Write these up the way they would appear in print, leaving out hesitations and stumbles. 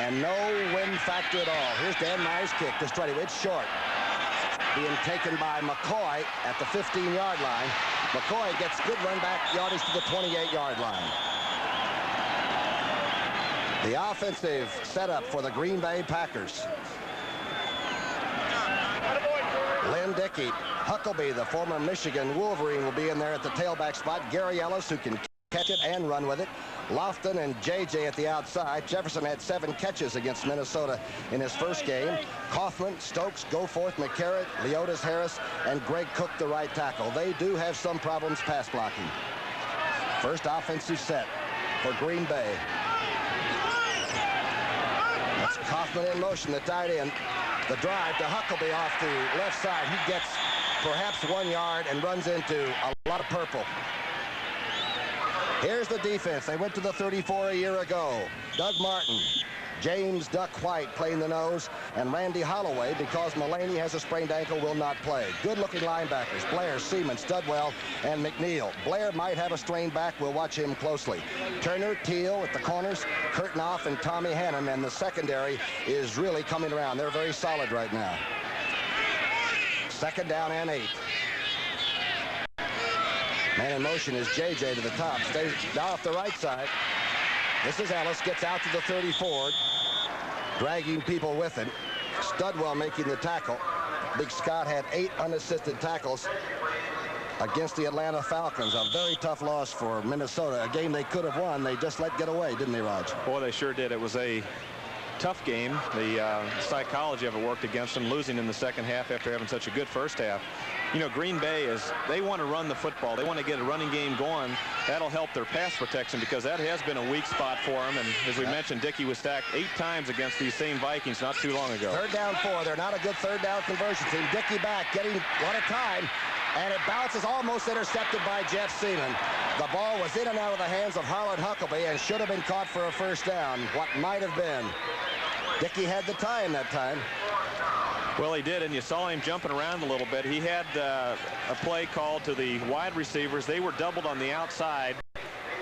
and no wind factor at all. Here's Dan Meyer's kick. Destroyed it. It's short. Being taken by McCoy at the 15-yard line. McCoy gets good run back yardage to the 28-yard line. The offensive setup for the Green Bay Packers. Lynn Dickey, Huckabee, the former Michigan Wolverine, will be in there at the tailback spot. Gary Ellis, who can catch it and run with it. Lofton and JJ at the outside. Jefferson had 7 catches against Minnesota in his first game. Kaufman, Stokes, Goforth, McCarrett, Leotis Harris, and Greg Cook, the right tackle. They do have some problems pass blocking. First offensive set for Green Bay. That's Kaufman in motion, the tight end. The drive to Huckabee off the left side. He gets perhaps 1 yard and runs into a lot of purple. Here's the defense. They went to the 34 a year ago. Doug Martin, James Duck White playing the nose, and Randy Holloway, because Mulaney has a sprained ankle, will not play. Good-looking linebackers, Blair, Seaman, Studwell, and McNeil. Blair might have a strained back. We'll watch him closely. Turner, Teal at the corners, Kurtnoff, and Tommy Hannon, and the secondary is really coming around. They're very solid right now. 2nd down and 8. Man in motion is JJ to the top. Stays off the right side. This is Ellis. Gets out to the 34. Dragging people with him. Studwell making the tackle. Big Scott had 8 unassisted tackles against the Atlanta Falcons. A very tough loss for Minnesota. A game they could have won. They just let get away, didn't they, Raj? Boy, they sure did. It was a tough game. The psychology of it worked against them, losing in the second half after having such a good first half. You know, Green Bay they want to run the football. They want to get a running game going. That'll help their pass protection, because that has been a weak spot for them. And as we mentioned, Dickey was sacked 8 times against these same Vikings not too long ago. 3rd down 4. They're not a good 3rd down conversion team. Dickey back, getting one at a time. And it bounces, almost intercepted by Jeff Seaman. The ball was in and out of the hands of Harlan Huckabee and should have been caught for a 1st down. What might have been. Dickey had the time that time. Well, he did, and you saw him jumping around a little bit. He had a play called to the wide receivers. They were doubled on the outside,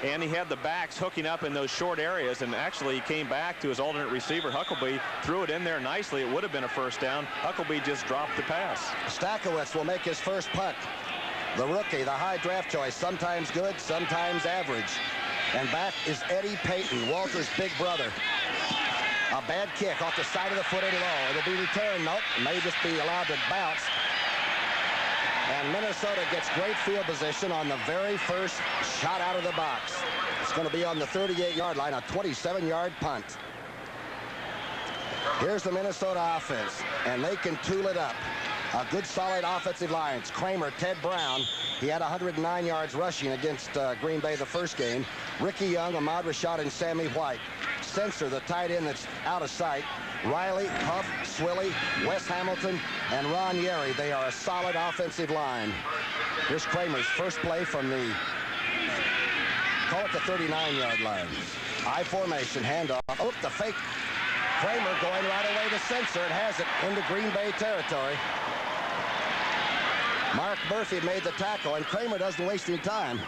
and he had the backs hooking up in those short areas, and actually he came back to his alternate receiver, Huckabee, threw it in there nicely. It would have been a 1st down. Huckabee just dropped the pass. Stakowitz will make his first punt. The rookie, the high draft choice, sometimes good, sometimes average. And back is Eddie Payton, Walter's big brother. A bad kick off the side of the foot and low. It'll be returned. Nope, it may just be allowed to bounce. And Minnesota gets great field position on the very first shot out of the box. It's going to be on the 38-yard line, a 27-yard punt. Here's the Minnesota offense, and they can tool it up. A good, solid offensive line. It's Kramer, Ted Brown. He had 109 yards rushing against Green Bay the first game. Ricky Young, Ahmad Rashad, and Sammy White. Sensor, the tight end that's out of sight. Riley, Huff, Swilly, Wes Hamilton, and Ron Yeri. They are a solid offensive line. Here's Kramer's first play from the, call it the 39-yard line. I formation, handoff. Oh, the fake. Kramer going right away to Sensor and has it into Green Bay territory. Mark Murphy made the tackle, and Kramer doesn't waste any time.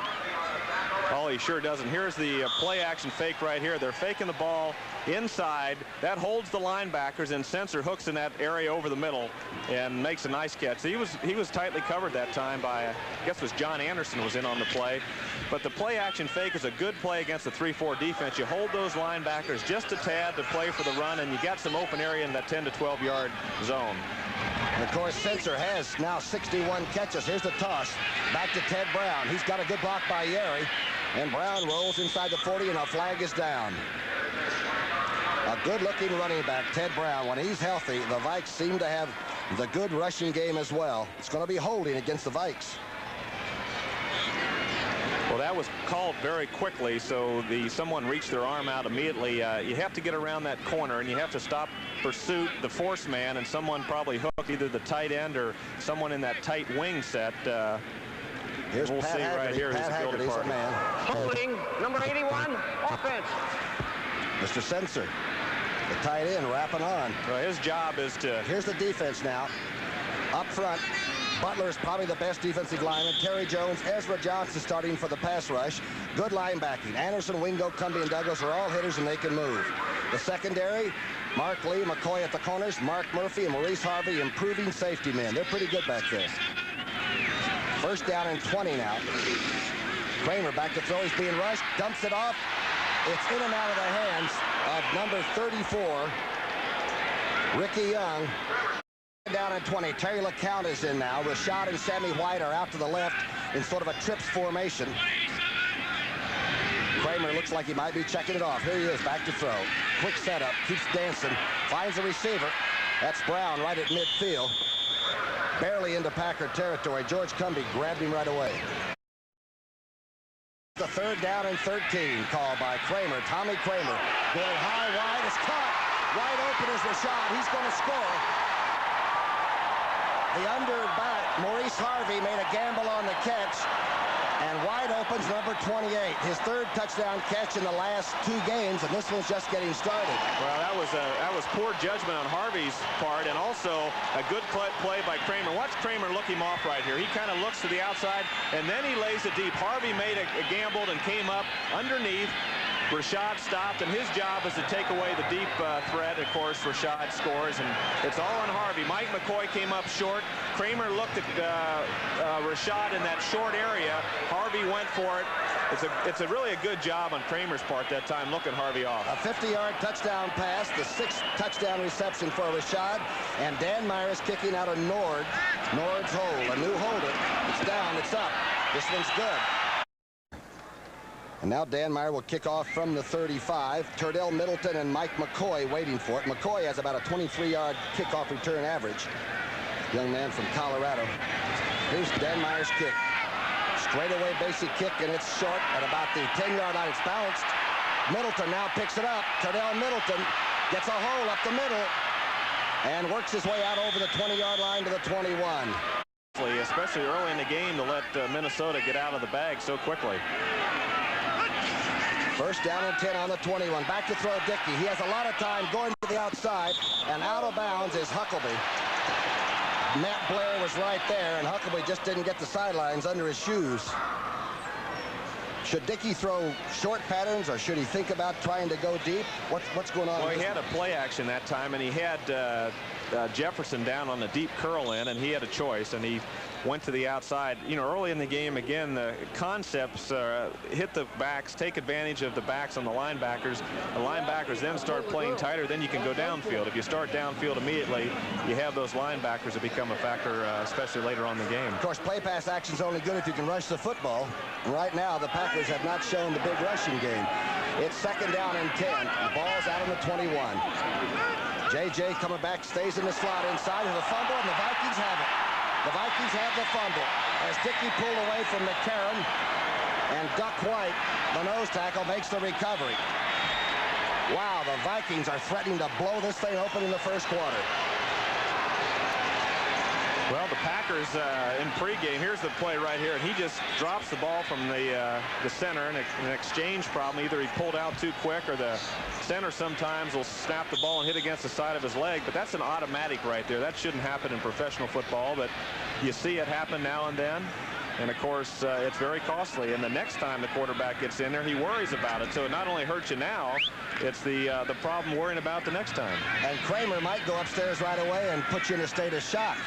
Oh, he sure doesn't. Here's the play-action fake right here. They're faking the ball inside. That holds the linebackers, and Sensor hooks in that area over the middle and makes a nice catch. He was tightly covered that time by, I guess it was John Anderson was in on the play. But the play-action fake is a good play against the 3-4 defense. You hold those linebackers just a tad to play for the run, and you got some open area in that 10 to 12-yard zone. And of course, Sensor has now 61 catches. Here's the toss. Back to Ted Brown. He's got a good block by Yeri. And Brown rolls inside the 40, and a flag is down. A good-looking running back, Ted Brown. When he's healthy, the Vikes seem to have the good rushing game as well. It's going to be holding against the Vikes. Well, that was called very quickly, so someone reached their arm out immediately. You have to get around that corner, and you have to stop pursuit, the force man, and someone probably hooked either the tight end or someone in that tight wing set. Here's we'll Pat see Haggerty. right here. Pat Haggerty's a man. Holding, number 81, offense. Mr. Sensor, the tight end, wrapping on. Well, his job is to... Here's the defense now. Up front, Butler is probably the best defensive lineman. Terry Jones, Ezra Johnson starting for the pass rush. Good linebacking. Anderson, Wingo, Cumbie, and Douglas are all hitters, and they can move. The secondary, Mark Lee, McCoy at the corners, Mark Murphy and Maurice Harvey improving safety men. They're pretty good back there. First down and 20 now. Kramer back to throw. He's being rushed. Dumps it off. It's in and out of the hands of number 34, Ricky Young. Down and 20. Terry LeCount is in now. Rashad and Sammy White are out to the left in sort of a trips formation. Kramer looks like he might be checking it off. Here he is, back to throw. Quick setup, keeps dancing, finds a receiver. That's Brown right at midfield. Barely into Packer territory. George Cumby grabbed him right away. The third down and 13 called by Kramer. Tommy Kramer going high, wide, is caught. Wide open is Rashad. He's going to score. The underback, Maurice Harvey, made a gamble on the catch. And wide open's number 28. His third touchdown catch in the last 2 games, and this one's just getting started. Well, that was poor judgment on Harvey's part, and also a good play by Kramer. Watch Kramer look him off right here. He kind of looks to the outside, and then he lays it deep. Harvey made a gamble and came up underneath. Rashad stopped, and his job is to take away the deep threat. Of course, Rashad scores, and it's all on Harvey. Mike McCoy came up short. Kramer looked at Rashad in that short area. Harvey went for it. It's really a good job on Kramer's part that time, looking Harvey off. A 50-yard touchdown pass, the 6th touchdown reception for Rashad, and Dan Myers kicking out of Nord's hole. A new holder. It's down, it's up. This one's good. And now Dan Meyer will kick off from the 35. Turdell Middleton and Mike McCoy waiting for it. McCoy has about a 23-yard kickoff return average. Young man from Colorado. Here's Dan Meyer's kick. Straightaway basic kick, and it's short at about the 10-yard line. It's bounced. Middleton now picks it up. Turdell Middleton gets a hole up the middle and works his way out over the 20-yard line to the 21. Especially early in the game to let Minnesota get out of the bag so quickly. First down and 10 on the 21. Back to throw Dickey. He has a lot of time going to the outside, and out of bounds is Huckabee. Matt Blair was right there, and Huckabee just didn't get the sidelines under his shoes. Should Dickey throw short patterns, or should he think about trying to go deep? What's going on? Well, he had a play action that time, and he had Jefferson down on the deep curl in, and he had a choice, and he went to the outside. You know, early in the game, again, the concepts hit the backs, take advantage of the backs on the linebackers. The linebackers then start playing tighter, then you can go downfield. If you start downfield immediately, you have those linebackers that become a factor, especially later on in the game. Of course, play pass action is only good if you can rush the football. And right now, the Packers have not shown the big rushing game. It's second down and 10. The ball's out on the 21. J.J. coming back, stays in the slot inside of the fumble, and the Vikings have it. The Vikings have the fumble as Dickey pulled away from McCarron, and Duck White, the nose tackle, makes the recovery. Wow, the Vikings are threatening to blow this thing open in the first quarter. Well, the Packers in pregame, here's the play right here, and he just drops the ball from the center in an exchange problem. Either he pulled out too quick, or the center sometimes will snap the ball and hit against the side of his leg, but that's an automatic right there. That shouldn't happen in professional football, but you see it happen now and then. And, of course, it's very costly. And the next time the quarterback gets in there, he worries about it. So it not only hurts you now, it's the problem worrying about the next time. And Kramer might go upstairs right away and put you in a state of shock.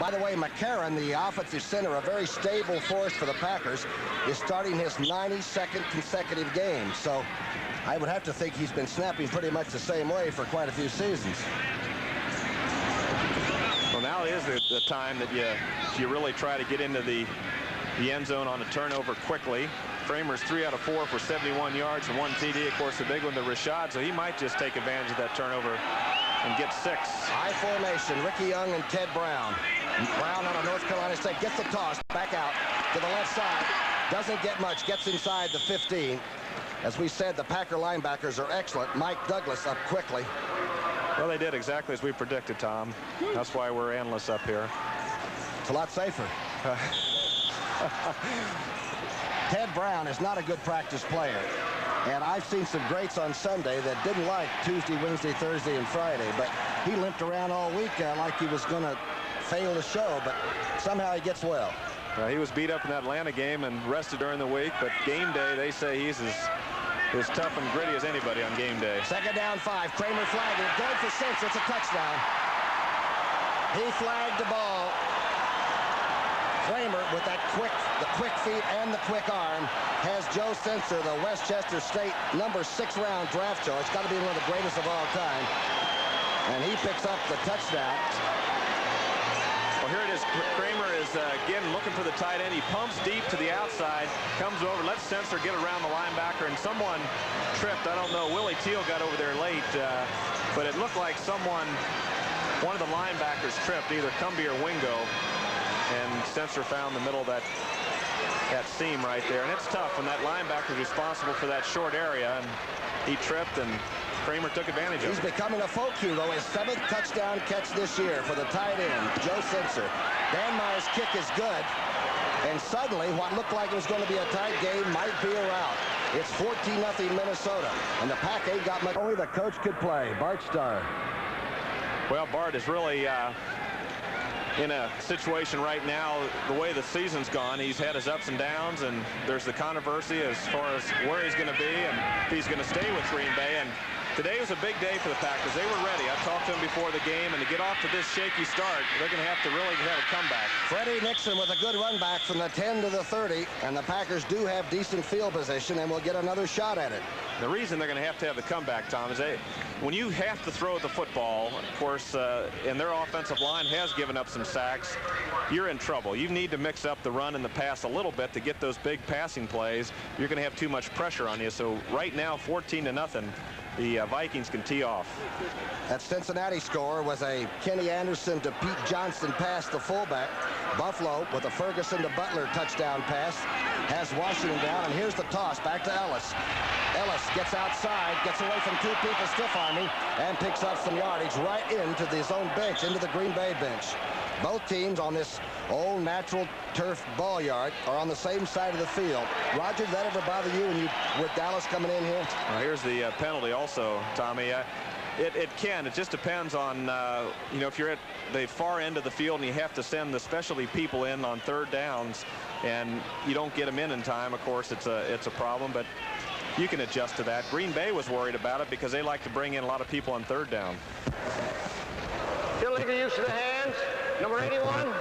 By the way, McCarron, the offensive center, a very stable force for the Packers, is starting his 92nd consecutive game. So I would have to think he's been snapping pretty much the same way for quite a few seasons. Well, now is the time that you really try to get into the end zone on a turnover quickly. Kramer's 3 out of 4 for 71 yards and 1 TD. Of course, the big one to Rashad, so he might just take advantage of that turnover and get 6. High formation, Ricky Young and Ted Brown. Brown out of North Carolina State gets the toss back out to the left side. Doesn't get much, gets inside the 15. As we said, the Packer linebackers are excellent. Mike Douglas up quickly. Well, they did exactly as we predicted, Tom. That's why we're analysts up here. It's a lot safer. Ted Brown is not a good practice player. And I've seen some greats on Sunday that didn't like Tuesday, Wednesday, Thursday, and Friday. But he limped around all week like he was going to fail the show. But somehow he gets well. He was beat up in that Atlanta game and rested during the week. But game day, they say he's as as tough and gritty as anybody on game day. Second down 5. Kramer flagging it. Going for 6. It's a touchdown. He flagged the ball. Kramer, with the quick feet and the quick arm, has Joe Sensor, the Westchester State #6 round draft choice. Got to be one of the greatest of all time. And he picks up the touchdown. Well, here it is. Kramer is again looking for the tight end. He pumps deep to the outside, comes over, lets Sensor get around the linebacker, and someone tripped. I don't know. Willie Teal got over there late, but it looked like one of the linebackers tripped, either Cumbie or Wingo. And Sensor found the middle of that seam right there. And it's tough when that linebacker is responsible for that short area. And he tripped, and Kramer took advantage of it. He's becoming a folk hero. His 7th touchdown catch this year for the tight end, Joe Sensor. Dan Meyer's kick is good. And suddenly, what looked like it was going to be a tight game might be a rout. It's 14-0 Minnesota. And the Pack ain't got much. Only the coach could play. Bart Starr. Well, Bart is really in a situation right now, the way the season's gone. He's had his ups and downs, and there's the controversy as far as where he's going to be and if he's going to stay with Green Bay. And today was a big day for the Packers. They were ready. I talked to them before the game, and to get off to this shaky start, they're going to have to really have a comeback. Freddie Nixon with a good run back from the 10 to the 30, and the Packers do have decent field position and will get another shot at it. The reason they're going to have the comeback, Tom, is when you have to throw the football, of course, and their offensive line has given up some sacks, you're in trouble. You need to mix up the run and the pass a little bit to get those big passing plays. You're going to have too much pressure on you. So right now, 14-0. The Vikings can tee off. That Cincinnati score was a Kenny Anderson to Pete Johnson pass, the fullback. Buffalo with a Ferguson to Butler touchdown pass has Washington down, and here's the toss back to Ellis. Ellis gets outside, gets away from 2 people stiff arming, and picks up some yardage right into his own bench, into the Green Bay bench. Both teams on this old natural turf ball yard are on the same side of the field. Roger, did that ever bother you when you with Dallas coming in here? Well, here's the penalty also, Tommy. It can. It just depends on, you know, if you're at the far end of the field and you have to send the specialty people in on 3rd downs and you don't get them in time, of course, it's a problem, but you can adjust to that. Green Bay was worried about it because they like to bring in a lot of people on 3rd down. Illegal use of the hands. Number 81.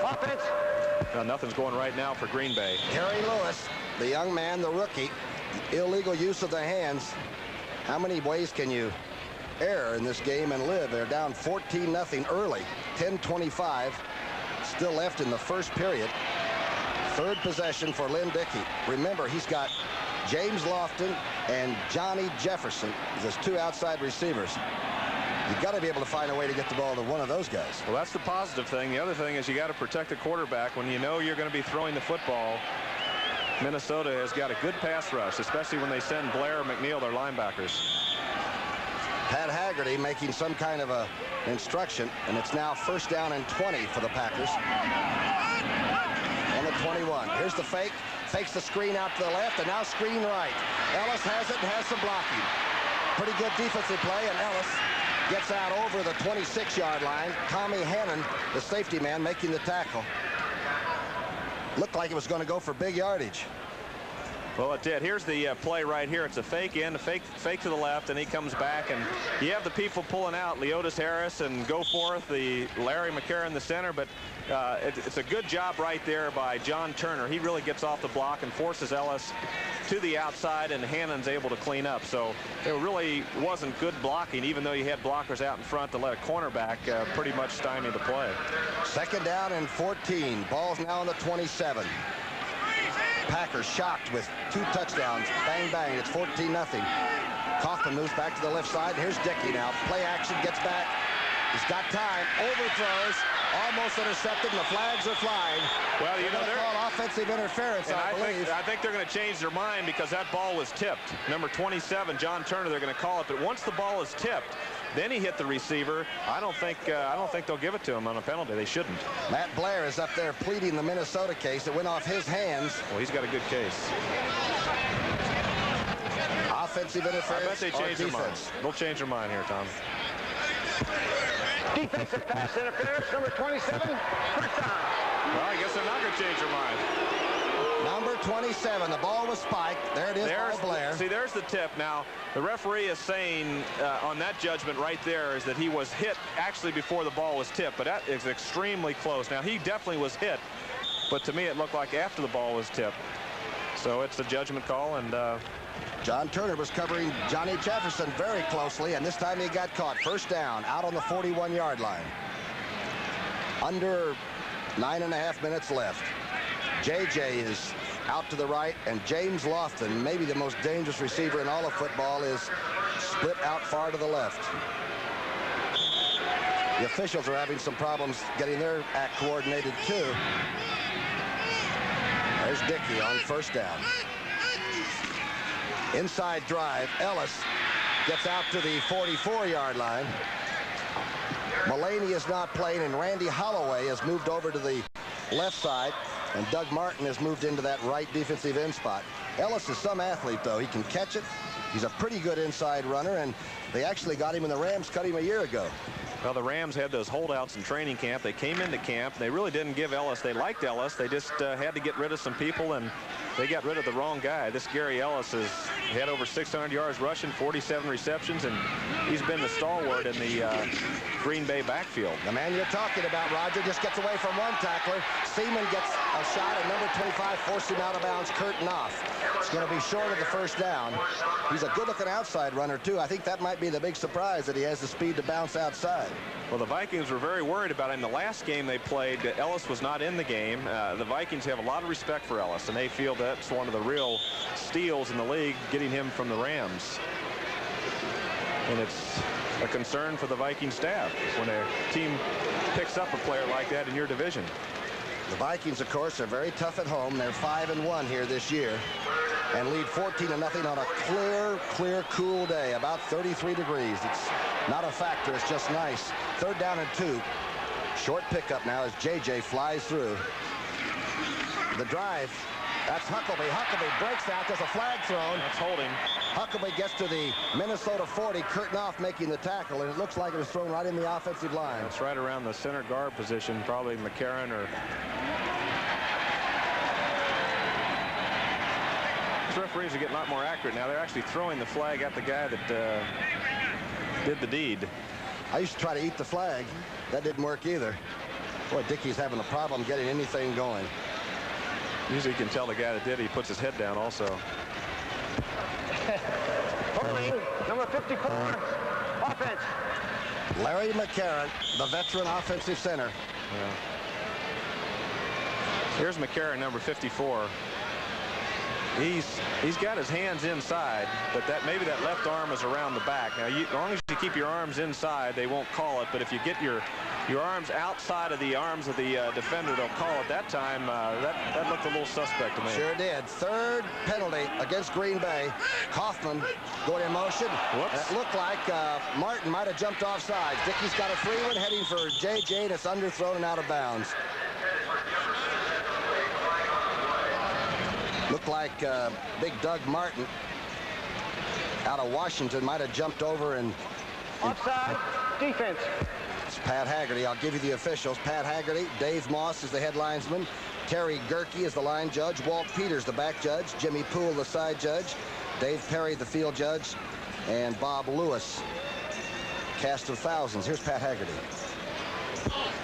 Offense. Now, nothing's going right now for Green Bay. Harry Lewis, the young man, the rookie, illegal use of the hands. How many ways can you err in this game and live? They're down 14-0 early. 10:25 still left in the first period. 3rd possession for Lynn Dickey. Remember, he's got James Lofton and Johnny Jefferson as his 2 outside receivers. You've got to be able to find a way to get the ball to one of those guys. Well, that's the positive thing. The other thing is you got to protect the quarterback when you know you're going to be throwing the football. Minnesota has got a good pass rush, especially when they send Blair or McNeil, their linebackers. Pat Haggerty making some kind of a instruction, and it's now 1st down and 20 for the Packers. On the 21. Here's the fake. Fakes the screen out to the left, and now screen right. Ellis has it and has some blocking. Pretty good defensive play, and Ellis gets out over the 26-yard line. Tommy Hannon, the safety man, making the tackle. Looked like it was going to go for big yardage. Well, it did. Here's the play right here. It's a fake in, a fake to the left, and he comes back, and you have the people pulling out, Leotis Harris and Goforth, the Larry McCarron, the center, but it's a good job right there by John Turner. He really gets off the block and forces Ellis to the outside, and Hannon's able to clean up. So it really wasn't good blocking, even though you had blockers out in front to let a cornerback pretty much stymie the play. 2nd down and 14. Ball's now on the 27. Packers shocked with 2 touchdowns. Bang, bang. It's 14-0. Kaufman moves back to the left side. Here's Dickey now. Play action, gets back. He's got time. Overthrows. Almost intercepted, and the flags are flying. Well, you know, they're call offensive interference, I believe. I think they're going to change their mind because that ball was tipped. Number 27, John Turner, they're going to call it. But once the ball is tipped, then he hit the receiver. I don't think they'll give it to him on a penalty. They shouldn't. Matt Blair is up there pleading the Minnesota case. It went off his hands. Well, he's got a good case. Offensive interference. I bet they change their mind. They'll change their mind here, Tom. Defensive pass interference, number 27. First down. Well, I guess they're not going to change their mind. Number 27. The ball was spiked. There it is by Blair. See, there's the tip. Now, the referee is saying on that judgment right there is that he was hit actually before the ball was tipped, but that is extremely close. Now, he definitely was hit, but to me it looked like after the ball was tipped. So it's a judgment call, and John Turner was covering Johnny Jefferson very closely, and this time he got caught. First down, out on the 41-yard line. Under 9.5 minutes left. JJ is out to the right, and James Lofton, maybe the most dangerous receiver in all of football, is split out far to the left. The officials are having some problems getting their act coordinated too. There's Dickey on first down. Inside drive. Ellis gets out to the 44-yard line. Mullaney is not playing, and Randy Holloway has moved over to the left side, and Doug Martin has moved into that right defensive end spot. Ellis is some athlete, though. He can catch it. He's a pretty good inside runner, and they actually got him, and the Rams cut him a year ago. Well, the Rams had those holdouts in training camp. They came into camp. They really didn't give Ellis. They liked Ellis. They just had to get rid of some people, and they got rid of the wrong guy. This Gary Ellis has had over 600 yards rushing, 47 receptions, and he's been the stalwart in the Green Bay backfield. The man you're talking about, Roger, just gets away from one tackler. Seaman gets a shot at number 25, forcing out of bounds, Curtin off. It's going to be short of the first down. He's a good-looking outside runner, too. I think that might be the big surprise, that he has the speed to bounce outside. Well, the Vikings were very worried about him. The last game they played, Ellis was not in the game. The Vikings have a lot of respect for Ellis, and they feel that's one of the real steals in the league, getting him from the Rams. And it's a concern for the Viking staff when a team picks up a player like that in your division. The Vikings, of course, are very tough at home. They're 5-1 here this year and lead 14-0 on a clear, cool day, about 33 degrees. It's not a factor. It's just nice. Third down and 2. Short pickup now as JJ flies through. The drive. That's Huckabee. Huckabee breaks out. There's a flag thrown. That's holding. Huckabee gets to the Minnesota 40. Kurtnoff making the tackle, and it looks like it was thrown right in the offensive line. It's right around the center guard position, probably McCarron or... These referees are getting a lot more accurate now. They're actually throwing the flag at the guy that did the deed. I used to try to eat the flag. That didn't work either. Boy, Dickey's having a problem getting anything going. Usually you can tell the guy that did it, he puts his head down also. Holding, number 54, offense. Larry McCarron, the veteran offensive center. Yeah. Here's McCarron, number 54. He's got his hands inside, but maybe that left arm is around the back. Now, as long as you keep your arms inside, they won't call it. But if you get your arms outside of the arms of the defender, they'll call it. That time, that looked a little suspect to me. Sure did. Third penalty against Green Bay. Kaufman going in motion. Whoops. It looked like Martin might have jumped offside. Dickey's got a free one heading for JJ, and it's underthrown and out of bounds. Looked like big Doug Martin out of Washington might have jumped over and... Offside, defense. It's Pat Haggerty. I'll give you the officials. Pat Haggerty, Dave Moss is the head linesman, Terry Gerke is the line judge, Walt Peters the back judge, Jimmy Poole the side judge, Dave Perry the field judge, and Bob Lewis. Cast of thousands. Here's Pat Haggerty.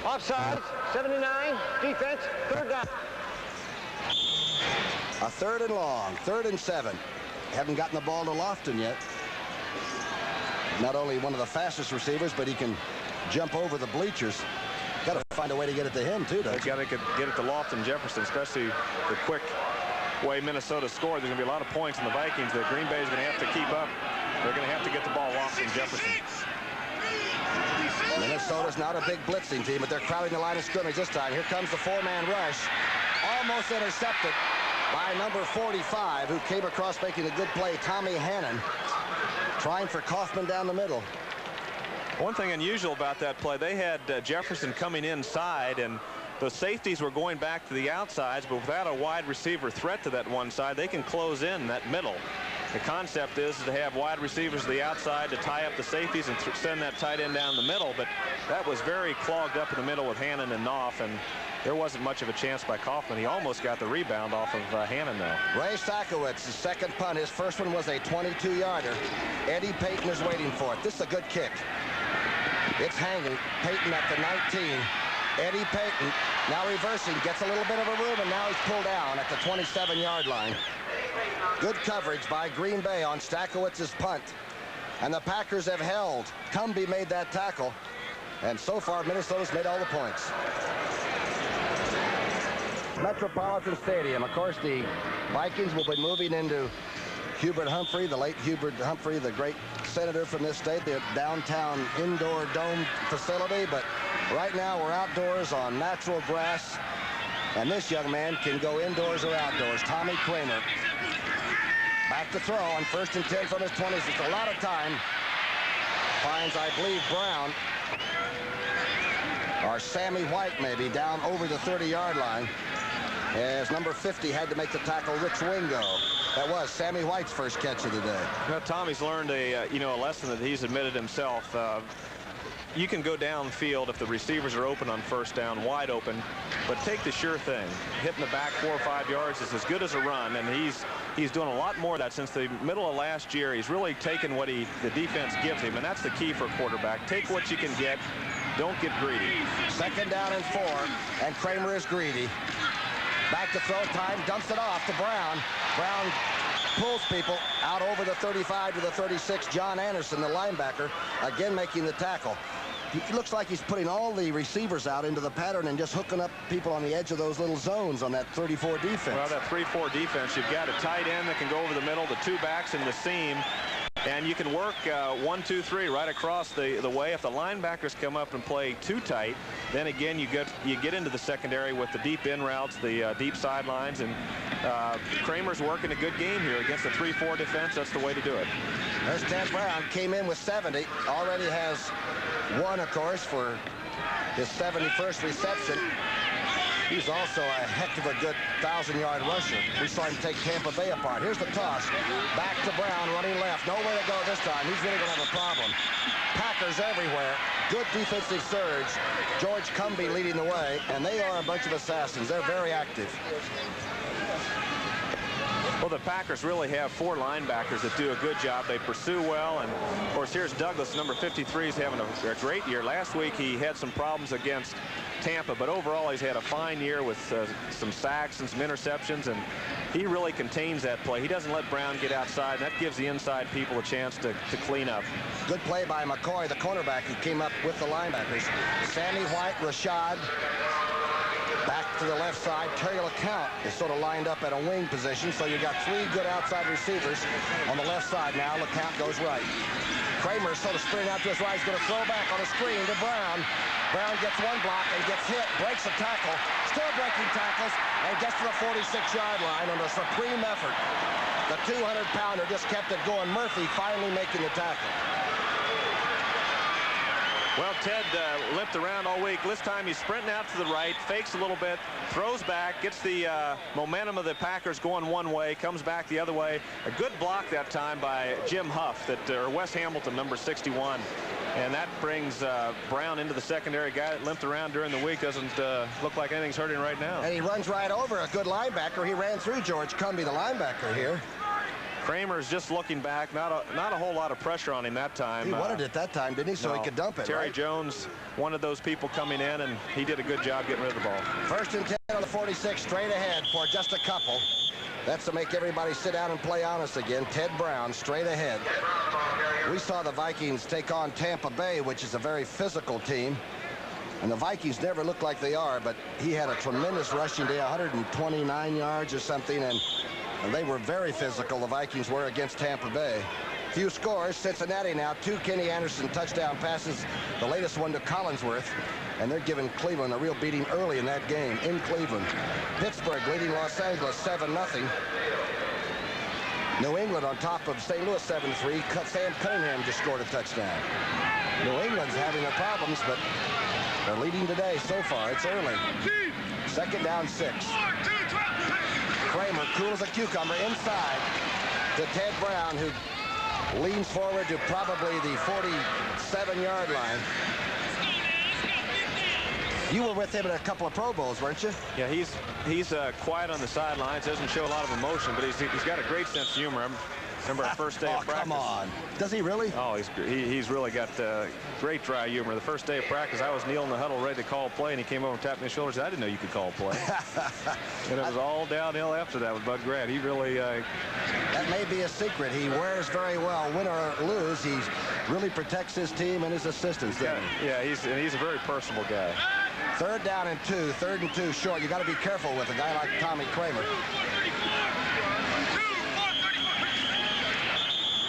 Offside, 79, defense, third down. A third and long, 3rd and 7. Haven't gotten the ball to Lofton yet. Not only one of the fastest receivers, but he can jump over the bleachers. Got to find a way to get it to him, too, They've got to get it to Lofton Jefferson, especially the quick way Minnesota scored. There's going to be a lot of points in the Vikings that Green Bay is going to have to keep up. They're going to have to get the ball off from Jefferson. Minnesota's not a big blitzing team, but they're crowding the line of scrimmage this time. Here comes the 4-man rush. Almost intercepted by number 45, who came across making a good play, Tommy Hannon, trying for Kaufman down the middle. One thing unusual about that play, they had Jefferson coming inside, and the safeties were going back to the outsides, but without a wide receiver threat to that one side, they can close in that middle. The concept is to have wide receivers to the outside to tie up the safeties and send that tight end down the middle, but that was very clogged up in the middle with Hannon and Knopf, and there wasn't much of a chance by Kaufman. He almost got the rebound off of Hannon, though. Ray Stachowicz, his second punt. His first one was a 22-yarder. Eddie Payton is waiting for it. This is a good kick. It's hanging. Payton at the 19. Eddie Payton now reversing, gets a little bit of a room, and now he's pulled down at the 27-yard line. Good coverage by Green Bay on Stachowitz's punt. And the Packers have held. Cumbie made that tackle. And so far, Minnesota's made all the points. Metropolitan Stadium. Of course, the Vikings will be moving into Hubert Humphrey, the late Hubert Humphrey, the great senator from this state, the downtown indoor dome facility. But right now, we're outdoors on natural grass. And this young man can go indoors or outdoors. Tommy Kramer. Back to throw on 1st and 10 from his 20s. It's a lot of time. Finds, I believe, Brown. Or Sammy White, maybe, down over the 30-yard line. As number 50 had to make the tackle, Rich Wingo. That was Sammy White's first catch of the day. Well, Tommy's learned a lesson that he's admitted himself. You can go downfield if the receivers are open on 1st down, wide open, but take the sure thing. Hitting the back 4 or 5 yards is as good as a run, and he's doing a lot more of that since the middle of last year. He's really taken what the defense gives him, and that's the key for a quarterback. Take what you can get. Don't get greedy. 2nd down and 4, and Kramer is greedy. Back to throw time, dumps it off to Brown. Brown pulls people out over the 35 to the 36. John Anderson, the linebacker, again making the tackle. He looks like he's putting all the receivers out into the pattern and just hooking up people on the edge of those little zones on that 34 defense. Well, that 3-4 defense, you've got a tight end that can go over the middle, the 2 backs in the seam, and you can work 1, 2, 3 right across the way. If the linebackers come up and play too tight, then again you get into the secondary with the deep in routes, the deep sidelines, and Kramer's working a good game here against the 3-4 defense. That's the way to do it. There's Ted Brown, came in with 70, already has 1, of course, for his 71st reception. He's also a heck of a good 1,000-yard rusher. We saw him take Tampa Bay apart. Here's the toss. Back to Brown, running left. Nowhere to go this time. He's really going to have a problem. Packers everywhere. Good defensive surge. George Cumbie leading the way, and they are a bunch of assassins. They're very active. Well, the Packers really have 4 linebackers that do a good job. They pursue well, and of course here's Douglas, number 53, is having a great year. Last week he had some problems against Tampa, but overall he's had a fine year with some sacks and some interceptions, and he really contains that play. He doesn't let Brown get outside, and that gives the inside people a chance to clean up. Good play by McCoy, the cornerback, who came up with the linebackers. Sammy White, Rashad. Back to the left side. Terry LeCount is sort of lined up at a wing position, so you got 3 good outside receivers on the left side now. LeCount goes right. Kramer sort of sprinting out to his right. He's going to throw back on a screen to Brown. Brown gets 1 block and gets hit, breaks a tackle, still breaking tackles, and gets to the 46-yard line on a supreme effort. The 200-pounder just kept it going. Murphy finally making the tackle. Well, Ted limped around all week. This time he's sprinting out to the right, fakes a little bit, throws back, gets the momentum of the Packers going one way, comes back the other way. A good block that time by Jim Huff, or Wes Hamilton, number 61. And that brings Brown into the secondary. Guy that limped around during the week doesn't look like anything's hurting right now. And he runs right over a good linebacker. He ran through George Cumbie, the linebacker here. Kramer's just looking back. Not a whole lot of pressure on him that time. He wanted it that time, didn't he? So no. He could dump it, Terry right? Jones, one of those people coming in, and he did a good job getting rid of the ball. 1st and 10 on the 46, straight ahead for just a couple. That's to make everybody sit down and play honest again. Ted Brown, straight ahead. We saw the Vikings take on Tampa Bay, which is a very physical team. And the Vikings never look like they are, but he had a tremendous rushing day, 129 yards or something, and they were very physical, the Vikings were, against Tampa Bay. Few scores. Cincinnati now, 2 Kenny Anderson touchdown passes, the latest one to Collinsworth, and they're giving Cleveland a real beating early in that game in Cleveland. Pittsburgh leading Los Angeles 7-0. New England on top of St. Louis 7-3. Sam Cunningham just scored a touchdown. New England's having their problems, but they're leading today so far. It's early. 2nd down 6. Kramer, cool as a cucumber, inside. to Ted Brown, who leans forward to probably the 47-yard line. You were with him at a couple of Pro Bowls, weren't you? Yeah, he's quiet on the sidelines, doesn't show a lot of emotion, but he's got a great sense of humor. I remember our first day of practice. Come on. Does he really? Oh, he's really got great dry humor. The first day of practice, I was kneeling in the huddle ready to call a play, and he came over and tapped me on the shoulder and said, I didn't know you could call a play. And it was all downhill after that with Bud Grant. He really... that may be a secret. He wears very well. Win or lose, he really protects his team and his assistants. Yeah, he's a very personable guy. 3rd down and 2. 3rd and 2 short. You got to be careful with a guy like Tommy Kramer.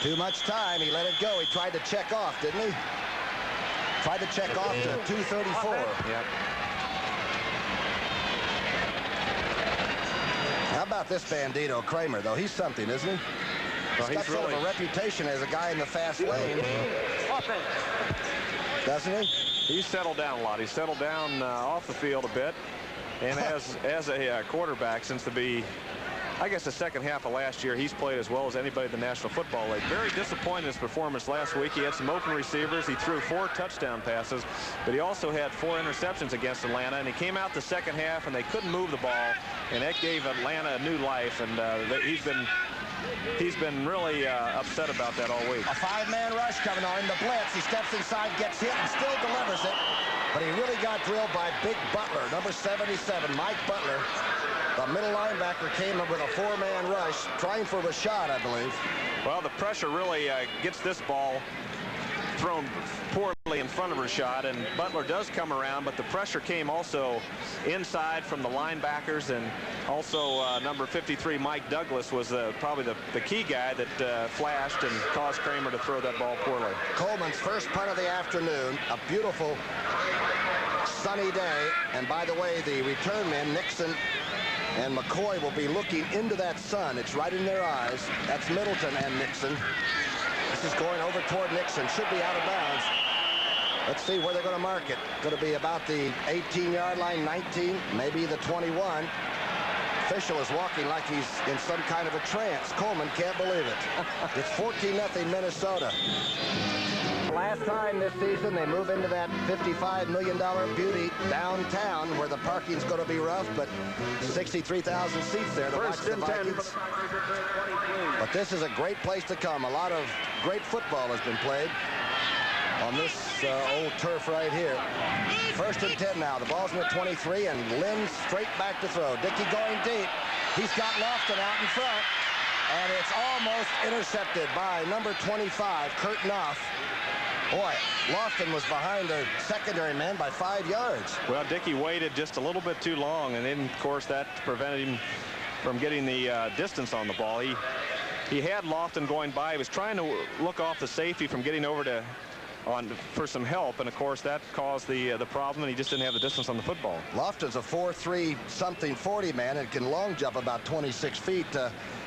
Too much time. He let it go. He tried to check off, didn't he? Tried to check off to 2:34. Yep. How about this bandito Kramer, though? He's something, isn't he? Well, he's got sort of a reputation as a guy in the fast lane. Doesn't he? He's settled down a lot. He's settled down off the field a bit. And as a quarterback, since I guess the second half of last year, he's played as well as anybody in the National Football League. Very disappointed in his performance last week. He had some open receivers. He threw 4 touchdown passes, but he also had 4 interceptions against Atlanta. And he came out the second half, and they couldn't move the ball, and that gave Atlanta a new life. And he's been really upset about that all week. A 5-man rush coming on in the blitz. He steps inside, gets hit, and still delivers it. But he really got drilled by Big Butler, number 77, Mike Butler. The middle linebacker came up with a 4-man rush, trying for Rashad, I believe. Well, the pressure really gets this ball thrown poorly in front of Rashad, and Butler does come around, but the pressure came also inside from the linebackers, and also number 53, Mike Douglas, was probably the key guy that flashed and caused Kramer to throw that ball poorly. Coleman's first punt of the afternoon, a beautiful sunny day, and by the way, the return men, Nixon and McCoy, will be looking into that sun. It's right in their eyes. That's Middleton and Nixon. This is going over toward Nixon. Should be out of bounds. Let's see where they're going to mark it. Going to be about the 18-yard line, 19, maybe the 21. Official is walking like he's in some kind of a trance. Coleman can't believe it. It's 14-0 Minnesota. Last time this season, they move into that $55 million beauty downtown where the parking's going to be rough, but 63,000 seats there to watch the Vikings. But this is a great place to come. A lot of great football has been played on this old turf right here. 1st and 10 now. The ball's in the 23, and Lynn straight back to throw. Dickey going deep. He's got Lofton out in front, and it's almost intercepted by number 25, Kurt Knopf. Boy, Lofton was behind the secondary man by 5 yards. Well, Dickey waited just a little bit too long, and then, of course, that prevented him from getting the distance on the ball. He had Lofton going by. He was trying to look off the safety from getting over for some help, and of course that caused the problem, and he just didn't have the distance on the football. Lofton's a 4'3" something 40 man and can long jump about 26 feet,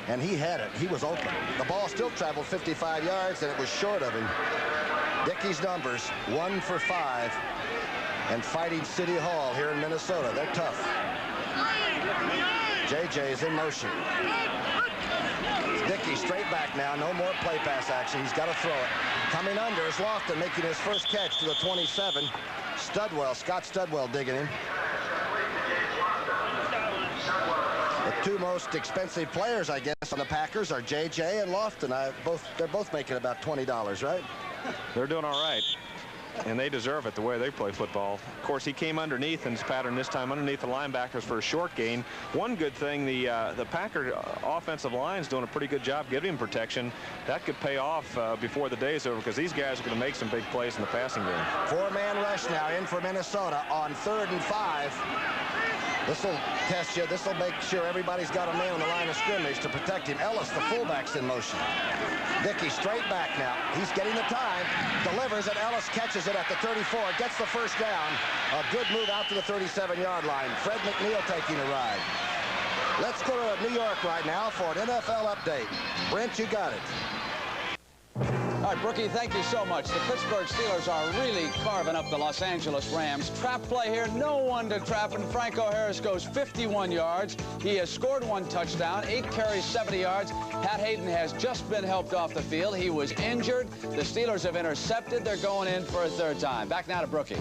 and he had it. He was open. The ball still traveled 55 yards, and it was short of him. Dickey's numbers, 1 for 5, and fighting City Hall here in Minnesota. They're tough. JJ is in motion. Dickey straight back now. No more play pass action. He's got to throw it. Coming under is Lofton, making his first catch to the 27. Scott Studwell digging in. The 2 most expensive players, I guess, on the Packers are JJ and Lofton. They're both making about $20, right? They're doing all right, and they deserve it the way they play football. Of course, he came underneath in his pattern this time, underneath the linebackers for a short gain. One good thing, the Packer offensive line is doing a pretty good job giving him protection. That could pay off before the day's over, because these guys are going to make some big plays in the passing game. 4-man rush now in for Minnesota on 3rd and 5. This will test you. This will make sure everybody's got a man on the line of scrimmage to protect him. Ellis, the fullback's in motion. Dickey straight back now. He's getting the time. Delivers, and Ellis catches it at the 34. Gets the first down. A good move out to the 37-yard line. Fred McNeil taking the ride. Let's go to New York right now for an NFL update. Brent, you got it. All right, Brookie, thank you so much. The Pittsburgh Steelers are really carving up the Los Angeles Rams. Trap play here, no one to trap, and Franco Harris goes 51 yards. He has scored 1 touchdown, 8 carries, 70 yards. Pat Hayden has just been helped off the field. He was injured. The Steelers have intercepted. They're going in for a 3rd time. Back now to Brookie.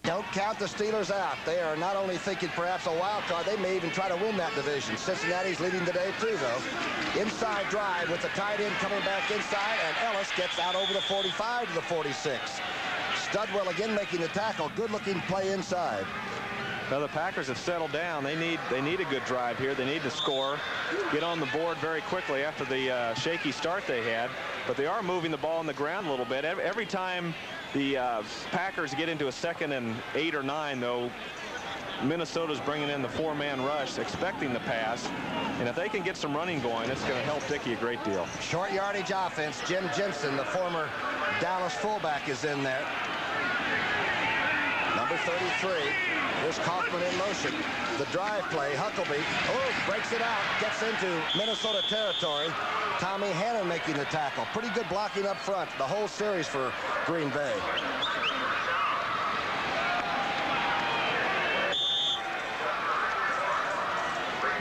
Don't count the Steelers out. They are not only thinking perhaps a wild card, they may even try to win that division. Cincinnati's leading today, too, though. Inside drive with the tight end coming back inside, and Ellis gets out over the 45 to the 46. Studwell again making the tackle. Good-looking play inside. Well, the Packers have settled down. They need a good drive here. They need to score, get on the board very quickly after the shaky start they had. But they are moving the ball on the ground a little bit. Every time the Packers get into a 2nd and 8 or 9, though, Minnesota's bringing in the 4-man rush, expecting the pass. And if they can get some running going, it's going to help Dickey a great deal. Short yardage offense. Jim Jensen, the former Dallas fullback, is in there. Number 33. Here's Kaufman in motion. The drive play. Huckabee. Oh, breaks it out. Gets into Minnesota territory. Tommy Hannon making the tackle. Pretty good blocking up front the whole series for Green Bay.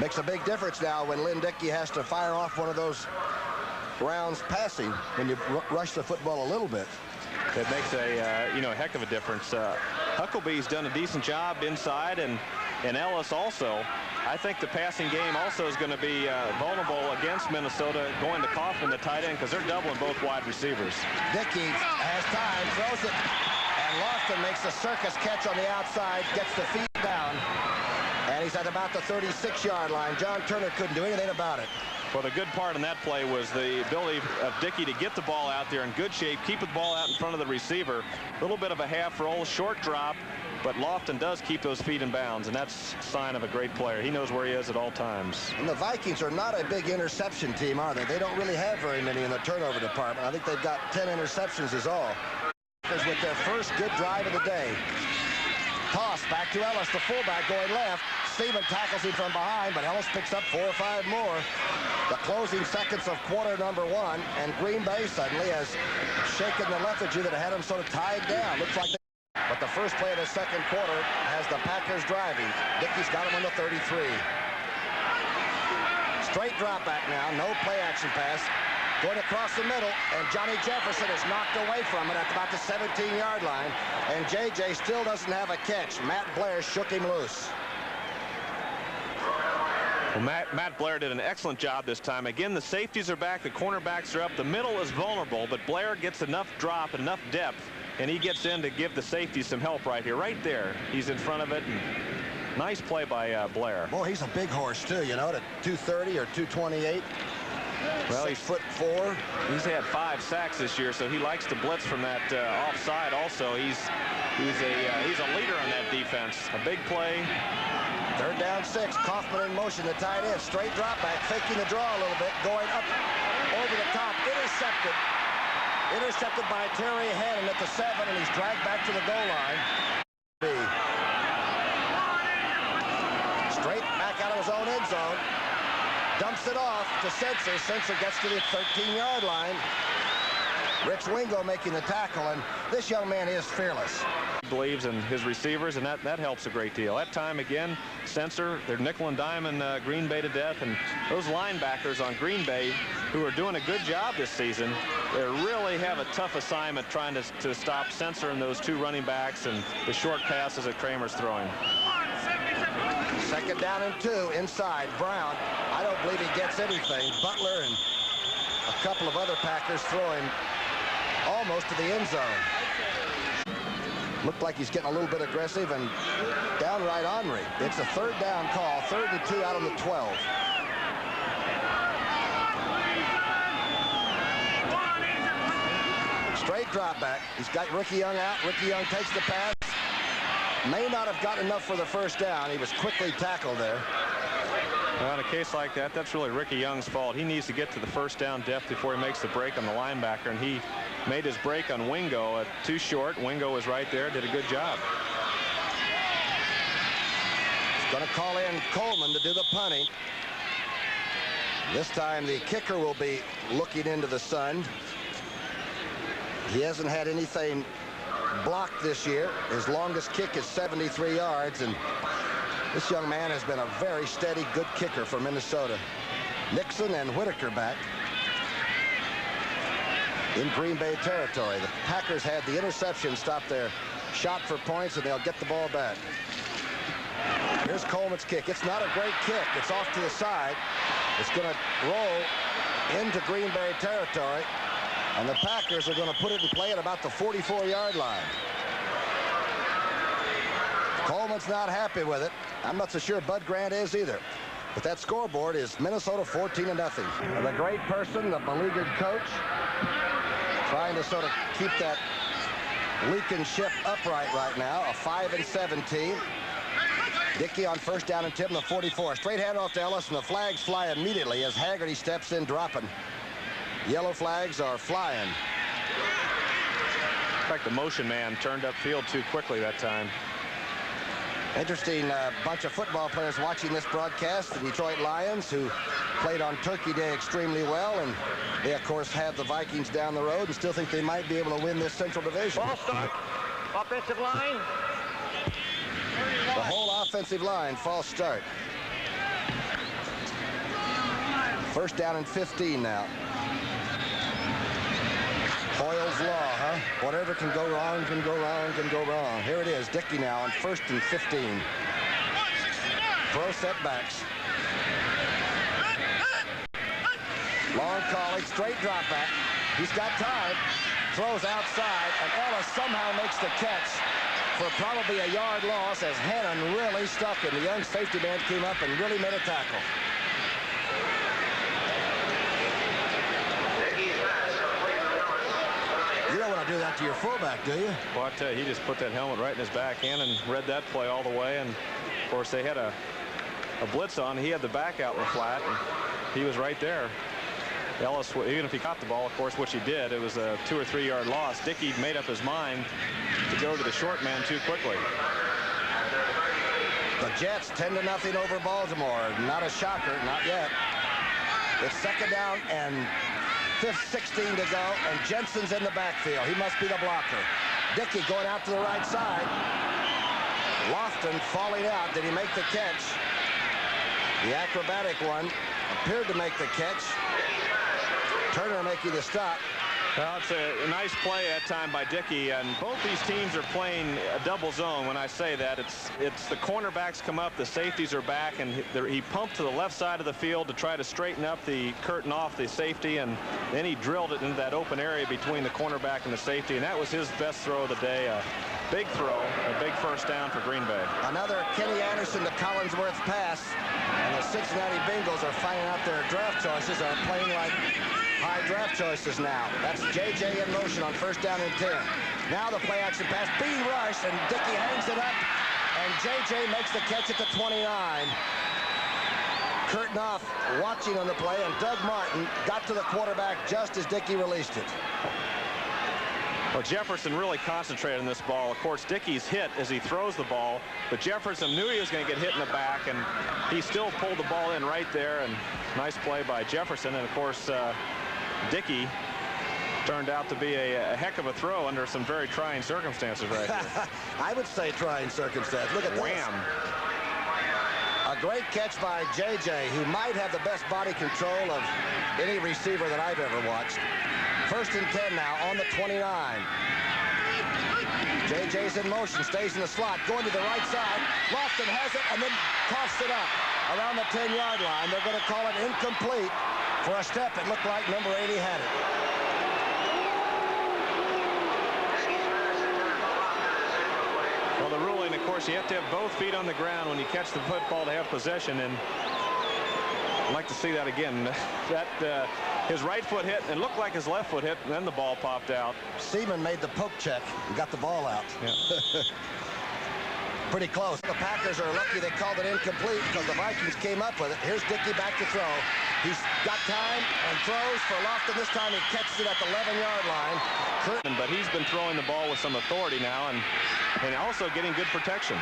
Makes a big difference now when Lynn Dickey has to fire off one of those rounds passing when you rush the football a little bit. It makes a heck of a difference. Hucklebee's done a decent job inside, and Ellis also. I think the passing game also is going to be vulnerable against Minnesota going to Kaufman, the tight end, because they're doubling both wide receivers. Dickey has time, throws it, and Lofton makes a circus catch on the outside, gets the feet down, and he's at about the 36-yard line. John Turner couldn't do anything about it. Well, the good part in that play was the ability of Dickey to get the ball out there in good shape, keep the ball out in front of the receiver. A little bit of a half roll, short drop, but Lofton does keep those feet in bounds, and that's a sign of a great player. He knows where he is at all times. And the Vikings are not a big interception team, are they? They don't really have very many in the turnover department. I think they've got 10 interceptions is all. With their first good drive of the day. Toss back to Ellis, the fullback going left. Steven tackles him from behind, but Ellis picks up 4 or 5 more. The closing seconds of quarter number 1, and Green Bay suddenly has shaken the lethargy that had them sort of tied down. Looks like but the first play of the second quarter has the Packers driving. Dickey's got him on the 33. Straight drop back now, no play action pass. Going across the middle, and Johnny Jefferson is knocked away from it at about the 17-yard line, and J.J. still doesn't have a catch. Matt Blair shook him loose. Well, Matt Blair did an excellent job this time. Again, the safeties are back, the cornerbacks are up, the middle is vulnerable, but Blair gets enough drop, enough depth, and he gets in to give the safeties some help right here. Right there, he's in front of it. And nice play by Blair. Boy, he's a big horse, too, you know, at 230 or 228. Well, 6'4". He's had 5 sacks this year, so he likes to blitz from that offside. Also, he's a leader on that defense. A big play. 3rd down 6. Kaufman in motion, the tight end. Straight drop back, faking the draw a little bit, going up over the top. Intercepted. Intercepted by Terry Hannon at the 7, and he's dragged back to the goal line. Straight back out of his own end zone. Dumps it off to Sensor. Sensor gets to the 13-yard line. Rich Wingo making the tackle, and this young man is fearless. He believes in his receivers, and that helps a great deal. That time, again, Sensor, they're nickel and diming Green Bay to death, and those linebackers on Green Bay, who are doing a good job this season, they really have a tough assignment trying to stop Sensor and those 2 running backs and the short passes that Kramer's throwing. 2nd down and 2 inside. Brown, I don't believe he gets anything. Butler and a couple of other Packers throwing almost to the end zone. Looked like he's getting a little bit aggressive and downright ornery. It's a 3rd down call, 3rd and 2 out on the 12. Straight drop back. He's got Ricky Young out. Ricky Young takes the pass. May not have gotten enough for the 1st down. He was quickly tackled there. Well, in a case like that, that's really Ricky Young's fault. He needs to get to the 1st down depth before he makes the break on the linebacker, and he made his break on Wingo too short. Wingo was right there, did a good job. He's going to call in Coleman to do the punting. This time the kicker will be looking into the sun. He hasn't had anything blocked this year. His longest kick is 73 yards, and this young man has been a very steady, good kicker for Minnesota. Nixon and Whitaker back in Green Bay territory. The Packers had the interception stop their shot for points, and they'll get the ball back. Here's Coleman's kick. It's not a great kick. It's off to the side. It's going to roll into Green Bay territory, and the Packers are going to put it in play at about the 44-yard line. Coleman's not happy with it. I'm not so sure Bud Grant is either. But that scoreboard is Minnesota 14-0. The great person, the beleaguered coach, trying to sort of keep that leaking ship upright right now. A 5-17. Dickey on first down and 10 from the 44. Straight handoff to Ellis, and the flags fly immediately as Haggerty steps in dropping. Yellow flags are flying. In fact, the motion man turned upfield too quickly that time. Interesting bunch of football players watching this broadcast. The Detroit Lions, who played on Turkey Day extremely well, and they, of course, have the Vikings down the road and still think they might be able to win this Central Division. Ball start. Offensive line. The whole offensive line, false start. First down and 15 now. Hoyle's law, huh? Whatever can go wrong, can go wrong, can go wrong. Here it is, Dickey now on first and 15. Throw setbacks. Long collie, straight drop back. He's got time. Throws outside, and Ellis somehow makes the catch for probably a yard loss as Hannon really stuck him. The young safety man came up and really made a tackle. You don't want to do that to your fullback, do you? Well, I tell you, he just put that helmet right in his backhand and read that play all the way. And, of course, they had a blitz on. He had the back out in the flat, and he was right there. Ellis, even if he caught the ball, of course, which he did, it was a 2 or 3 yard loss. Dickey made up his mind to go to the short man too quickly. The Jets 10-0 over Baltimore. Not a shocker, not yet. It's second down and 16 to go, and Jensen's in the backfield. He must be the blocker. Dickey going out to the right side. Lofton falling out. Did he make the catch? The acrobatic one appeared to make the catch. Turner making the stop. Well, it's a nice play that time by Dickey, and both these teams are playing a double zone. When I say that, it's the cornerbacks come up, the safeties are back, and he pumped to the left side of the field to try to straighten up the curtain off the safety, and then he drilled it into that open area between the cornerback and the safety, and that was his best throw of the day. A big throw, a big first down for Green Bay. Another Kenny Anderson to Collinsworth pass, and the Cincinnati Bengals are finding out their draft choices are playing like high draft choices now. That's J.J. in motion on first down and 10. Now the play action pass being rushed, and Dickey hangs it up, and J.J. makes the catch at the 29. Kurtnoff watching on the play, and Doug Martin got to the quarterback just as Dickey released it. Well, Jefferson really concentrated on this ball. Of course, Dickey's hit as he throws the ball, but Jefferson knew he was going to get hit in the back, and he still pulled the ball in right there, and nice play by Jefferson. And, of course, Dickey turned out to be a heck of a throw under some very trying circumstances right here. I would say trying circumstances. Look at this. Wham. A great catch by J.J., who might have the best body control of any receiver that I've ever watched. First and 10 now on the 29. J.J.'s in motion, stays in the slot, going to the right side. Lofton has it and then coughs it up around the 10-yard line. They're going to call it incomplete. For a step, it looked like number 80 had it. Well, the ruling, of course, you have to have both feet on the ground when you catch the football to have possession, and I'd like to see that again. His right foot hit, and looked like his left foot hit, and then the ball popped out. Seaman made the poke check and got the ball out. Yeah. Pretty close. The Packers are lucky they called it incomplete because the Vikings came up with it. Here's Dickey back to throw. He's got time and throws for Lofton. This time he catches it at the 11-yard line. But he's been throwing the ball with some authority now, and also getting good protection.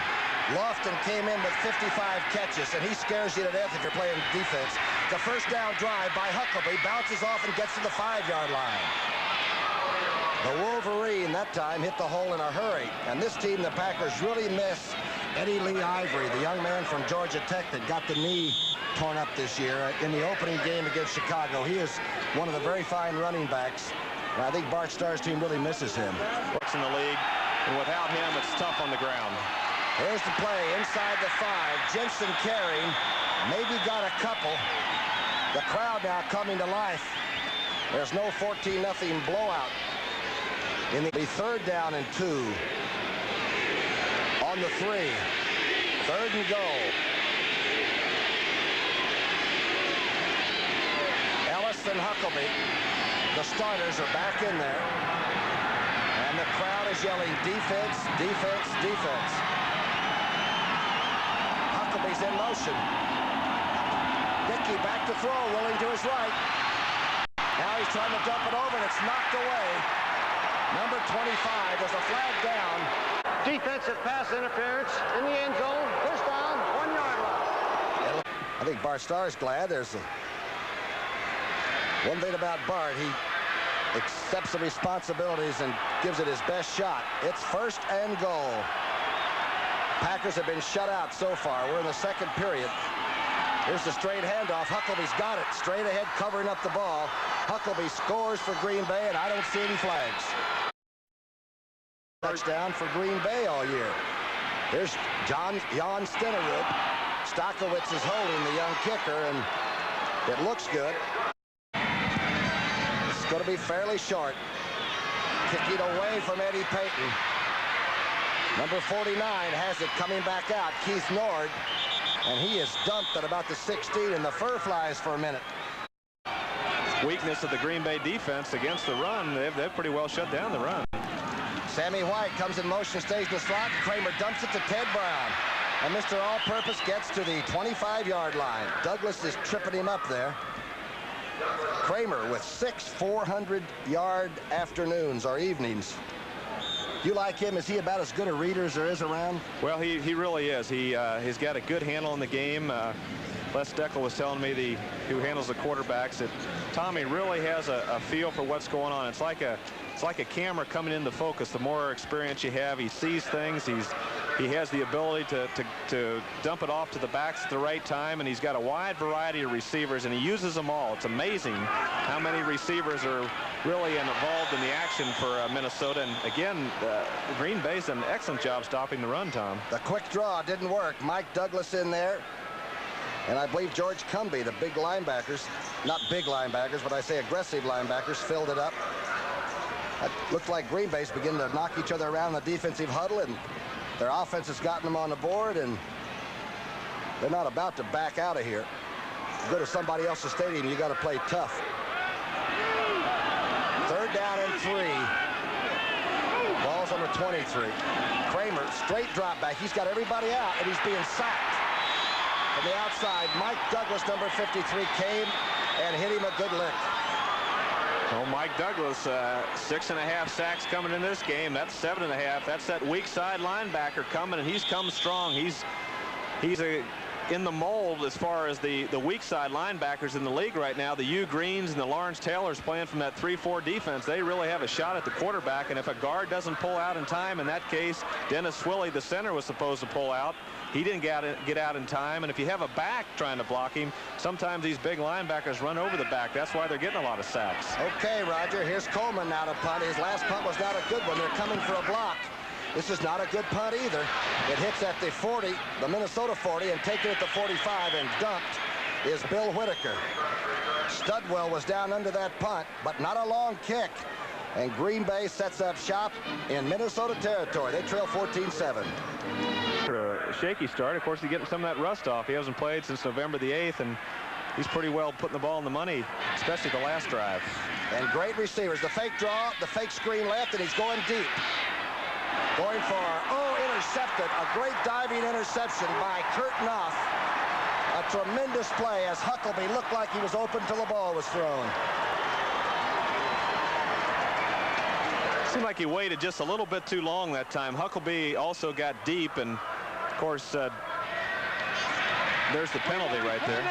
Lofton came in with 55 catches, and he scares you to death if you're playing defense. The first down drive by Huckabee bounces off and gets to the 5-yard line. The Wolverine that time hit the hole in a hurry. And this team, the Packers, really miss Eddie Lee Ivory, the young man from Georgia Tech that got the knee torn up this year in the opening game against Chicago. He is one of the very fine running backs. And I think Bart Starr's team really misses him. Works in the league, and without him, it's tough on the ground. Here's the play inside the 5. Jensen carrying, maybe got a couple. The crowd now coming to life. There's no 14-0 blowout. In the 3rd down and 2. On the 3. 3rd and goal. Ellis and Huckabee, the starters, are back in there. And the crowd is yelling, defense, defense, defense. Huckabee's in motion. Dickey back to throw, rolling to his right. Now he's trying to dump it over, and it's knocked away. Number 25, there's a flag down. Defensive pass interference in the end zone. First down, 1 yard line. I think Bart Starr's glad. There's one thing about Bart, he accepts the responsibilities and gives it his best shot. It's 1st and goal. Packers have been shut out so far. We're in the 2nd period. Here's the straight handoff. Huckabee's got it. Straight ahead, covering up the ball. Huckabee scores for Green Bay, and I don't see any flags. Touchdown for Green Bay all year. Here's Jan Stenerud. Stokowitz is holding the young kicker, and it looks good. It's going to be fairly short. Kicking away from Eddie Payton. Number 49 has it coming back out. Keith Nord. And he is dumped at about the 16, and the fur flies for a minute. Weakness of the Green Bay defense against the run. They've pretty well shut down the run. Sammy White comes in motion, stays in the slot. Kramer dumps it to Ted Brown. And Mr. All-Purpose gets to the 25-yard line. Douglas is tripping him up there. Kramer with 6 400-yard afternoons or evenings. You like him? Is he about as good a reader as there is around? Well, he really is. He's got a good handle in the game. Les Steckel was telling me, who handles the quarterbacks, that Tommy really has a feel for what's going on. It's like a camera coming into focus. The more experience you have, he sees things. He has the ability to dump it off to the backs at the right time, and he's got a wide variety of receivers, and he uses them all. It's amazing how many receivers are really involved in the action for Minnesota. And again, Green Bay's done an excellent job stopping the run, Tom. The quick draw didn't work. Mike Douglas in there. And I believe George Cumby, the big linebackers, not big linebackers, but I say aggressive linebackers, filled it up. It looked like Green Bay's beginning to knock each other around the defensive huddle, and their offense has gotten them on the board, and they're not about to back out of here. Go to somebody else's stadium, you got to play tough. 3rd down and 3. Ball's on the 23. Kramer, straight drop back. He's got everybody out, and he's being sacked. From the outside, Mike Douglas, number 53, came and hit him a good lick. Oh, Mike Douglas, 6.5 sacks coming in this game. That's 7.5. That's that weak side linebacker coming, and he's come strong. He's in the mold as far as the weak side linebackers in the league right now. The Hugh Greens and the Lawrence Taylors playing from that 3-4 defense. They really have a shot at the quarterback, and if a guard doesn't pull out in time, in that case, Dennis Swilley, the center, was supposed to pull out. He didn't get out in time, and if you have a back trying to block him, sometimes these big linebackers run over the back. That's why they're getting a lot of sacks. Okay, Roger, here's Coleman now to punt. His last punt was not a good one. They're coming for a block. This is not a good punt either. It hits at the 40, the Minnesota 40, and taken at the 45 and dumped is Bill Whitaker. Studwell was down under that punt, but not a long kick. And Green Bay sets up shop in Minnesota territory. They trail 14-7. A shaky start. Of course, he's getting some of that rust off. He hasn't played since November the 8th, and he's pretty well putting the ball in the money, especially the last drive. And great receivers. The fake draw, the fake screen left, and he's going deep. Going for, intercepted. A great diving interception by Kurt Knopf. A tremendous play as Huckabee looked like he was open till the ball was thrown. Seemed like he waited just a little bit too long that time. Huckabee also got deep, and of course, there's the penalty right there.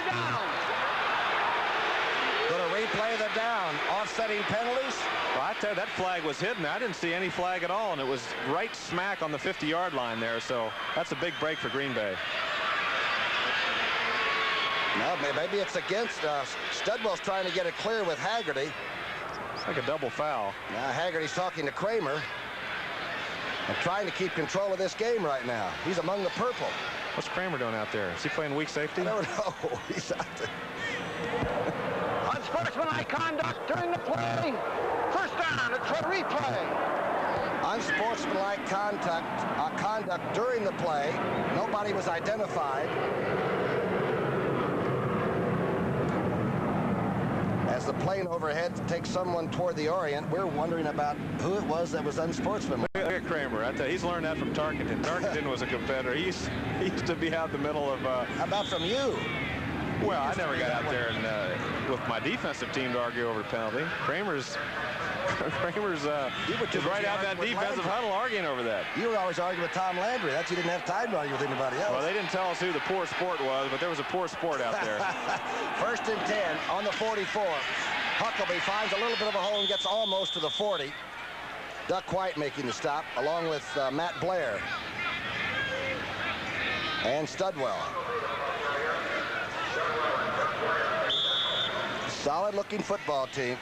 Going to replay of the down. Offsetting penalties. Well, I tell you, that flag was hidden. I didn't see any flag at all, and it was right smack on the 50-yard line there. So that's a big break for Green Bay. No, maybe it's against. Studwell's trying to get it clear with Haggerty. It's like a double foul. Now Haggerty's talking to Kramer and trying to keep control of this game right now. He's among the purple. What's Kramer doing out there? Is he playing weak safety? I don't know. He's out there. Unsportsmanlike conduct during the play. First down, it's a replay. Unsportsmanlike conduct during the play. Nobody was identified. As the plane overhead takes someone toward the Orient, we're wondering about who it was that was unsportsmanlike. Look at Kramer. I tell you, he's learned that from Tarkenton. Tarkenton was a competitor. He used to be out the middle of... How about from you? Well, I never got out there and with my defensive team to argue over penalty. Kramer's just right out that defensive huddle arguing over that. You were always arguing with Tom Landry. That's you didn't have time to argue with anybody else. Well, they didn't tell us who the poor sport was, but there was a poor sport out there. First and 10 on the 44. Huckabee finds a little bit of a hole and gets almost to the 40. Duck White making the stop, along with Matt Blair and Studwell. Solid-looking football team.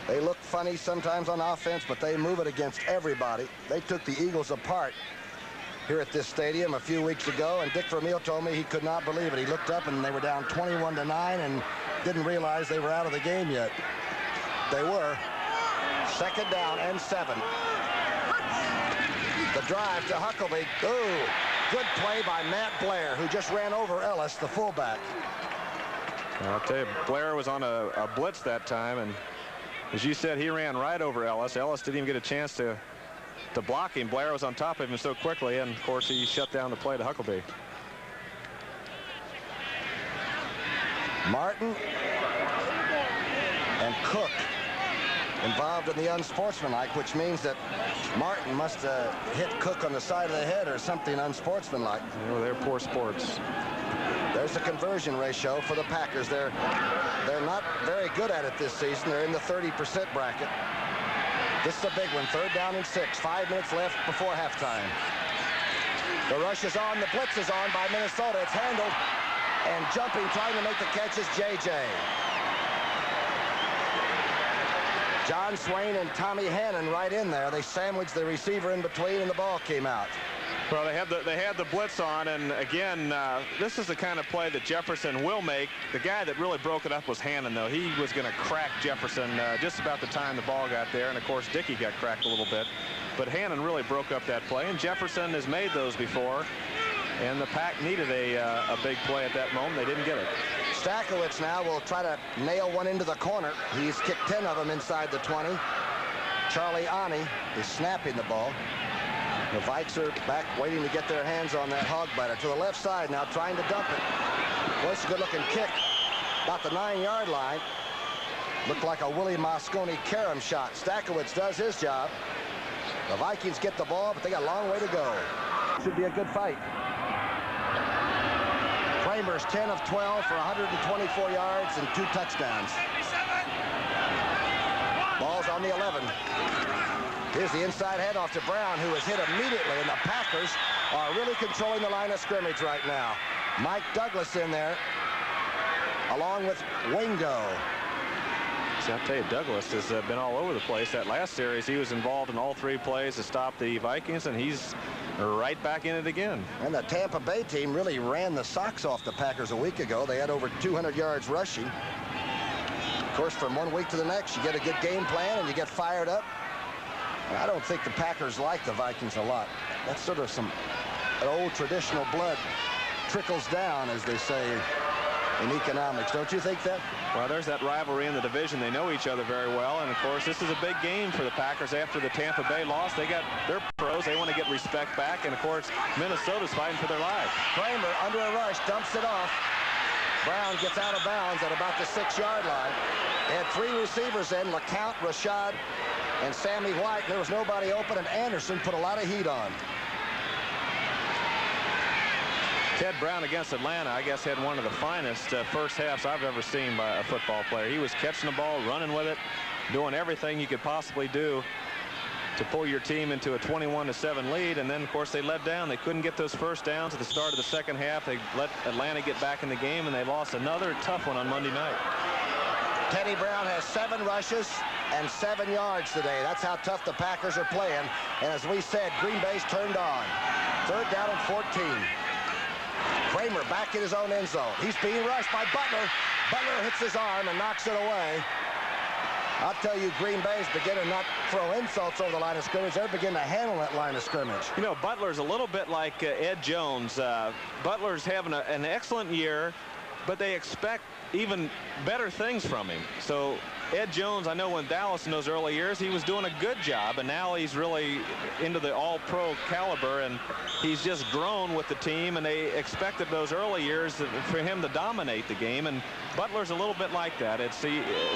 They look funny sometimes on offense, but they move it against everybody. They took the Eagles apart here at this stadium a few weeks ago, and Dick Vermeil told me he could not believe it. He looked up and they were down 21-9 and didn't realize they were out of the game yet. They were. Second down and 7. The drive to Huckabee. Ooh, good play by Matt Blair, who just ran over Ellis, the fullback. I'll tell you, Blair was on a blitz that time, and as you said, he ran right over Ellis. Ellis didn't even get a chance to block him. Blair was on top of him so quickly, and of course he shut down the play to Huckabee. Martin and Cook involved in the unsportsmanlike, which means that Martin must have hit Cook on the side of the head or something unsportsmanlike. Oh, they're poor sports. There's the conversion ratio for the Packers. They're not very good at it this season. They're in the 30% bracket. This is a big one. 3rd down and 6. 5 minutes left before halftime. The rush is on. The blitz is on by Minnesota. It's handled. And jumping, trying to make the catch is J.J. John Swain and Tommy Hannon right in there. They sandwiched the receiver in between, and the ball came out. Well, they had the blitz on, and again, this is the kind of play that Jefferson will make. The guy that really broke it up was Hannon, though. He was going to crack Jefferson just about the time the ball got there, and of course Dickey got cracked a little bit. But Hannon really broke up that play, and Jefferson has made those before, and the Pack needed a big play at that moment. They didn't get it. Stakowicz now will try to nail one into the corner. He's kicked 10 of them inside the 20. Charlie Ani is snapping the ball. The Vikes are back waiting to get their hands on that hog biter. To the left side now, trying to dump it. Well, it's a good-looking kick. About the 9-yard line. Looked like a Willie Mosconi carom shot. Stakowicz does his job. The Vikings get the ball, but they got a long way to go. Should be a good fight. Kramer's 10 of 12 for 124 yards and 2 touchdowns. Ball's on the 11. Here's the inside handoff to Brown, who is hit immediately, and the Packers are really controlling the line of scrimmage right now. Mike Douglas in there, along with Wingo. See, I'll tell you, Douglas has been all over the place. That last series, he was involved in all 3 plays to stop the Vikings, and he's right back in it again. And the Tampa Bay team really ran the socks off the Packers a week ago. They had over 200 yards rushing. Of course, from one week to the next, you get a good game plan and you get fired up. I don't think the Packers like the Vikings a lot. That's sort of an old traditional blood trickles down, as they say in economics. Don't you think that? Well, there's that rivalry in the division. They know each other very well, and of course this is a big game for the Packers after the Tampa Bay loss. They got their pros. They want to get respect back, and of course Minnesota's fighting for their lives. Kramer under a rush dumps it off. Brown gets out of bounds at about the 6-yard line. They had 3 receivers in, LeCount, Rashad, and Sammy White. There was nobody open, and Anderson put a lot of heat on. Ted Brown against Atlanta, I guess, had one of the finest first halves I've ever seen by a football player. He was catching the ball, running with it, doing everything you could possibly do to pull your team into a 21-7 lead. And then, of course, they let down. They couldn't get those first downs at the start of the second half. They let Atlanta get back in the game, and they lost another tough one on Monday night. Teddy Brown has 7 rushes and 7 yards today. That's how tough the Packers are playing. And as we said, Green Bay's turned on. 3rd down and 14. Kramer back in his own end zone. He's being rushed by Butler. Butler hits his arm and knocks it away. I'll tell you, Green Bay's beginning to not throw insults over the line of scrimmage. They're beginning to handle that line of scrimmage. You know, Butler's a little bit like Ed Jones. Butler's having an excellent year, but they expect even better things from him. So Ed Jones, I know in Dallas in those early years, he was doing a good job, and now he's really into the all-pro caliber, and he's just grown with the team, and they expected those early years for him to dominate the game, and Butler's a little bit like that. It's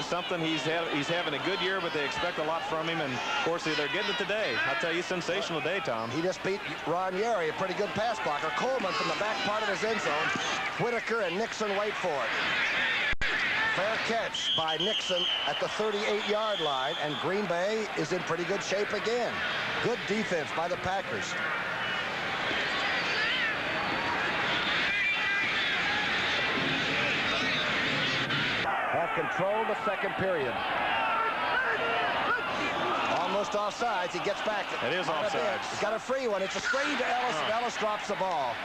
something he's having a good year, but they expect a lot from him, and of course they're getting it today. I'll tell you, sensational day, Tom. He just beat Ron Yeri, a pretty good pass blocker. Coleman from the back part of his end zone. Whitaker and Nixon wait for it. Fair catch by Nixon at the 38-yard line, and Green Bay is in pretty good shape again. Good defense by the Packers. Have control the second period. Almost offsides. He gets back. It is offsides. He's got a free one. It's a screen to Ellis, and Ellis drops the ball.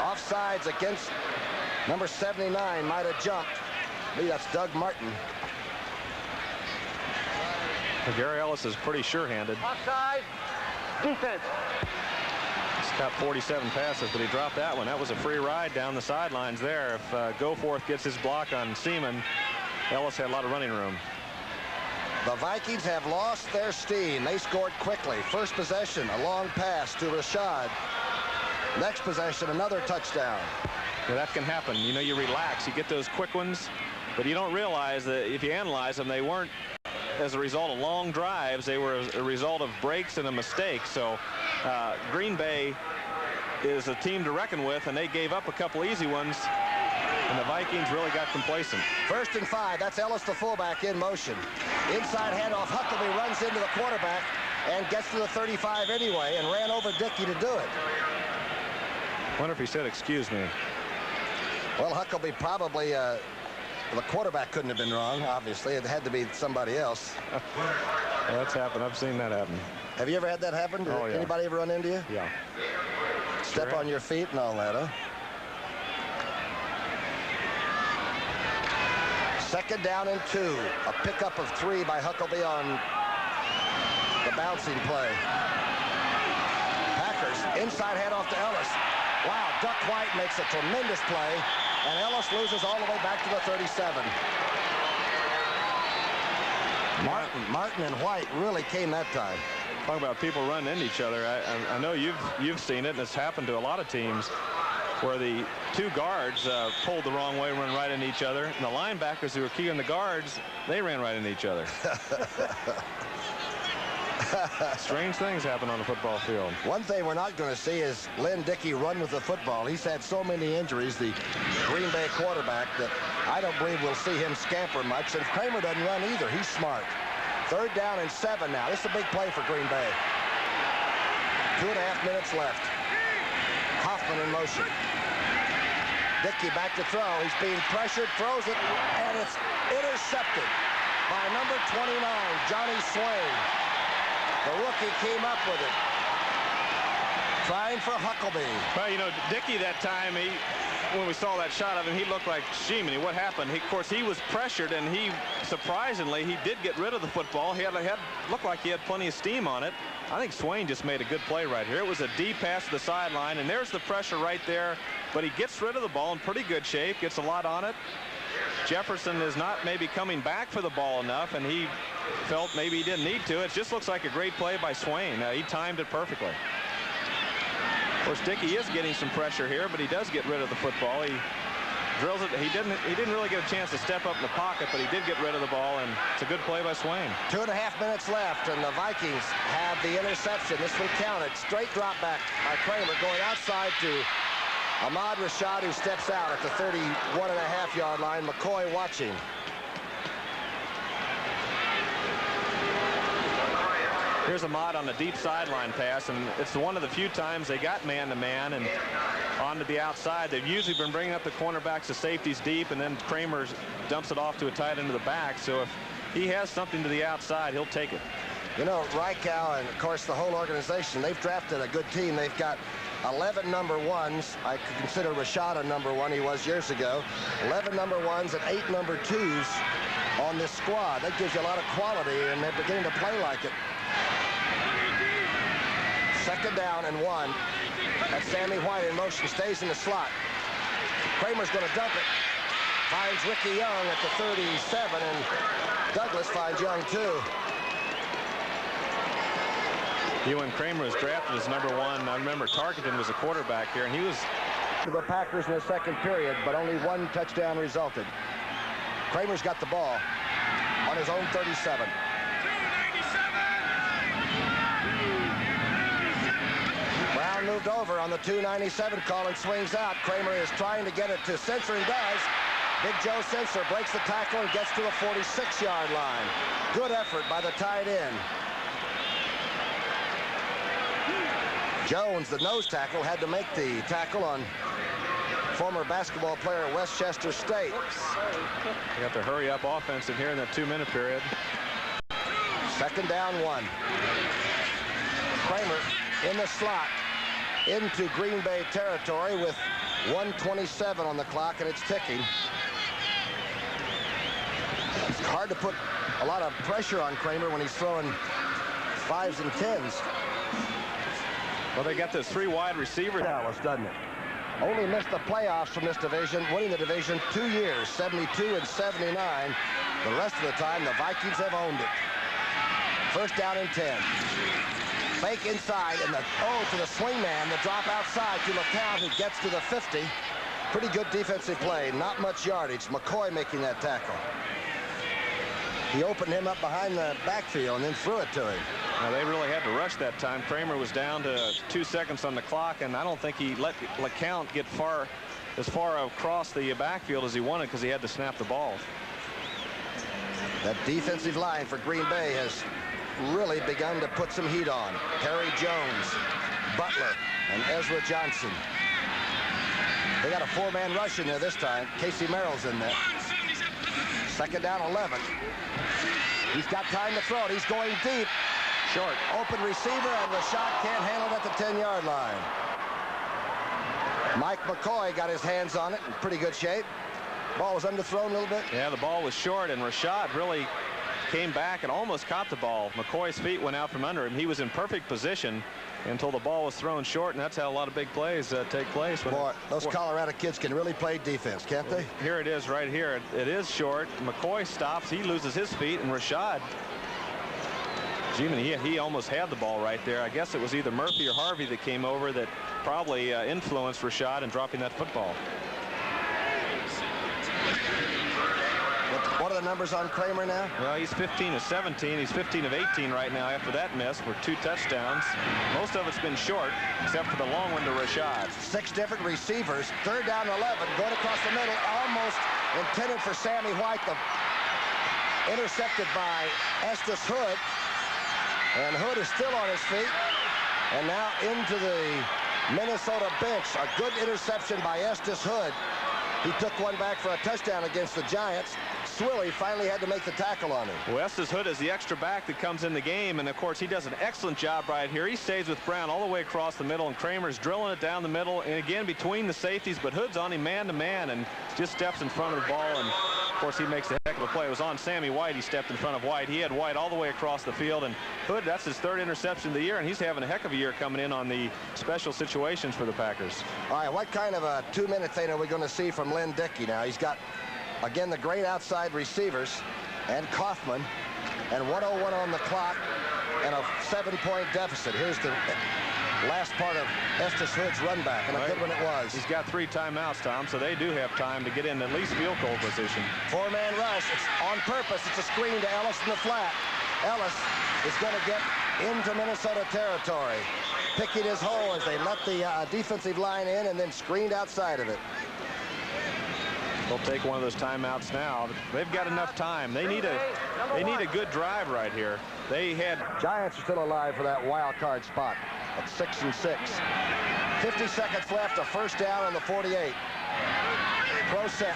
Offsides against number 79. Might have jumped. Maybe that's Doug Martin. Gary Ellis is pretty sure-handed. Offside. Defense. He's got 47 passes, but he dropped that one. That was a free ride down the sidelines there. If Goforth gets his block on Seaman, Ellis had a lot of running room. The Vikings have lost their steam. They scored quickly. First possession, a long pass to Rashad. Next possession, another touchdown. Yeah, that can happen. You know, you relax. You get those quick ones, but you don't realize that if you analyze them, they weren't as a result of long drives. They were a result of breaks and a mistake. So Green Bay is a team to reckon with, and they gave up a couple easy ones, and the Vikings really got complacent. 1st and 5. That's Ellis, the fullback, in motion. Inside handoff. Huckabee runs into the quarterback and gets to the 35 anyway and ran over Dickey to do it. Wonder if he said, "Excuse me." Well, Huckabee probably, the quarterback couldn't have been wrong, obviously. It had to be somebody else. That's happened. I've seen that happen. Have you ever had that happen? Oh, yeah. Anybody ever run into you? Yeah. Step on your feet and all that, huh? 2nd down and 2. A pickup of 3 by Huckabee on the bouncing play. Packers, inside handoff to Ellis. Wow, Duck White makes a tremendous play, and Ellis loses all the way back to the 37. Martin and White really came that time. Talk about people running into each other. I know you've seen it, and it's happened to a lot of teams where the 2 guards pulled the wrong way, run right into each other, and the linebackers who were keying the guards, they ran right into each other. Strange things happen on the football field. One thing we're not going to see is Lynn Dickey run with the football. He's had so many injuries, the Green Bay quarterback, that I don't believe we'll see him scamper much. And if Kramer doesn't run either, he's smart. 3rd down and 7 now. This is a big play for Green Bay. 2.5 minutes left. Hoffman in motion. Dickey back to throw. He's being pressured, throws it, and it's intercepted by number 29, Johnny Swain. The rookie came up with it. Trying for Huckabee. Well, you know, Dickey that time, when we saw that shot of him, he looked like Shemini. What happened? Of course, he was pressured, and he, surprisingly, he did get rid of the football. He looked like he had plenty of steam on it. I think Swain just made a good play right here. It was a deep pass to the sideline, and there's the pressure right there. But he gets rid of the ball in pretty good shape, gets a lot on it. Jefferson is not maybe coming back for the ball enough, and he felt maybe he didn't need to. It just looks like a great play by Swain. He timed it perfectly. Of course, Dickey is getting some pressure here, but he does get rid of the football. He drills it. He didn't really get a chance to step up in the pocket, but he did get rid of the ball, and it's a good play by Swain. 2.5 minutes left, and the Vikings have the interception. This one counted. Straight drop back by Kramer, going outside to Ahmad Rashad, who steps out at the 31.5-yard line. McCoy watching. Here's Ahmad on the deep sideline pass, and it's one of the few times they got man-to-man and onto the outside. They've usually been bringing up the cornerbacks to safeties deep, and then Kramer dumps it off to a tight end to the back. So if he has something to the outside, he'll take it. You know, Reichow and, of course, the whole organization, they've drafted a good team. They've got 11 number ones. I could consider Rashad a number one. He was years ago. 11 number ones and 8 number twos on this squad. That gives you a lot of quality, and they're beginning to play like it. 2nd down and 1. That's Sammy White in motion, stays in the slot. Kramer's going to dump it. Finds Ricky Young at the 37, and Douglas finds Young too. When Kramer was drafted as number 1, I remember Tarkenton was a quarterback here, and he was to the Packers in the 2nd period, but only 1 touchdown resulted. Kramer's got the ball on his own 37. Brown moved over on the 297 call and swings out. Kramer is trying to get it to Sensor and does. Big Joe Sensor breaks the tackle and gets to the 46-yard line. Good effort by the tight end. Jones, the nose tackle, had to make the tackle on former basketball player at Westchester State. You got the hurry-up offensive here in that 2-minute period. 2nd down 1. Kramer in the slot into Green Bay territory with 1:27 on the clock, and it's ticking. It's hard to put a lot of pressure on Kramer when he's throwing 5s and 10s. Well, they got this 3 wide receiver. Dallas, doesn't it? Only missed the playoffs from this division, winning the division 2 years, 72 and 79. The rest of the time, the Vikings have owned it. 1st down and 10. Fake inside, and to the swing man, the drop outside to LeCount, who gets to the 50. Pretty good defensive play, not much yardage. McCoy making that tackle. He opened him up behind the backfield and then threw it to him. Now, they really had to rush that time. Kramer was down to 2 seconds on the clock, and I don't think he let LeCount get as far across the backfield as he wanted, because he had to snap the ball. That defensive line for Green Bay has really begun to put some heat on. Harry Jones, Butler, and Ezra Johnson. They got a 4-man rush in there this time. Casey Merrill's in there. 2nd down 11. He's got time to throw it. He's going deep. Short. Open receiver, and Rashad can't handle it at the 10-yard line. Mike McCoy got his hands on it in pretty good shape. Ball was underthrown a little bit. Yeah, the ball was short, and Rashad really came back and almost caught the ball. McCoy's feet went out from under him. He was in perfect position until the ball was thrown short, and that's how a lot of big plays take place. Boy, those Colorado kids can really play defense, can't they? Here it is right here. It is short. McCoy stops. He loses his feet, and Rashad, he almost had the ball right there. I guess it was either Murphy or Harvey that came over that probably influenced Rashad in dropping that football. What are the numbers on Kramer now? Well, he's 15 of 17. He's 15 of 18 right now after that miss for 2 touchdowns. Most of it's been short, except for the long one to Rashad. 6 different receivers. 3rd down 11. Going across the middle. Almost intended for Sammy White. Intercepted by Estes Hood. And Hood is still on his feet. And now into the Minnesota bench. A good interception by Estes Hood. He took one back for a touchdown against the Giants. Swilly finally had to make the tackle on him. Well, Estes Hood is the extra back that comes in the game, and of course he does an excellent job right here. He stays with Brown all the way across the middle, and Kramer's drilling it down the middle, and again between the safeties, but Hood's on him man-to-man and just steps in front of the ball, and of course he makes a heck of a play. It was on Sammy White. He stepped in front of White. He had White all the way across the field, and Hood, that's his 3rd interception of the year, and he's having a heck of a year coming in on the special situations for the Packers. All right, what kind of a 2-minute thing are we going to see from Lynn Dickey now? He's got, again, the great outside receivers and Kaufman, and 1:01 on the clock. and a 7-point deficit. Here's the last part of Estes Hood's run back, and a good one it was. He's got 3 timeouts, Tom, so they do have time to get in at least field goal position. 4-man rush. It's on purpose. It's a screen to Ellis in the flat. Ellis is going to get into Minnesota territory, picking his hole as they let the defensive line in and then screened outside of it. They'll take one of those timeouts now. They've got enough time. They need a good drive right here. They had Giants are still alive for that wild card spot at 6-6. 50 seconds left. A first down on the 48. Pro set.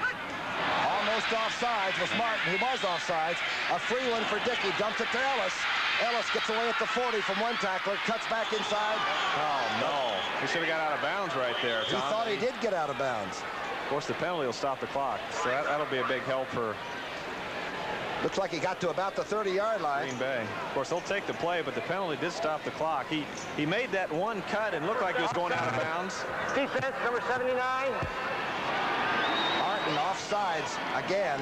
Almost offsides was Martin. He was offsides. A free one for Dickey. Dumped it to Ellis. Ellis gets away at the 40 from one tackler. Cuts back inside. Oh, no. He should have got out of bounds right there, Tom. He thought he did get out of bounds. Of course, the penalty will stop the clock, so that'll be a big help for Looks like he got to about the 30-yard line. Green Bay. Of course, they'll take the play, but the penalty did stop the clock. He made that one cut and looked like he was going out of bounds. Defense, number 79. Martin offsides again.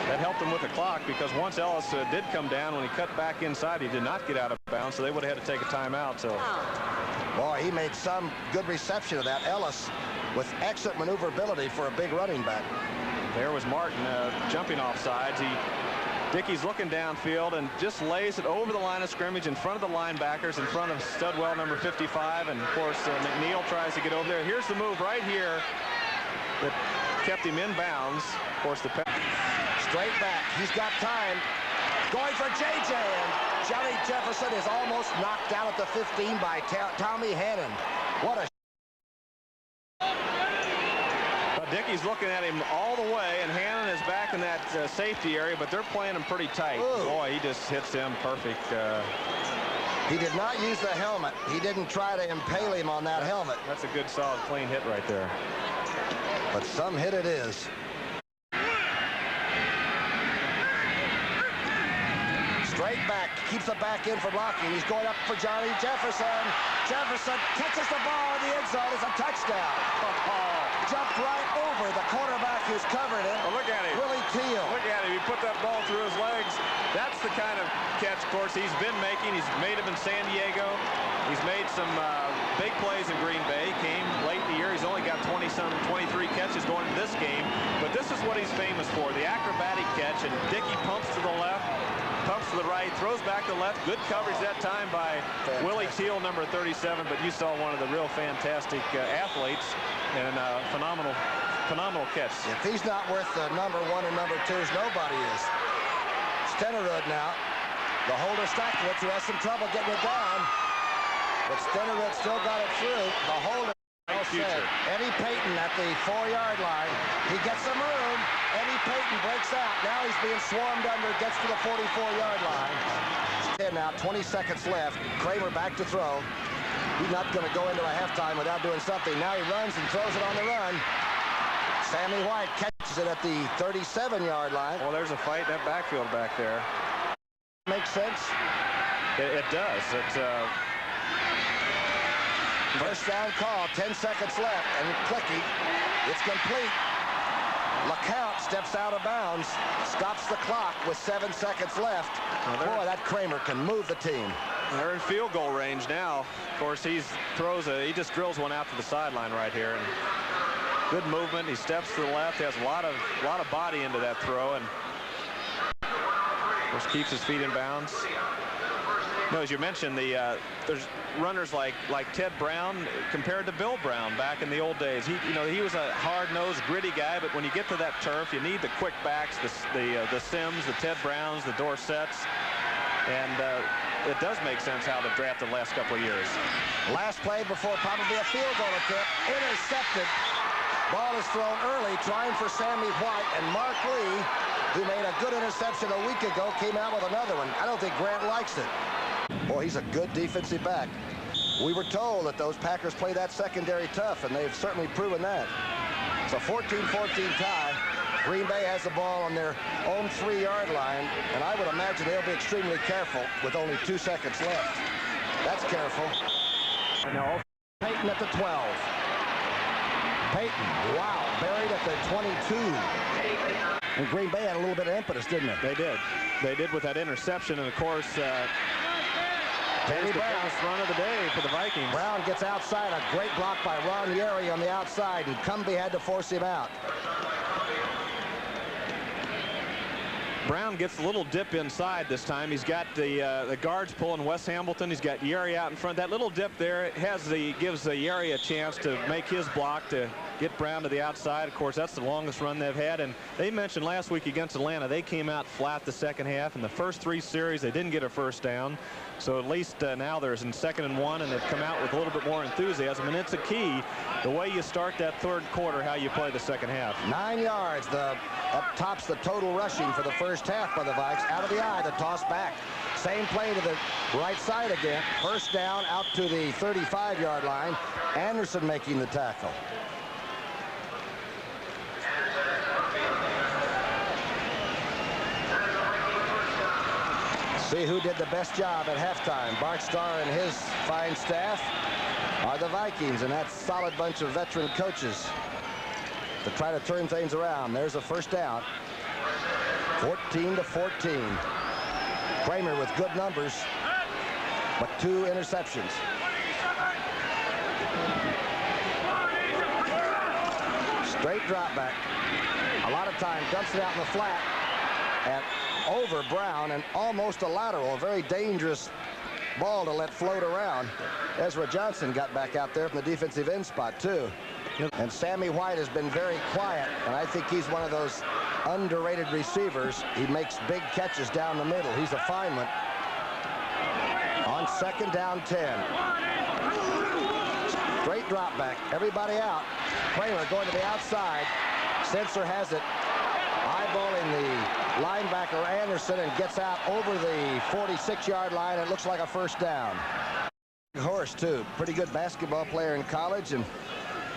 That helped him with the clock because once Ellis did come down, when he cut back inside, he did not get out of bounds, so they would have had to take a timeout. So, boy, he made some good reception of that. Ellis with excellent maneuverability for a big running back. There was Martin jumping off sides. Dickey's looking downfield and just lays it over the line of scrimmage in front of the linebackers, in front of Studwell, number 55, and of course McNeil tries to get over there. Here's the move right here that kept him in bounds. Of course, the straight back. He's got time. Going for J.J. and Johnny Jefferson is almost knocked down at the 15 by Tommy Hannon. What a Dickey's looking at him all the way, and Hannon is back in that safety area, but they're playing him pretty tight. Ooh. Boy, he just hits him perfect. He did not use the helmet. He didn't try to impale him on that helmet. That's a good, solid, clean hit right there. But some hit it is. Straight back, keeps the back in for blocking. He's going up for Johnny Jefferson. Jefferson catches the ball in the end zone. It's a touchdown. Jumped right over the quarterback who's covered it. Oh, look at him. Willie Teal. Look at him. He put that ball through his legs. That's the kind of catch, of course, he's been making. He's made them in San Diego. He's made some big plays in Green Bay. Came late in the year. He's only got 23 catches going into this game. But this is what he's famous for, the acrobatic catch. And Dickey pumps to the left, pumps to the right, throws back to the left. Good coverage that time by Willie Teal, number 37. But you saw one of the real fantastic athletes. And phenomenal catch. If he's not worth the number 1 and number 2s, nobody is. Stenerud now. The holder Stacklitz, who has some trouble getting it down. But Stenerud still got it through. The holder. Eddie Payton at the 4-yard line. He gets some room. Eddie Payton breaks out. Now he's being swarmed under. Gets to the 44-yard line. 10 now. 20 seconds left. Kramer back to throw. He's not going to go into a halftime without doing something. Now he runs and throws it on the run. Sammy White catches it at the 37-yard line. Well, there's a fight in that backfield back there. Makes sense? It does. It's first down call. 10 seconds left. And Clicky. It's complete. LeCount steps out of bounds. Stops the clock with 7 seconds left. Boy, that Kramer can move the team. They're in field goal range now. Of course, he just drills one out to the sideline right here. And good movement. He steps to the left. He has a lot of body into that throw, and of course keeps his feet in bounds. No, as you mentioned, there's runners like Ted Brown compared to Bill Brown back in the old days. He was a hard-nosed, gritty guy, but when you get to that turf, you need the quick backs, the Sims, the Ted Browns, the Dorsets, and it does make sense how they've drafted the last couple of years. Last play before probably a field goal attempt. Intercepted. Ball is thrown early, trying for Sammy White, and Mark Lee, who made a good interception a week ago, came out with another one. I don't think Grant likes it. Boy, he's a good defensive back. We were told that those Packers play that secondary tough, and they've certainly proven that. It's a 14-14 tie. Green Bay has the ball on their own 3-yard line, and I would imagine they'll be extremely careful with only 2 seconds left. That's careful. No, Payton at the 12. Payton, wow, buried at the 22. And Green Bay had a little bit of impetus, didn't it? They did. They did with that interception, and of course, Here's the biggest run of the day for the Vikings. Brown gets outside. A great block by Ron Yeri on the outside, and Cumbie had to force him out. Brown gets a little dip inside this time. He's got the guards pulling Wes Hamilton. He's got Yeri out in front. That little dip there gives Yeri a chance to make his block to get Brown to the outside. Of course, that's the longest run they've had. And they mentioned last week against Atlanta, they came out flat the second half. In the first 3 series, they didn't get a first down. So at least now there's in 2nd and 1, and they've come out with a little bit more enthusiasm. And it's a key, the way you start that 3rd quarter, how you play the second half. 9 yards. Up tops the total rushing for the first half by the Vikes. Out of the eye, the toss back. Same play to the right side again. First down out to the 35-yard line. Anderson making the tackle. See who did the best job at halftime. Bart Starr and his fine staff are the Vikings, and that's a solid bunch of veteran coaches to try to turn things around. There's a first down. 14-14. Kramer with good numbers, but 2 interceptions. Straight drop back. A lot of time dumps it out in the flat and over Brown, and almost a lateral. A very dangerous ball to let float around. Ezra Johnson got back out there from the defensive end spot too. And Sammy White has been very quiet, and I think he's one of those underrated receivers. He makes big catches down the middle. He's a fine one. On 2nd down 10. Straight drop back. Everybody out. Kramer going to the outside. Sensor has it. Eyeballing the linebacker Anderson and gets out over the 46-yard line. It looks like a first down. Horse, too. Pretty good basketball player in college, and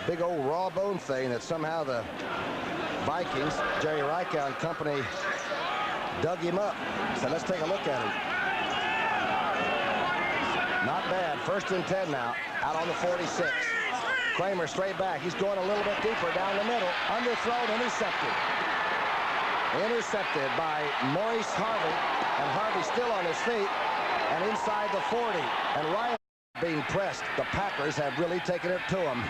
big old raw bone thing that somehow the Vikings, Jerry Reicha and company, dug him up. So let's take a look at him. Not bad. 1st and 10 now. Out on the 46. Kramer straight back. He's going a little bit deeper down the middle. Underthrown, intercepted. Intercepted by Maurice Harvey, and Harvey still on his feet and inside the 40. And Ryan being pressed. The Packers have really taken it to him.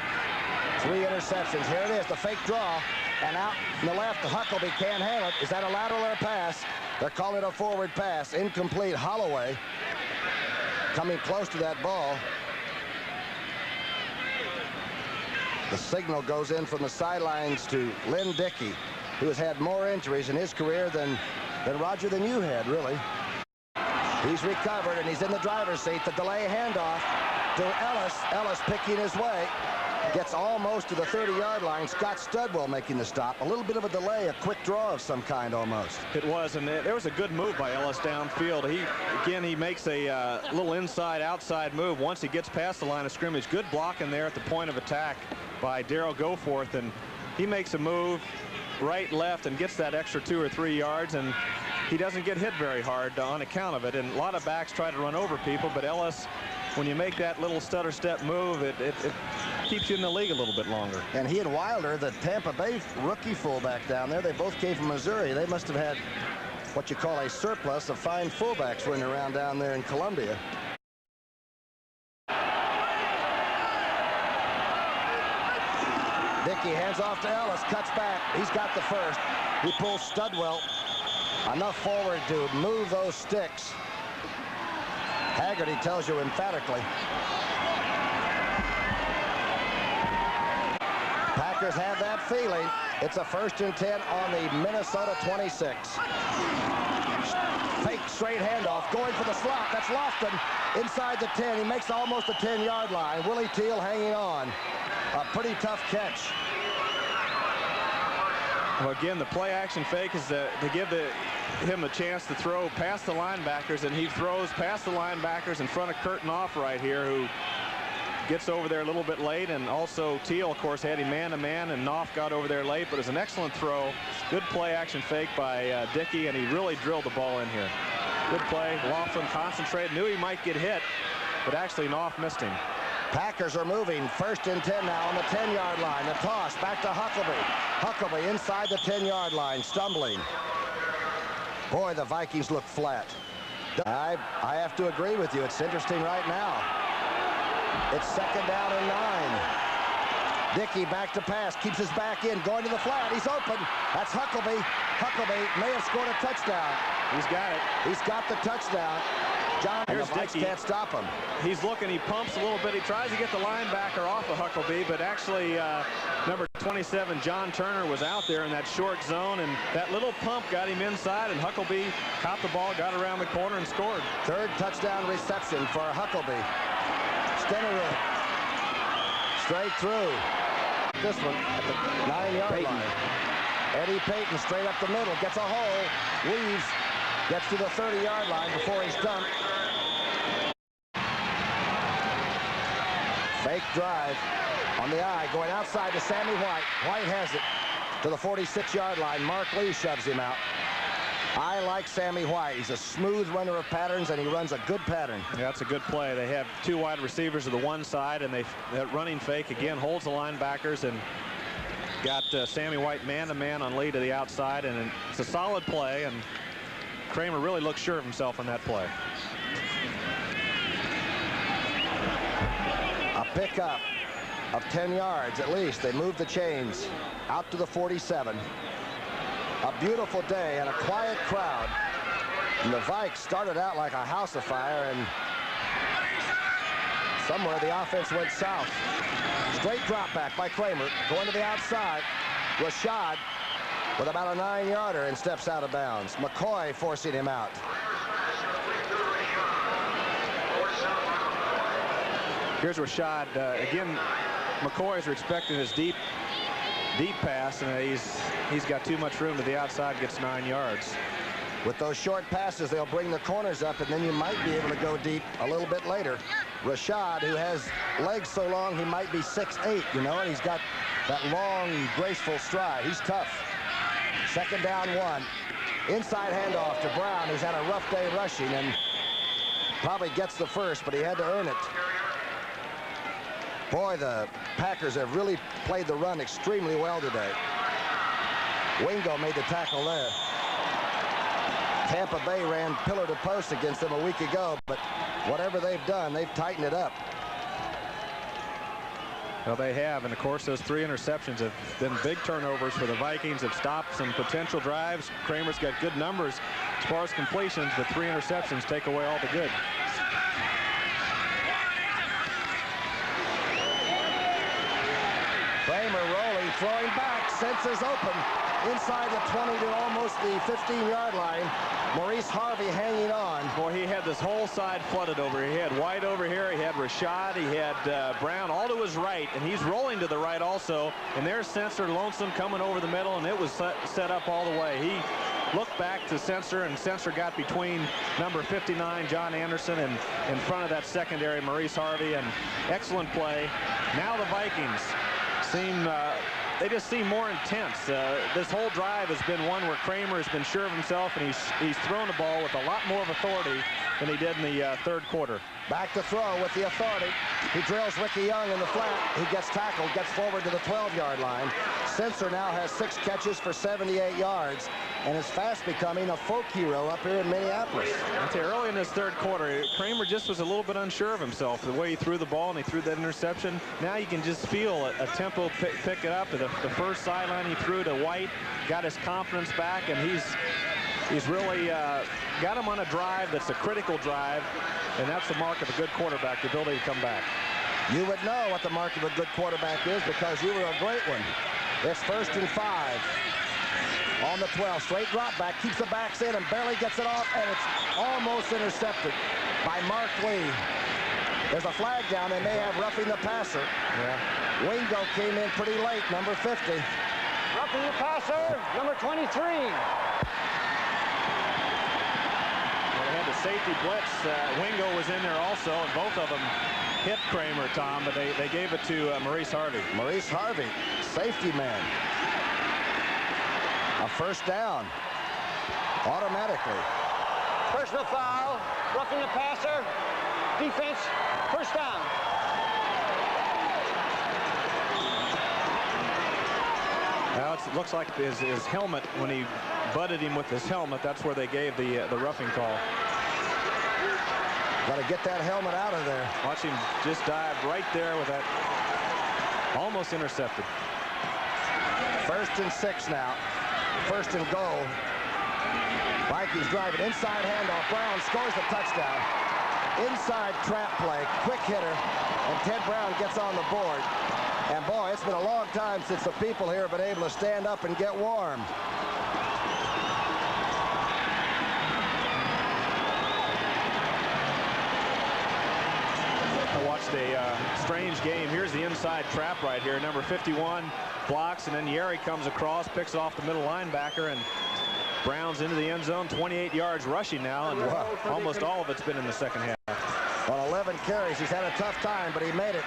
3 interceptions. Here it is, the fake draw, and out in the left, Huckabee can't handle it. Is that a lateral or a pass? They're calling it a forward pass. Incomplete. Holloway coming close to that ball. The signal goes in from the sidelines to Lynn Dickey, who has had more injuries in his career than Roger than you had, really. He's recovered, and he's in the driver's seat. The delay handoff to Ellis. Ellis picking his way. Gets almost to the 30-yard line. Scott Studwell making the stop. A little bit of a delay, a quick draw of some kind almost. It was, and there was a good move by Ellis downfield. He makes a little inside-outside move once he gets past the line of scrimmage. Good block in there at the point of attack by Darrell Goforth, and he makes a move right, left, and gets that extra 2 or 3 yards, and he doesn't get hit very hard on account of it. And a lot of backs try to run over people, but Ellis, when you make that little stutter step move, it keeps you in the league a little bit longer. And he and Wilder, the Tampa Bay rookie fullback down there, they both came from Missouri. They must have had what you call a surplus of fine fullbacks running around down there in Columbia. Dickey hands off to Ellis, cuts back. He's got the first. He pulls Studwell enough forward to move those sticks. Haggerty tells you emphatically. Packers have that feeling. It's a 1st and 10 on the Minnesota 26. Fake straight handoff, going for the slot. That's Lofton inside the 10. He makes almost the 10-yard line. Willie Teal hanging on. A pretty tough catch. Well, again, the play-action fake is to give him a chance to throw past the linebackers, and he throws past the linebackers in front of Kurt Knopf right here, who gets over there a little bit late. And also Teal, of course, had him man-to-man, and Knopf got over there late, but it was an excellent throw. Good play-action fake by Dickey, and he really drilled the ball in here. Good play. Laughlin concentrated, knew he might get hit, but actually Knopf missed him. Packers are moving. 1st and 10 now on the 10-yard line. The toss back to Huckabee. Huckabee inside the 10-yard line, stumbling. Boy, the Vikings look flat. I have to agree with you. It's interesting right now. It's 2nd down and 9. Dickey back to pass, keeps his back in, going to the flat. He's open. That's Huckleby. Huckleby may have scored a touchdown. He's got it. He's got the touchdown. John, here's the Vikes Dickey. Can't stop him. He's looking. He pumps a little bit. He tries to get the linebacker off of Huckleby, but actually number 27, John Turner, was out there in that short zone, and that little pump got him inside, and Huckleby caught the ball, got around the corner, and scored. 3rd touchdown reception for Huckleby. Stenerud. Straight through. This one at the 9-yard line. Eddie Payton straight up the middle. Gets a hole. Weaves. Gets to the 30-yard line before he's dumped. Fake drive on the eye. Going outside to Sammy White. White has it to the 46-yard line. Mark Lee shoves him out. I like Sammy White. He's a smooth runner of patterns, and he runs a good pattern. Yeah, that's a good play. They have 2 wide receivers to the one side, and that running fake again holds the linebackers and got Sammy White man-to-man on Lee to the outside, and it's a solid play, and Kramer really looks sure of himself on that play. A pickup of 10 yards at least. They move the chains out to the 47. A beautiful day and a quiet crowd. And the Vikes started out like a house of fire, and somewhere the offense went south. Straight drop back by Kramer. Going to the outside. Rashad with about a 9-yarder and steps out of bounds. McCoy forcing him out. Here's Rashad. Again, McCoy's expecting his deep pass, and he's got too much room to the outside, gets 9 yards. With those short passes, they'll bring the corners up, and then you might be able to go deep a little bit later. Rashad, who has legs so long, he might be 6'8", you know, and he's got that long, graceful stride. He's tough. 2nd down 1. Inside handoff to Brown, who's had a rough day rushing, and probably gets the first, but he had to earn it. Boy, the Packers have really played the run extremely well today. Wingo made the tackle there. Tampa Bay ran pillar to post against them a week ago, but whatever they've done, they've tightened it up. Well, they have, and of course those 3 interceptions have been big turnovers for the Vikings, have stopped some potential drives. Kramer's got good numbers as far as completions, but 3 interceptions take away all the good. Kramer rolling, throwing back, senses open. Inside the 20 to almost the 15-yard line. Maurice Harvey hanging on. Boy, he had this whole side flooded over. He had White over here. He had Rashad. He had Brown all to his right, and he's rolling to the right also. And there's Sensor Lonesome coming over the middle, and it was set up all the way. He looked back to Sensor, and Sensor got between number 59, John Anderson, and in front of that secondary, Maurice Harvey. And excellent play. Now the Vikings seem... they just seem more intense. This whole drive has been one where Kramer has been sure of himself, and he's thrown the ball with a lot more of authority than he did in the 3rd quarter. Back to throw with the authority. He drills Ricky Young in the flat. He gets tackled, gets forward to the 12-yard line. Sensor now has 6 catches for 78 yards and is fast becoming a folk hero up here in Minneapolis. I'd say early in this 3rd quarter, Kramer just was a little bit unsure of himself. The way he threw the ball and he threw that interception. Now you can just feel a tempo pick it up. To the first sideline he threw to White, got his confidence back, and he's really got him on a drive that's a critical drive, and that's the mark of a good quarterback, the ability to come back. You would know what the mark of a good quarterback is because you were a great one. It's 1st and 5. On the 12, straight drop back, keeps the backs in and barely gets it off, and it's almost intercepted by Mark Lee. There's a flag down. They may have roughing the passer. Yeah. Wingo came in pretty late, number 50. Roughing the passer, number 23. Well, they had the safety blitz. Wingo was in there also, and both of them hit Kramer, Tom, but they gave it to Maurice Harvey. Maurice Harvey, safety man. A 1st down, automatically. Personal foul, roughing the passer, defense, 1st down. Now it looks like his helmet, when he butted him with his helmet, that's where they gave the roughing call. Got to get that helmet out of there. Watch him just dive right there with that. Almost intercepted. 1st and 6 now. 1st and goal. Vikings driving inside handoff. Brown scores the touchdown. Inside trap play. Quick hitter. And Ted Brown gets on the board. And boy, it's been a long time since the people here have been able to stand up and get warm. I watched a strange game. Here's the inside trap right here. Number 51 blocks, and then Yeri comes across, picks off the middle linebacker, and Brown's into the end zone. 28 yards rushing now, and almost all of it's been in the second half. On 11 carries, he's had a tough time, but he made it.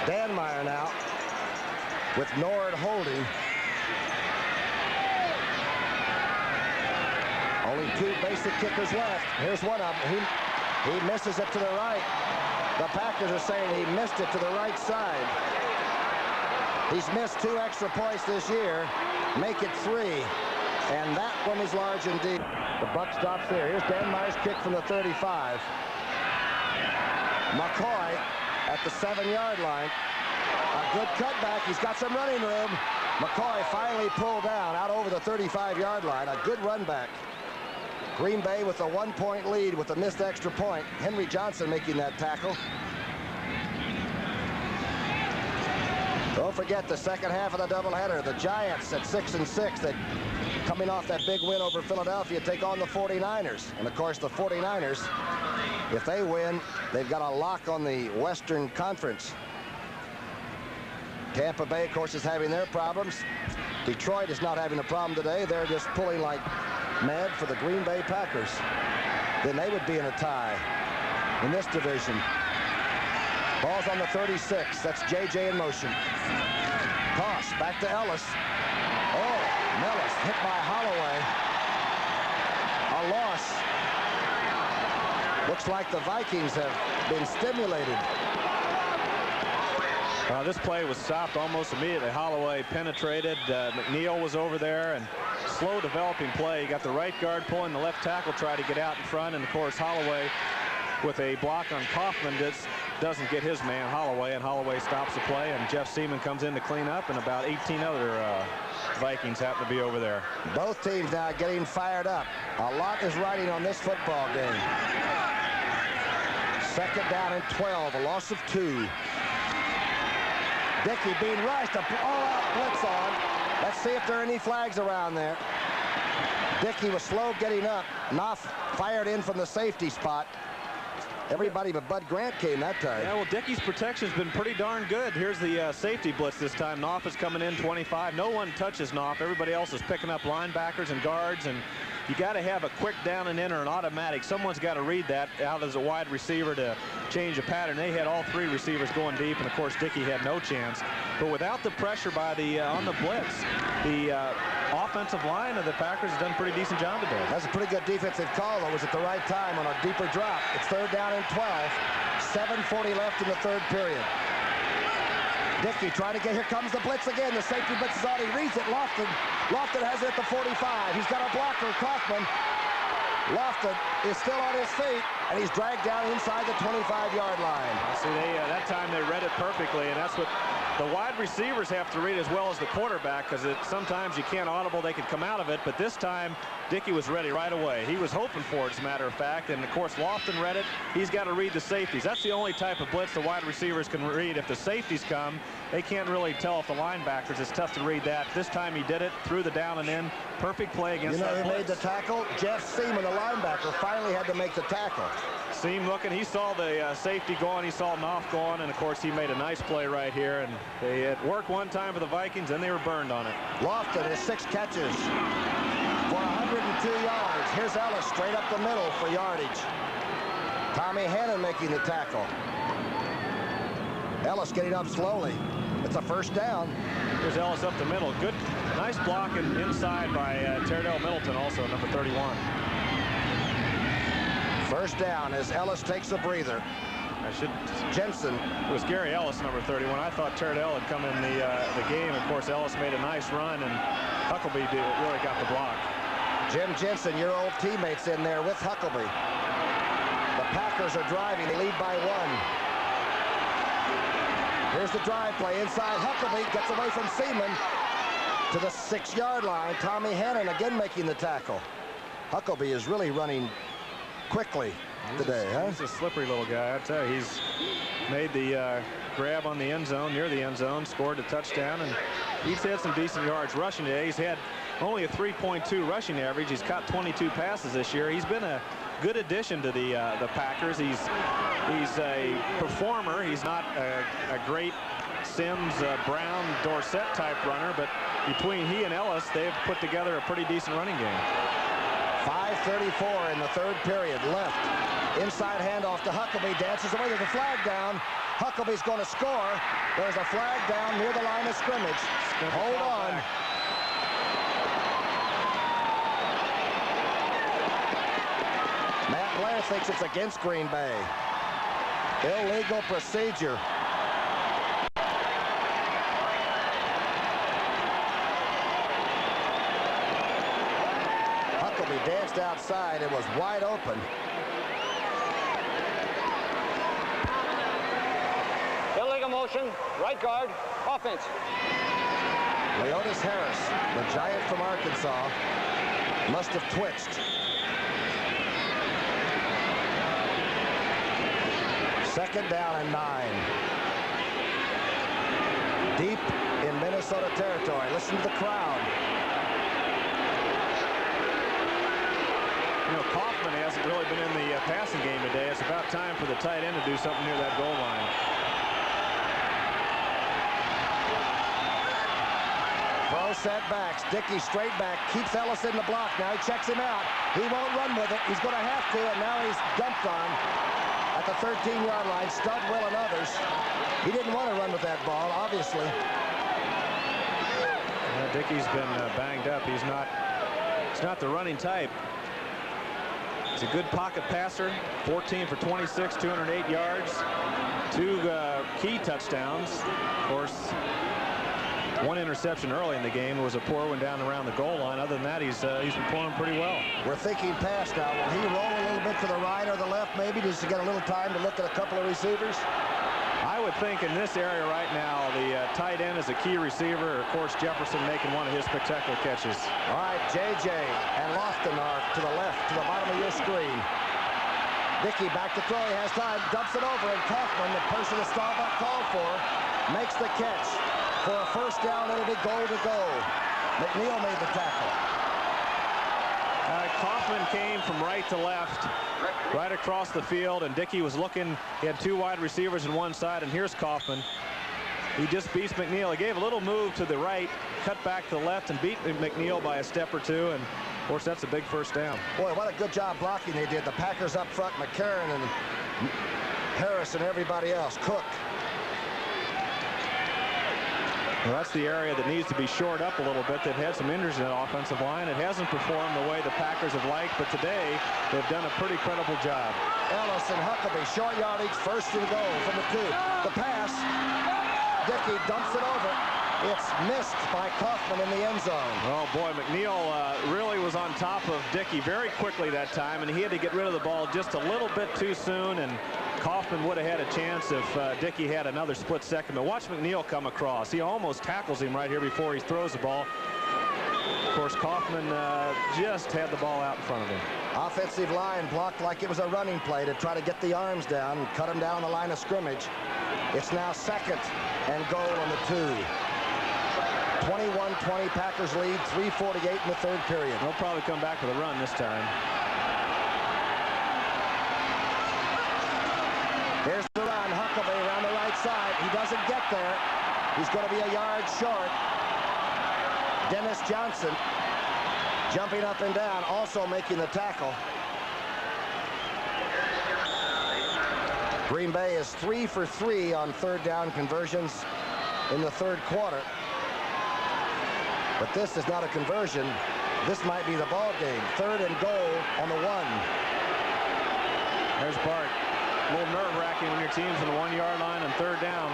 Danmeyer now with Nord holding. Only 2 basic kickers left. Here's one of them. He misses it to the right. The Packers are saying he missed it to the right side. He's missed 2 extra points this year. Make it 3. And that one is large indeed. The buck stops there. Here's Danmeyer's kick from the 35. McCoy at the 7-yard line. A good cutback. He's got some running room. McCoy finally pulled down out over the 35-yard line. A good run back. Green Bay with a 1-point lead with a missed extra point. Henry Johnson making that tackle. Don't forget the second half of the doubleheader. The Giants at 6-6. That coming off that big win over Philadelphia take on the 49ers. And of course the 49ers, if they win, they've got a lock on the Western Conference. Tampa Bay, of course, is having their problems. Detroit is not having a problem today. They're just pulling like mad for the Green Bay Packers. Then they would be in a tie in this division. Ball's on the 36. That's JJ in motion. Toss back to Ellis. Oh, Nellis hit by Holloway. A loss. Looks like the Vikings have been stimulated. This play was stopped almost immediately. Holloway penetrated. McNeil was over there, and slow developing play. You got the right guard pulling, the left tackle try to get out in front, and of course Holloway with a block on Kaufman doesn't get his man Holloway, and Holloway stops the play, and Jeff Seaman comes in to clean up, and about 18 other Vikings happen to be over there. Both teams now getting fired up. A lot is riding on this football game. 2nd down and 12, a loss of 2. Dickey being rushed, a all-out blitz on. Let's see if there are any flags around there. Dickey was slow getting up. Knopf fired in from the safety spot. Everybody but Bud Grant came that time. Yeah, well, Dickey's protection's been pretty darn good. Here's the safety blitz this time. Knopf is coming in 25. No one touches Knopf. Everybody else is picking up linebackers and guards, and you got to have a quick down and in or an automatic. Someone's got to read that out as a wide receiver to change a pattern. They had all 3 receivers going deep, and of course Dickey had no chance. But without the pressure by the on the blitz, the offensive line of the Packers has done a pretty decent job today. That's a pretty good defensive call. That was at the right time on a deeper drop. It's 3rd down and 12. 7:40 left in the 3rd period. Dickey trying to get, here comes the blitz again. The safety blitz is on. He reads it. Lofton has it at the 45. He's got a blocker, Kaufman. Lofton is still on his feet, and he's dragged down inside the 25-yard line. See, that time they read it perfectly, and that's what the wide receivers have to read as well as the quarterback, because sometimes you can't audible. They could come out of it, but this time Dickey was ready right away. He was hoping for it, as a matter of fact, and of course Lofton read it. He's got to read the safeties. That's the only type of blitz the wide receivers can read. If the safeties come, they can't really tell if the linebackers. It's tough to read that. This time he did it, through the down and in. Perfect play against that blitz. Who made the tackle? Jeff Seaman, the linebacker, finally had to make the tackle. Seam looking. He saw the safety going. He saw Knopf going, and of course he made a nice play right here. And they had worked one time for the Vikings, and they were burned on it. Lofton has 6 catches for 102 yards. Here's Ellis straight up the middle for yardage. Tommy Hannon making the tackle. Ellis getting up slowly. It's a 1st down. Here's Ellis up the middle. Good, nice block inside by Teardale Middleton, also number 31. 1st down as Ellis takes a breather. Jensen. It was Gary Ellis, number 31. I thought Teardale had come in the game. Of course, Ellis made a nice run, and Huckleby really got the block. Jim Jensen, your old teammates in there with Huckleby. The The Packers are driving. They lead by 1. Here's the drive play inside. Huckabee gets away from Seaman to the 6-yard line. Tommy Hannon again making the tackle. Huckabee is really running quickly today, huh? He's a slippery little guy. I tell you, he's made the grab on the end zone, near the end zone, scored a touchdown, and he's had some decent yards rushing today. He's had only a 3.2 rushing average. He's caught 22 passes this year. He's been a good addition to the Packers. He's a performer. He's not a great Sims, Brown, Dorsett type runner, but between he and Ellis, they've put together a pretty decent running game. 5:34 in the third period left. Inside handoff to Huckabee, dances away. There's a flag down. Huckabee's going to score. There's a flag down near the line of scrimmage. Hold on. Matt Blair thinks it's against Green Bay. Illegal procedure. Huckabee danced outside. It was wide open. Illegal motion, right guard, offense. Leotis Harris, the giant from Arkansas, must have twitched. Second down and 9. Deep in Minnesota territory. Listen to the crowd. You know, Kaufman hasn't really been in the passing game today. It's about time for the tight end to do something near that goal line. Pro setbacks. Dickey straight back. Keeps Ellis in the block. Now he checks him out. He won't run with it. He's going to have to, and now he's dumped on at the 13-yard line. Studwell and others. He didn't want to run with that ball, obviously. Yeah, Dickey's been banged up. He's not the running type. He's a good pocket passer. 14 for 26, 208 yards. 2 key touchdowns. Of course, 1 interception early in the game. It was a poor one down around the goal line. Other than that, he's performing pretty well. We're thinking pass now. Will he roll a little bit to the right or the left, maybe, just to get a little time to look at a couple of receivers? I would think in this area right now, the tight end is a key receiver. Of course, Jefferson making one of his spectacular catches. All right, J.J. and Lofton are to the left, to the bottom of your screen. Dickey back to throw. He has time, dumps it over, and Kaufman, the person the Starbuck called for, makes the catch. For a first down, it'll be goal to go. McNeil made the tackle. Kaufman came from right to left, right across the field, and Dickey was looking. He had 2 wide receivers on one side, and here's Kaufman. He just beats McNeil. He gave a little move to the right, cut back to the left, and beat McNeil by a step or 2, and of course that's a big first down. Boy, what a good job blocking they did. The Packers up front, McCarron and Harris and everybody else. Cook. Well, that's the area that needs to be shored up a little bit. They've had some injuries in that offensive line. It hasn't performed the way the Packers have liked, but today they've done a pretty credible job. Ellis and Huckabee, short yardage, first and goal from the 2. The pass, Dickey dumps it over. It's missed by Kaufman in the end zone. Oh, boy, McNeil really was on top of Dickey very quickly that time, and he had to get rid of the ball just a little bit too soon, and Kaufman would have had a chance if Dickey had another split second. But watch McNeil come across. He almost tackles him right here before he throws the ball. Of course, Kaufman just had the ball out in front of him. Offensive line blocked like it was a running play to try to get the arms down and cut him down the line of scrimmage. It's now second and goal on the 2. 21-20 Packers lead, 3:48 in the third period. They'll probably come back with a run this time. Here's the run. Huckabee around the right side. He doesn't get there. He's going to be a yard short. Dennis Johnson jumping up and down, also making the tackle. Green Bay is 3 for 3 on third down conversions in the third quarter. But this is not a conversion. This might be the ball game. Third and goal on the 1. There's Bart. A little nerve-wracking when your team's on the 1-yard line on third down.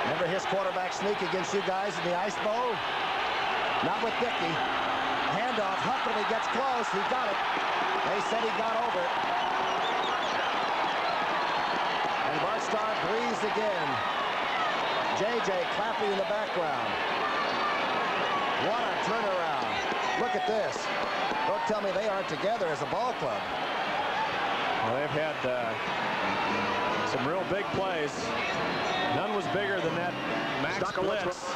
Remember his quarterback sneak against you guys in the Ice Bowl? Not with Dickey. Handoff. Huckabee gets close. He got it. They said he got over it. STARR breathes again. J.J. clapping in the background. What a turnaround. Look at this. Don't tell me they aren't together as a ball club. Well, they've had some real big plays. None was bigger than that max blitz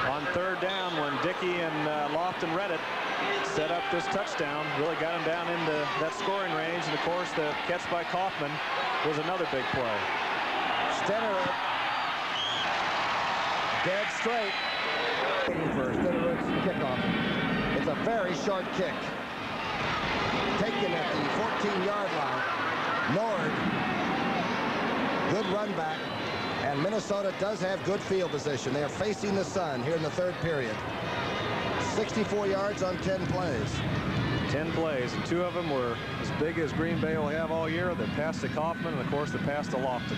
on third down when Dickey and Lofton Reddit set up this touchdown. Really got him down into that scoring range. And, of course, the catch by Kaufman was another big play. Stenerud dead straight. For Stenerud's kickoff. It's a very short kick. Taken at the 14-yard line. Nord, good run back. And Minnesota does have good field position. They are facing the sun here in the third period. 64 yards on 10 plays. 10 plays, and 2 of them were as big as Green Bay will have all year. The pass to Kaufman, and, of course, the pass to Lofton.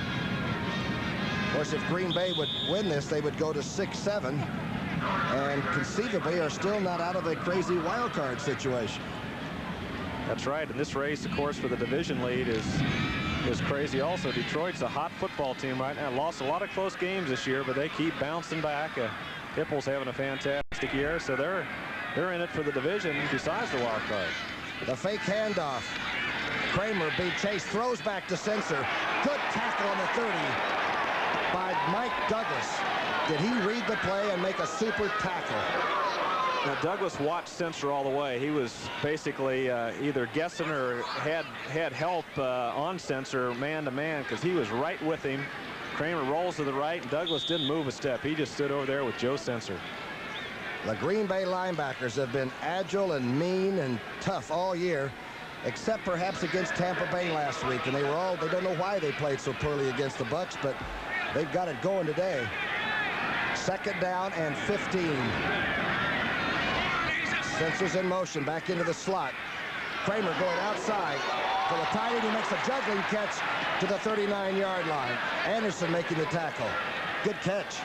Of course, if Green Bay would win this, they would go to 6-7. And conceivably are still not out of a crazy wild card situation. That's right, and this race, of course, for the division lead is crazy also. Detroit's a hot football team right now. Lost a lot of close games this year, but they keep bouncing back. Hippel's having a fantastic year, so they're in it for the division besides the wild card. The fake handoff. Kramer beat Chase, throws back to Sensor. Good tackle on the 30 by Mike Douglas. Did he read the play and make a super tackle? Now, Douglas watched Sensor all the way. He was basically either guessing or had help on Sensor man-to-man because he was right with him. Kramer rolls to the right, and Douglas didn't move a step. He just stood over there with Joe Sensor. The Green Bay linebackers have been agile and mean and tough all year, except perhaps against Tampa Bay last week. And they don't know why they played so poorly against the Bucs, but they've got it going today. Second down and 15. Sensor's in motion, back into the slot. Kramer going outside for the tight end. He makes a juggling catch to the 39-yard line. Anderson making the tackle. Good catch.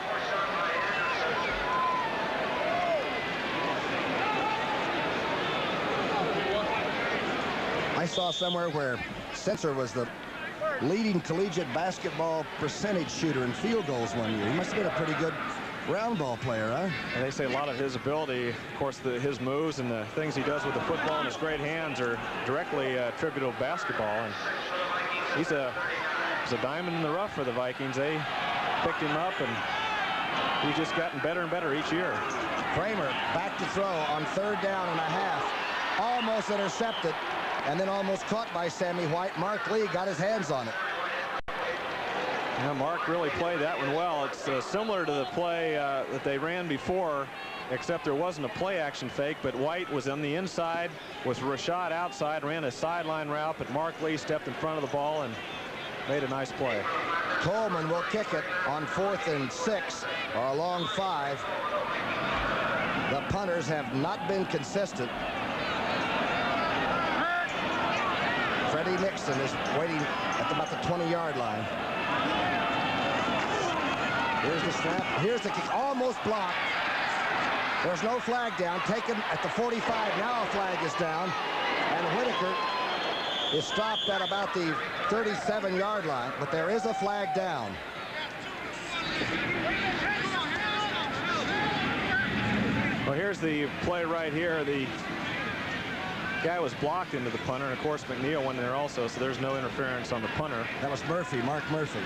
I saw somewhere where Sensor was the leading collegiate basketball percentage shooter in field goals one year. He must have been a pretty good round ball player, huh? And they say a lot of his ability, of course, his moves and the things he does with the football and his great hands are directly attributable to basketball. And he's a diamond in the rough for the Vikings. They picked him up, and he's just gotten better and better each year. Kramer back to throw on third down and a half. Almost intercepted, and then almost caught by Sammy White. Mark Lee got his hands on it. Yeah, Mark really played that one well. It's similar to the play that they ran before, except there wasn't a play action fake, but White was on the inside with Rashad outside, ran a sideline route, but Mark Lee stepped in front of the ball and made a nice play. Coleman will kick it on 4th and 6, or a long 5. The punters have not been consistent. Freddie Nixon is waiting at about the 20-yard line. Here's the snap. Here's the kick. Almost blocked. There's no flag down. Taken at the 45. Now a flag is down. And Whitaker is stopped at about the 37-yard line. But there is a flag down. Well, here's the play right here. The guy was blocked into the punter. And, of course, McNeil went in there also, so there's no interference on the punter. That was Murphy, Mark Murphy.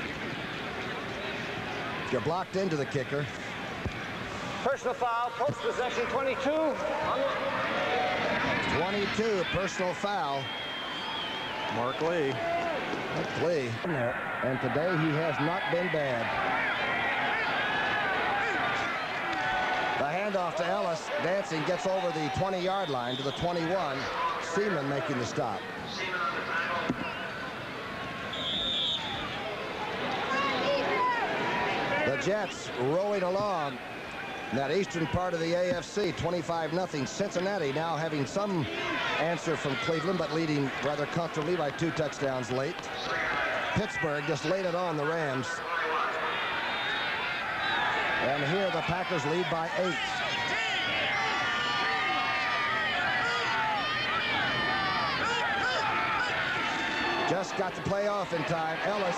You're blocked into the kicker. Personal foul, post possession 22. 22, personal foul. Mark Lee. Mark Lee. And today he has not been bad. The handoff to Ellis. Dancing gets over the 20-yard line to the 21. Seaman making the stop. The Jets rolling along in that eastern part of the AFC, 25-0. Cincinnati now having some answer from Cleveland, but leading rather comfortably by 2 touchdowns late. Pittsburgh just laid it on the Rams. And here the Packers lead by 8. Just Ellis got the play off in time. Ellis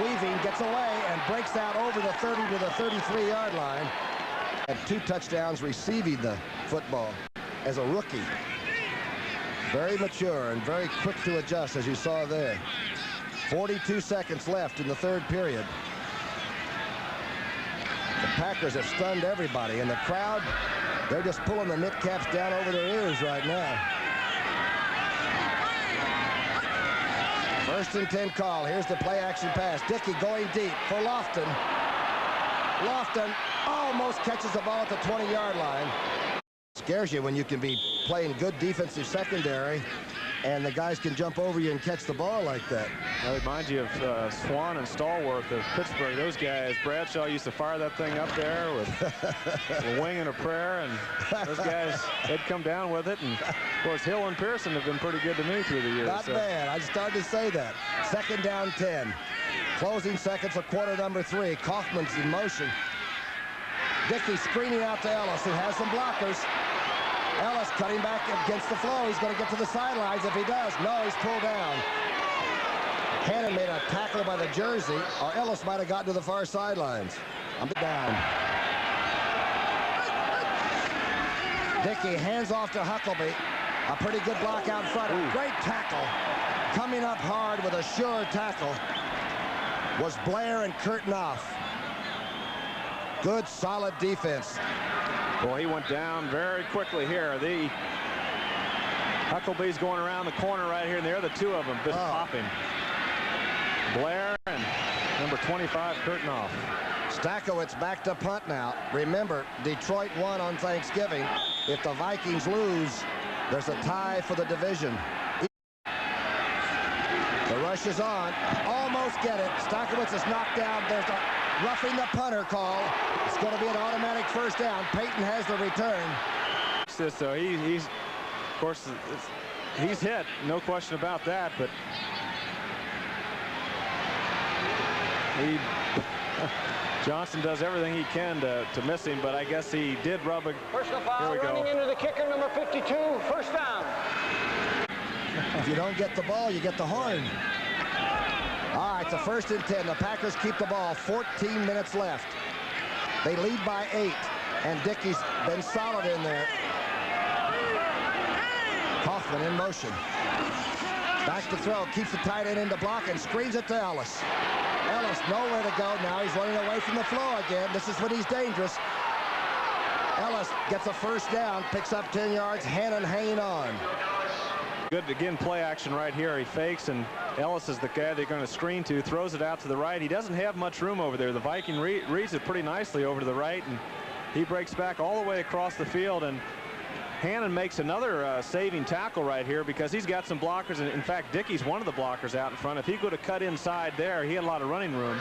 weaving, gets away, and breaks out over the 30 to the 33-yard line. Had 2 touchdowns receiving the football as a rookie. Very mature and very quick to adjust, as you saw there. 42 seconds left in the 3rd period. The Packers have stunned everybody, and the crowd, they're just pulling the knit caps down over their ears right now. 1st and 10 call. Here's the play-action pass. Dickey going deep for Lofton. Lofton almost catches the ball at the 20-yard line. Scares you when you can be playing good defensive secondary and the guys can jump over you and catch the ball like that. That reminds you of Swan and Stallworth of Pittsburgh. Those guys, Bradshaw used to fire that thing up there with a wing and a prayer, and those guys, they'd come down with it. And of course, Hill and Pearson have been pretty good to me through the years. Not bad. I started to say that. 2nd down 10. Closing seconds of quarter number 3. Kaufman's in motion. Dickey screening out to Ellis, who has some blockers. Ellis cutting back against the flow. He's going to get to the sidelines if he does. No, he's pulled down. Hannon made a tackle by the jersey, or Ellis might have gotten to the far sidelines. I'm down. Dickey hands off to Huckleby. A pretty good block out front. A great tackle. Coming up hard with a sure tackle was Blair and Kurtnoff. Good, solid defense. Well, he went down very quickly here. The Huckleby's going around the corner right here, and there are the 2 of them just popping. Blair and number 25, Kurtnoff. Stakowitz back to punt now. Remember, Detroit won on Thanksgiving. If the Vikings lose, there's a tie for the division. The rush is on. Almost get it. Stakowitz is knocked down. There's a roughing the punter call. It's going to be an automatic 1st down. Payton has the return. So he's, of course, he's hit. No question about that. But Johnson does everything he can to miss him, but I guess he did rub a... Personal foul running into the kicker, number 52, 1st down. If you don't get the ball, you get the horn. All right, it's a 1st and 10. The Packers keep the ball. 14 minutes left. They lead by 8, and Dickey's been solid in there. Kaufman in motion. Back to throw. Keeps the tight end into block and screens it to Ellis. Ellis nowhere to go now. He's running away from the flow again. This is when he's dangerous. Ellis gets a 1st down, picks up 10 yards. Hannon hanging on. Good, again, play action right here. He fakes, and Ellis is the guy they're going to screen to, throws it out to the right. He doesn't have much room over there. The Viking reads it pretty nicely over to the right, and he breaks back all the way across the field, and Hannon makes another saving tackle right here because he's got some blockers, and in fact, Dickey's one of the blockers out in front. If he could have cut inside there, he had a lot of running room.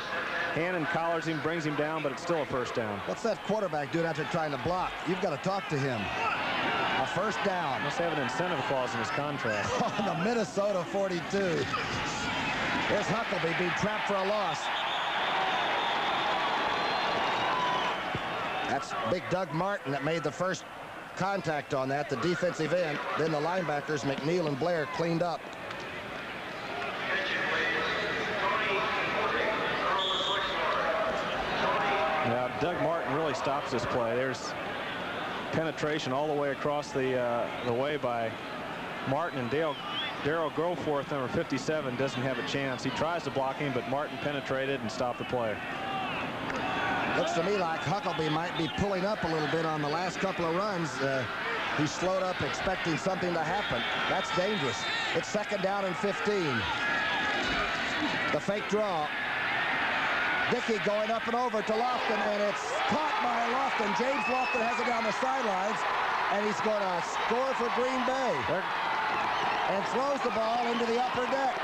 Hannon collars him, brings him down, but it's still a 1st down. What's that quarterback doing after trying to block? You've got to talk to him. A 1st down. Must have an incentive clause in his contract. On the Minnesota 42. Here's Huckleby being trapped for a loss. That's big Doug Martin that made the first contact on that, the defensive end. Then the linebackers, McNeil and Blair, cleaned up. Now, Doug Martin really stops this play. There's penetration all the way across the way by Martin, and Daryl Groforth, number 57, doesn't have a chance. He tries to block him, but Martin penetrated and stopped the play. Looks to me like Huckleby might be pulling up a little bit on the last couple of runs. He slowed up expecting something to happen. That's dangerous. It's 2nd down and 15. The fake draw. Dickey going up and over to Lofton, and it's caught by Lofton. James Lofton has it down the sidelines, and he's going to score for Green Bay. And throws the ball into the upper deck.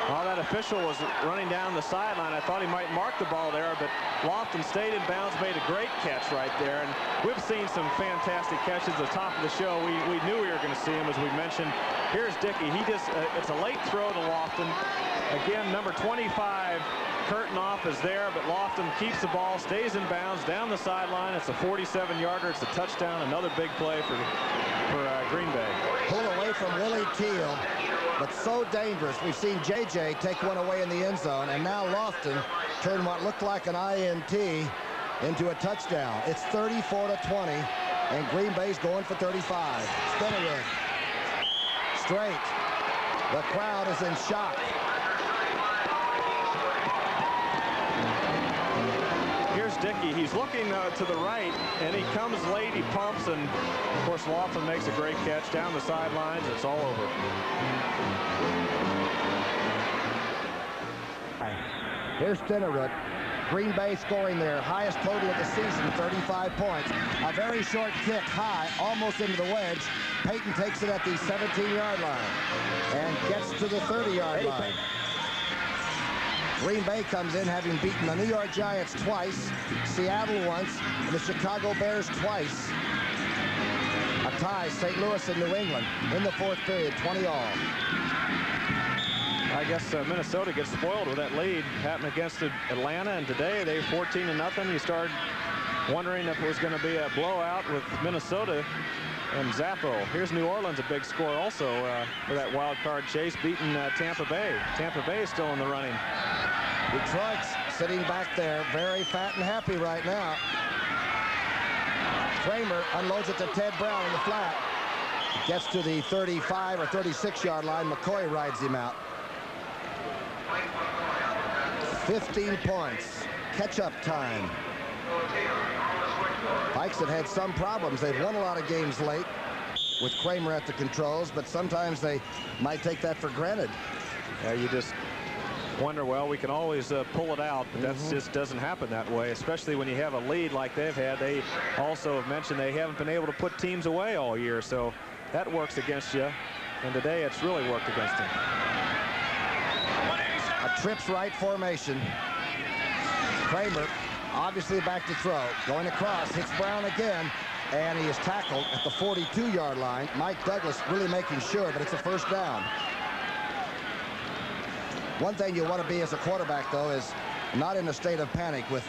Well, that official was running down the sideline. I thought he might mark the ball there, but Lofton stayed in bounds, made a great catch right there. And we've seen some fantastic catches at the top of the show. We knew we were going to see him, as we mentioned. Here's Dickey. He just, it's a late throw to Lofton. Again, number 25, Kurtnoff is there, but Lofton keeps the ball, stays in bounds, down the sideline. It's a 47-yarder. It's a touchdown. Another big play for Green Bay. Pulled away from Willie Teal. but so dangerous. We've seen J.J. take one away in the end zone, and now Lofton turned what looked like an INT into a touchdown. It's 34-20, and Green Bay's going for 35. Spinnerud. Straight. The crowd is in shock. Here's Dickey. He's looking to the right, and he comes late. He pumps, and of course Laughlin makes a great catch down the sidelines. It's all over. Here's Spinnerud. Green Bay scoring their highest total of the season, 35 points. A very short kick high, almost into the wedge. Payton takes it at the 17-yard line and gets to the 30-yard line. Green Bay comes in having beaten the New York Giants twice, Seattle once, and the Chicago Bears twice. A tie, St. Louis and New England in the fourth period, 20-all. I guess Minnesota gets spoiled with that lead. Happened against Atlanta, and today they're 14-0. You start wondering if it was going to be a blowout with Minnesota and Zappo. Here's New Orleans, a big score also for that wild card chase, beating Tampa Bay. Tampa Bay is still in the running. Detroit's sitting back there, very fat and happy right now. Kramer unloads it to Ted Brown in the flat. Gets to the 35 or 36-yard line. McCoy rides him out. 15 points. Catch-up time. Vikes have had some problems. They've won a lot of games late with Kramer at the controls, but sometimes they might take that for granted. Yeah, you just wonder, well, we can always pull it out, but that just doesn't happen that way, especially when you have a lead like they've had. They also have mentioned they haven't been able to put teams away all year, so that works against you, and today it's really worked against them. A trips right formation. Kramer obviously back to throw, going across, hits Brown again, and he is tackled at the 42-yard line. Mike Douglas really making sure, but it's a first down. One thing you want to be as a quarterback, though, is not in a state of panic with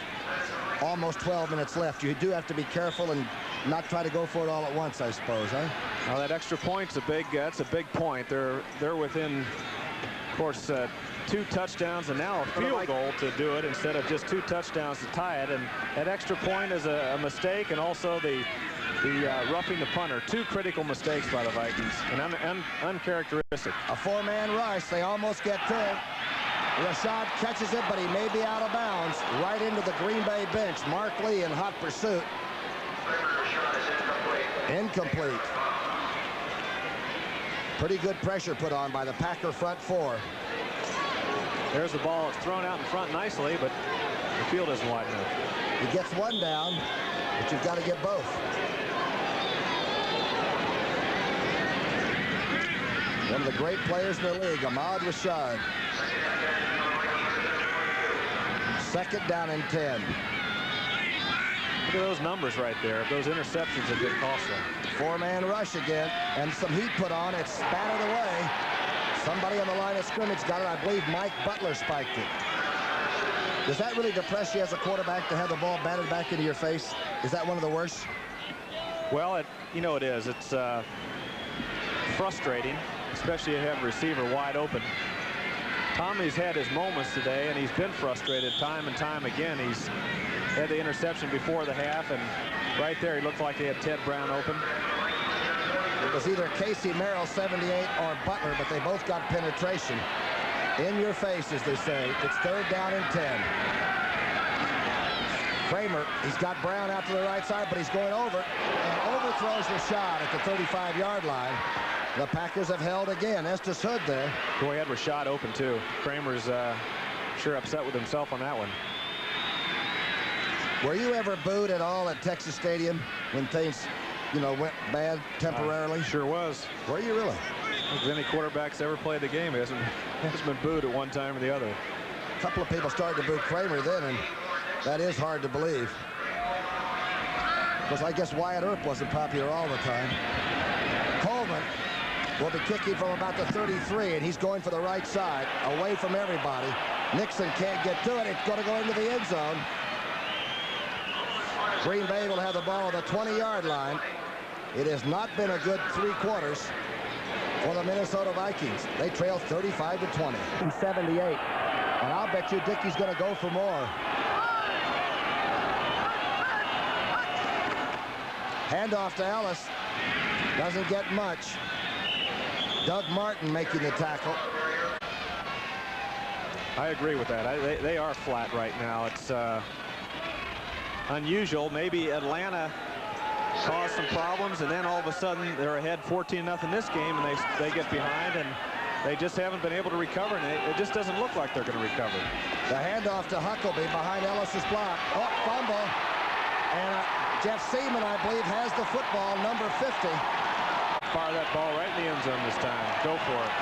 almost 12 minutes left. You do have to be careful and not try to go for it all at once, I suppose, huh? Well, that extra point's that's a big point. They're within, of course, 2 touchdowns and now a field goal to do it instead of just 2 touchdowns to tie it. And that extra point is a mistake, and also the roughing the punter. 2 critical mistakes by the Vikings, and uncharacteristic. A 4-man rush. They almost get to it. Rashad catches it, but he may be out of bounds. Right into the Green Bay bench. Mark Lee in hot pursuit. Incomplete. Pretty good pressure put on by the Packer front 4. There's the ball. It's thrown out in front nicely, but the field isn't wide enough. He gets one down, but you've got to get both. One of the great players in the league, Ahmad Rashad. Second down and 10. Look at those numbers right there. Those interceptions have been costly. 4-man rush again, and some heat put on. It's spattered away. Somebody on the line of scrimmage got it. I believe Mike Butler spiked it. Does that really depress you as a quarterback to have the ball batted back into your face? Is that one of the worst? Well, it is. It's frustrating, especially if you have a receiver wide open. Tommy's had his moments today, and he's been frustrated time and time again. He's had the interception before the half, and right there he looked like he had Ted Brown open. It was either Casey Merrill, 78, or Butler, but they both got penetration. In your face, as they say. It's third down and 10. Kramer, he's got Brown out to the right side, but he's going over, and overthrows the shot at the 35-yard line. The Packers have held again. Estes Hood there. Boy, he had Rashad open, too. Kramer's sure upset with himself on that one. Were you ever booed at all at Texas Stadium when things, went bad temporarily? Sure was. Were you really? If any quarterback's ever played the game, he hasn't been booed at one time or the other. A couple of people started to boo Kramer then, and that is hard to believe. Because I guess Wyatt Earp wasn't popular all the time. Coleman will be kicking from about the 33, and he's going for the right side, away from everybody. Nixon can't get to it. It's going to go into the end zone. Green Bay will have the ball at the 20-yard line. It has not been a good 3 quarters. for the Minnesota Vikings. They trail 35-20 in 78. And I'll bet you Dickey's going to go for more. Handoff to Ellis. Doesn't get much. Doug Martin making the tackle. I agree with that. They are flat right now. It's unusual. Maybe Atlanta caused some problems, and then all of a sudden they're ahead 14-0 this game, and they get behind, and they just haven't been able to recover, and it just doesn't look like they're going to recover. The handoff to Huckleby behind Ellis's block. Oh, fumble. And Jeff Seaman, I believe, has the football, number 50. Fire that ball right in the end zone this time. Go for it.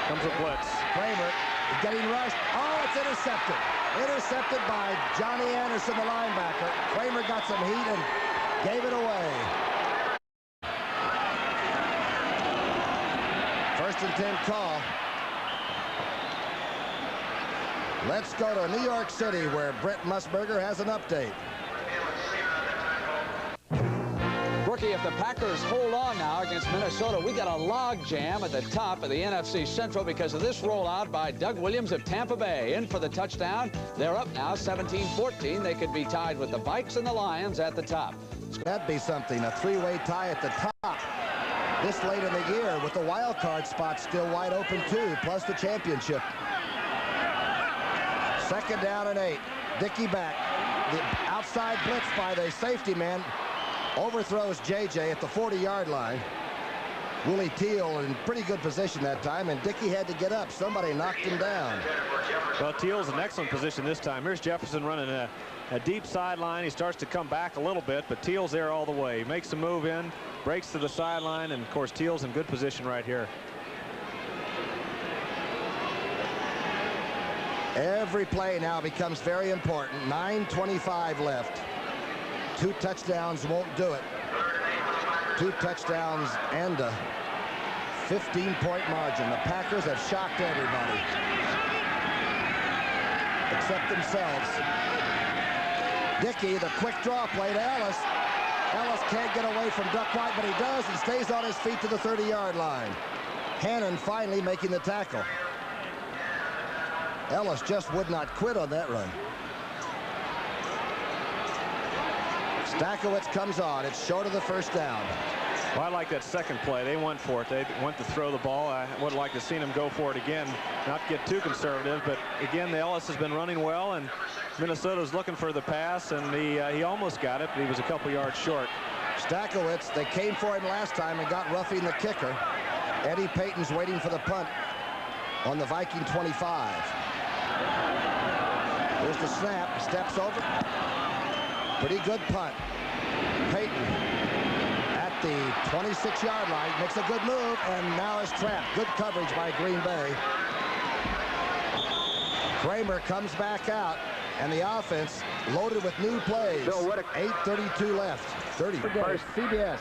Comes a blitz. Kramer is getting rushed. Oh, it's intercepted. Intercepted by Johnny Anderson, the linebacker. Kramer got some heat and gave it away. First and 10 call. Let's go to New York City, where Brent Musburger has an update. Rookie, if the Packers hold on now against Minnesota, we got a log jam at the top of the NFC Central because of this rollout by Doug Williams of Tampa Bay. In for the touchdown. They're up now 17-14. They could be tied with the Vikes and the Lions at the top. That'd be something, a three-way tie at the top this late in the year with the wild card spot still wide open too, plus the championship. Second down and 8. Dickey back. The outside blitz by the safety man. Overthrows JJ at the 40-yard line. Willie Teal in pretty good position that time, and Dickey had to get up. Somebody knocked him down. Well, Teal's in excellent position this time. Here's Jefferson running a deep sideline. He starts to come back a little bit, but Teal's there all the way. He makes a move in, breaks to the sideline, and, of course, Teal's in good position right here. Every play now becomes very important. 9:25 left. 2 touchdowns won't do it. 2 touchdowns and a 15-point margin. The Packers have shocked everybody except themselves. Dickey, the quick draw play to Ellis. Ellis can't get away from Duck White, but he does and stays on his feet to the 30-yard line. Hannon finally making the tackle. Ellis just would not quit on that run. Stakowicz comes on. It's short of the first down. Well, I like that second play. They went for it. They went to throw the ball. I would like to see them go for it again, not get too conservative. But again, the Ellis has been running well, and Minnesota's looking for the pass, and he almost got it, but he was a couple yards short. Stakowicz, they came for him last time and got roughing the kicker. Eddie Payton's waiting for the punt on the Viking 25. Here's the snap. Steps over. Pretty good punt. Payton at the 26-yard line makes a good move and now is trapped. Good coverage by Green Bay. Kramer comes back out, and the offense loaded with new plays. 8:32 left. 30 for CBS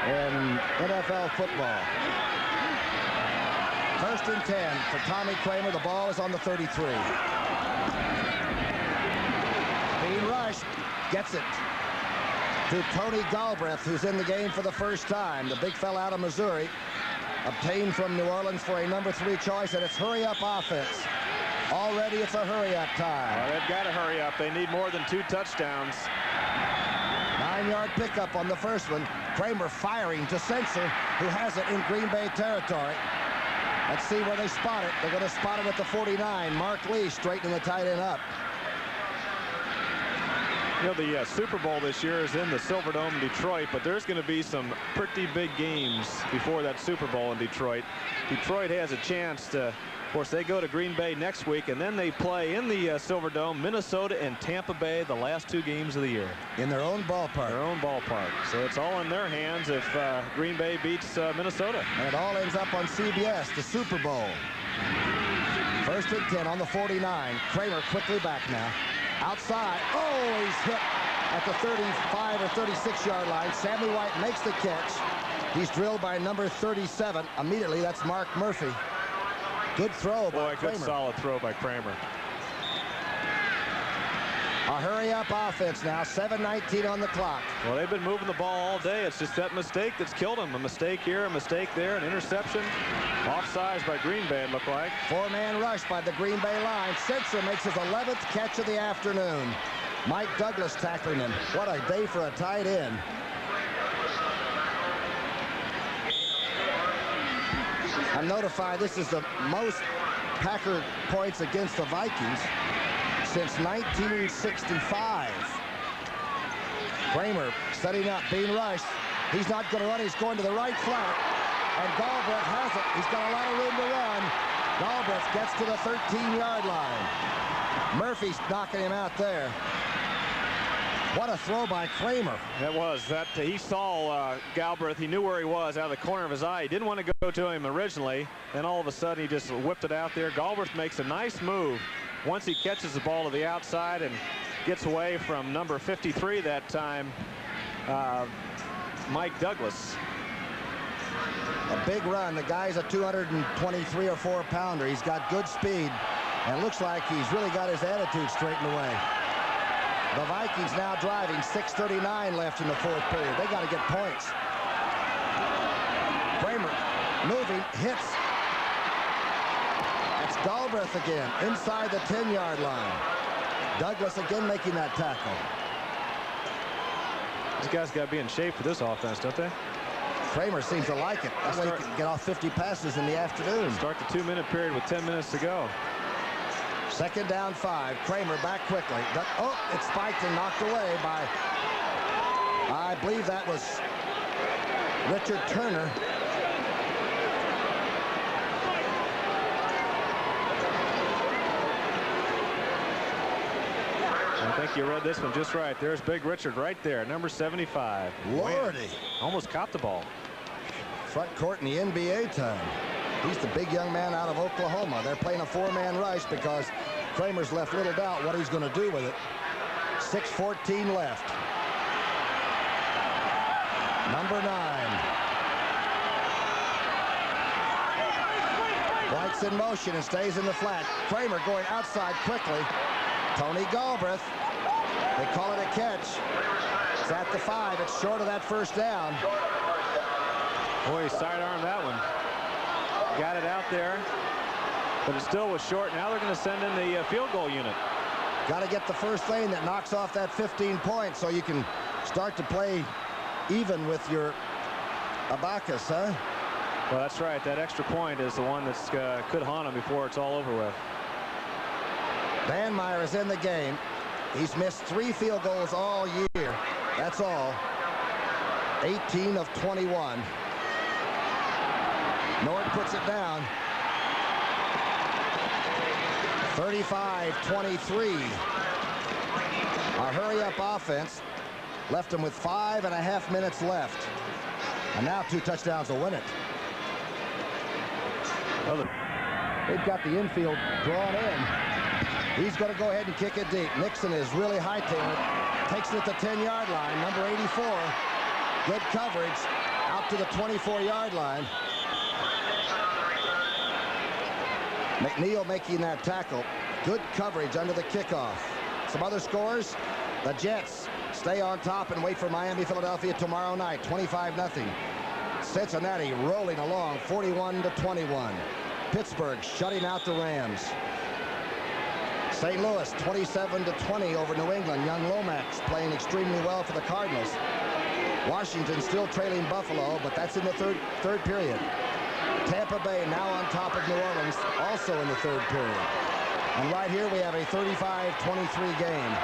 and NFL football. First and 10 for Tommy Kramer. The ball is on the 33. Being rushed. Gets it to Tony Galbraith, who's in the game for the first time. The big fella out of Missouri, obtained from New Orleans for a number 3 choice, and it's hurry-up offense. Already it's a hurry-up time. Well, they've got to hurry up. They need more than 2 touchdowns. 9-yard pickup on the first one. Kramer firing to Censor, who has it in Green Bay territory. Let's see where they spot it. They're going to spot it at the 49. Mark Lee straightening the tight end up. You know, the Super Bowl this year is in the Silverdome in Detroit, but there's going to be some pretty big games before that Super Bowl in Detroit. Detroit has a chance to, of course, they go to Green Bay next week, and then they play in the Silverdome, Minnesota and Tampa Bay, the last 2 games of the year. In their own ballpark. Their own ballpark. So it's all in their hands if Green Bay beats Minnesota. And it all ends up on CBS, the Super Bowl. First and 10 on the 49. Kramer quickly back now. Outside. Oh, he's hit at the 35 or 36-yard line. Sammy White makes the catch. He's drilled by number 37. Immediately, that's Mark Murphy. Good throw by Kramer. Good solid throw by Kramer. A hurry-up offense now, 7:19 on the clock. Well, they've been moving the ball all day. It's just that mistake that's killed them. A mistake here, a mistake there, an interception. Offsides by Green Bay, it looked like. Four-man rush by the Green Bay line. Spencer makes his 11th catch of the afternoon. Mike Douglas tackling him. What a day for a tight end. I'm notified this is the most Packer points against the Vikings since 1965. Kramer setting up, being rushed. He's not going to run. He's going to the right flat. And Galbraith has it. He's got a lot of room to run. Galbraith gets to the 13-yard line. Murphy's knocking him out there. What a throw by Kramer. That was. He saw Galbraith. He knew where he was out of the corner of his eye. He didn't want to go to him originally. Then all of a sudden he just whipped it out there. Galbraith makes a nice move once he catches the ball to the outside and gets away from number 53 that time, Mike Douglas. A big run. The guy's a 223 or 4 pounder. He's got good speed and looks like he's really got his attitude straightened away. The Vikings now driving, 6:39 left in the fourth period. They got to get points. Kramer moving, hits. That's Galbraith again, inside the 10-yard line. Douglas again making that tackle. These guys got to be in shape for this offense, don't they? Kramer seems to like it. That way he can get off 50 passes in the afternoon. Start the 2-minute period with 10 minutes to go. Second down 5. Kramer back quickly. Oh, it's spiked and knocked away by, I believe that was Richard Turner. I think you read this one just right. There's Big Richard right there, number 75. Lordy. Almost caught the ball. Front court in the NBA time. He's the big young man out of Oklahoma. They're playing a 4-man rush because Kramer's left little doubt what he's going to do with it. 6:14 left. Number 9. White's in motion and stays in the flat. Kramer going outside quickly. Tony Galbraith. They call it a catch. It's at the 5. It's short of that first down. Boy, he sidearmed that one. Got it out there, but it still was short. Now they're going to send in the field goal unit. Got to get the first thing that knocks off that 15 points so you can start to play even with your Abacus, huh? Well, that's right. That extra point is the one that's could haunt him before it's all over with. Van Meyer is in the game. He's missed 3 field goals all year. That's all. 18 of 21. Nord puts it down. 35-23. A hurry-up offense left them with 5.5 minutes left. And now 2 touchdowns will win it. Well, they've got the infield drawn in. He's going to go ahead and kick it deep. Nixon is really hightailing it. Takes it at the 10-yard line. Number 84. Good coverage out to the 24-yard line. McNeil making that tackle. Good coverage under the kickoff. Some other scores. The Jets stay on top and wait for Miami, Philadelphia tomorrow night. 25-0. Cincinnati rolling along 41-21. Pittsburgh shutting out the Rams. St. Louis 27-20 over New England. Young Lomax playing extremely well for the Cardinals. Washington still trailing Buffalo, but that's in the third period. Tampa Bay now on top of New Orleans, also in the third period. And right here we have a 35-23 game.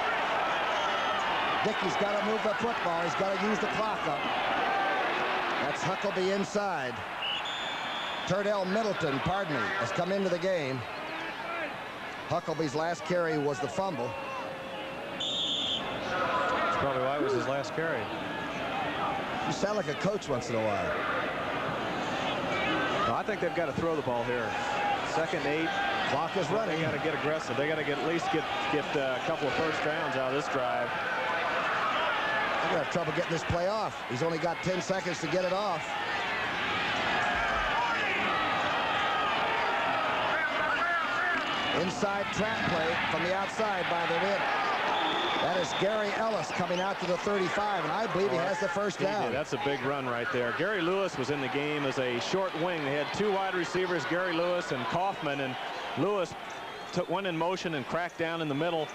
Dickey's got to move the football. He's got to use the clock up. That's Huckabee inside. Turdell Middleton, has come into the game. Huckabee's last carry was the fumble. That's probably why it was his last carry. You sound like a coach once in a while. Well, I think they've got to throw the ball here. 2nd 8. Clock is running. They got to get aggressive. They got to at least get a couple of first downs out of this drive. They're going to have trouble getting this play off. He's only got 10 seconds to get it off. Inside trap play from the outside by the win. Gary Ellis coming out to the 35, and I believe he has the first down. That's a big run right there. Gary Lewis was in the game as a short wing. They had two wide receivers, Gary Lewis and Kaufman, and Lewis went in motion and cracked down in the middle.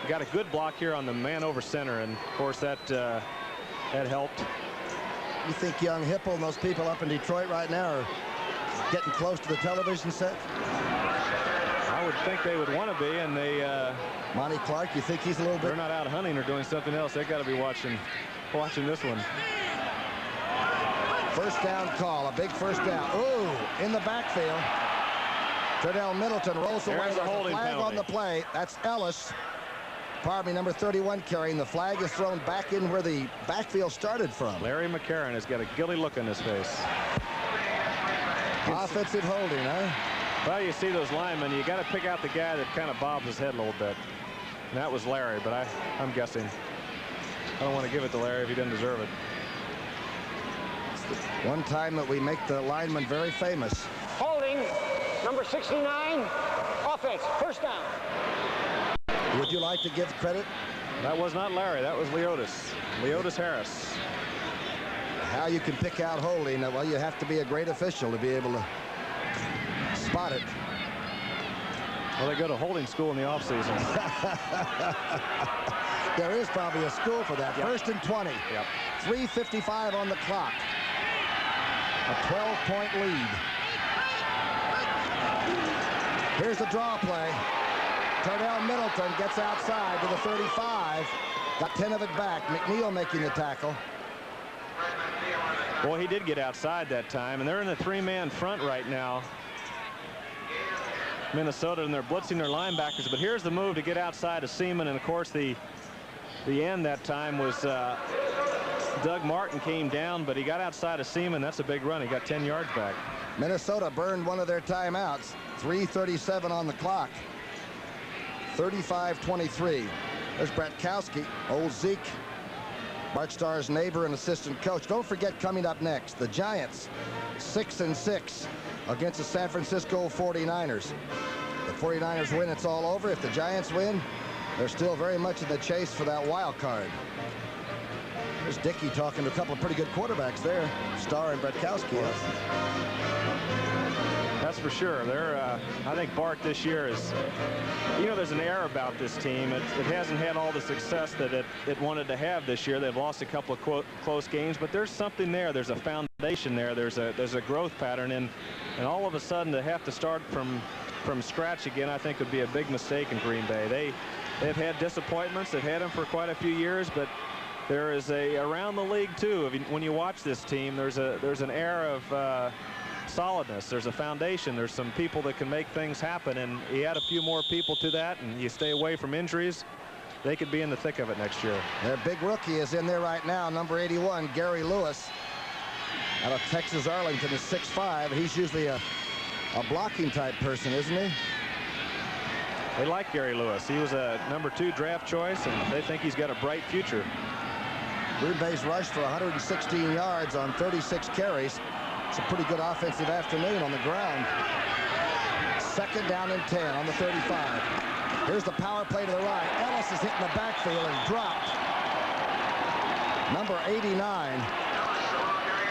Got a good block here on the man over center, and of course that helped. You think young Hipple and those people up in Detroit right now are getting close to the television set? I would think they would want to be, and they Monty Clark, you think he's a little bit? They're not out hunting or doing something else. They got to be watching this one. First down call, a big first down. Ooh, in the backfield. Tredell Middleton rolls away. There's a holding flag penalty on the play. That's Ellis. Pardon me, number 31 carrying. The flag is thrown back in where the backfield started from. Larry McCarron has got a guilty look on his face. Offensive holding, huh? Well, you see those linemen, you got to pick out the guy that kind of bobs his head a little bit. And that was Larry, but I'm guessing. I don't want to give it to Larry if he doesn't deserve it. One time that we make the lineman very famous. Holding, number 69, offense, first down. Would you like to give credit? That was not Larry, that was Leotis. Leotis Harris. How you can pick out holding, well, you have to be a great official to be able to spot it. Well, they go to holding school in the offseason. There is probably a school for that. Yep. First and 20. Yep. 3:55 on the clock. A 12-point lead. Here's the draw play. Tardell Middleton gets outside to the 35. Got 10 of it back. McNeil making the tackle. Boy, he did get outside that time, and they're in a three-man front right now. Minnesota, and they're blitzing their linebackers, but here's the move to get outside of Seaman, and of course the end that time was Doug Martin came down, but he got outside of Seaman. That's a big run. He got 10 yards back. Minnesota burned one of their timeouts. 3:37 on the clock. 35-23. There's Bratkowski, old Zeke, Bart Starr's neighbor and assistant coach. Don't forget, coming up next, the Giants 6-6 against the San Francisco 49ers. The 49ers win, it's all over. If the Giants win, they're still very much in the chase for that wild card. There's Dickey talking to a couple of pretty good quarterbacks there, Starr and Bratkowski. That's for sure. I think Bart this year is, there's an air about this team. It hasn't had all the success that it wanted to have this year. They've lost a couple of close games, but there's something there. There's a foundation there. There's a growth pattern, and all of a sudden to have to start from scratch again, I think would be a big mistake in Green Bay. They've had disappointments. They've had them for quite a few years, but there is around the league too. When you watch this team, there's an air of solidness. There's a foundation. There's some people that can make things happen, and you add a few more people to that, and you stay away from injuries, they could be in the thick of it next year. Their big rookie is in there right now, number 81, Gary Lewis, out of Texas Arlington, is 6'5". He's usually a blocking type person, isn't he? They like Gary Lewis. He was a number 2 draft choice, and they think he's got a bright future. Green Bay's rushed for 116 yards on 36 carries. It's a pretty good offensive afternoon on the ground. Second down and 10 on the 35. Here's the power play to the right. Ellis is hitting the backfield and dropped. Number 89,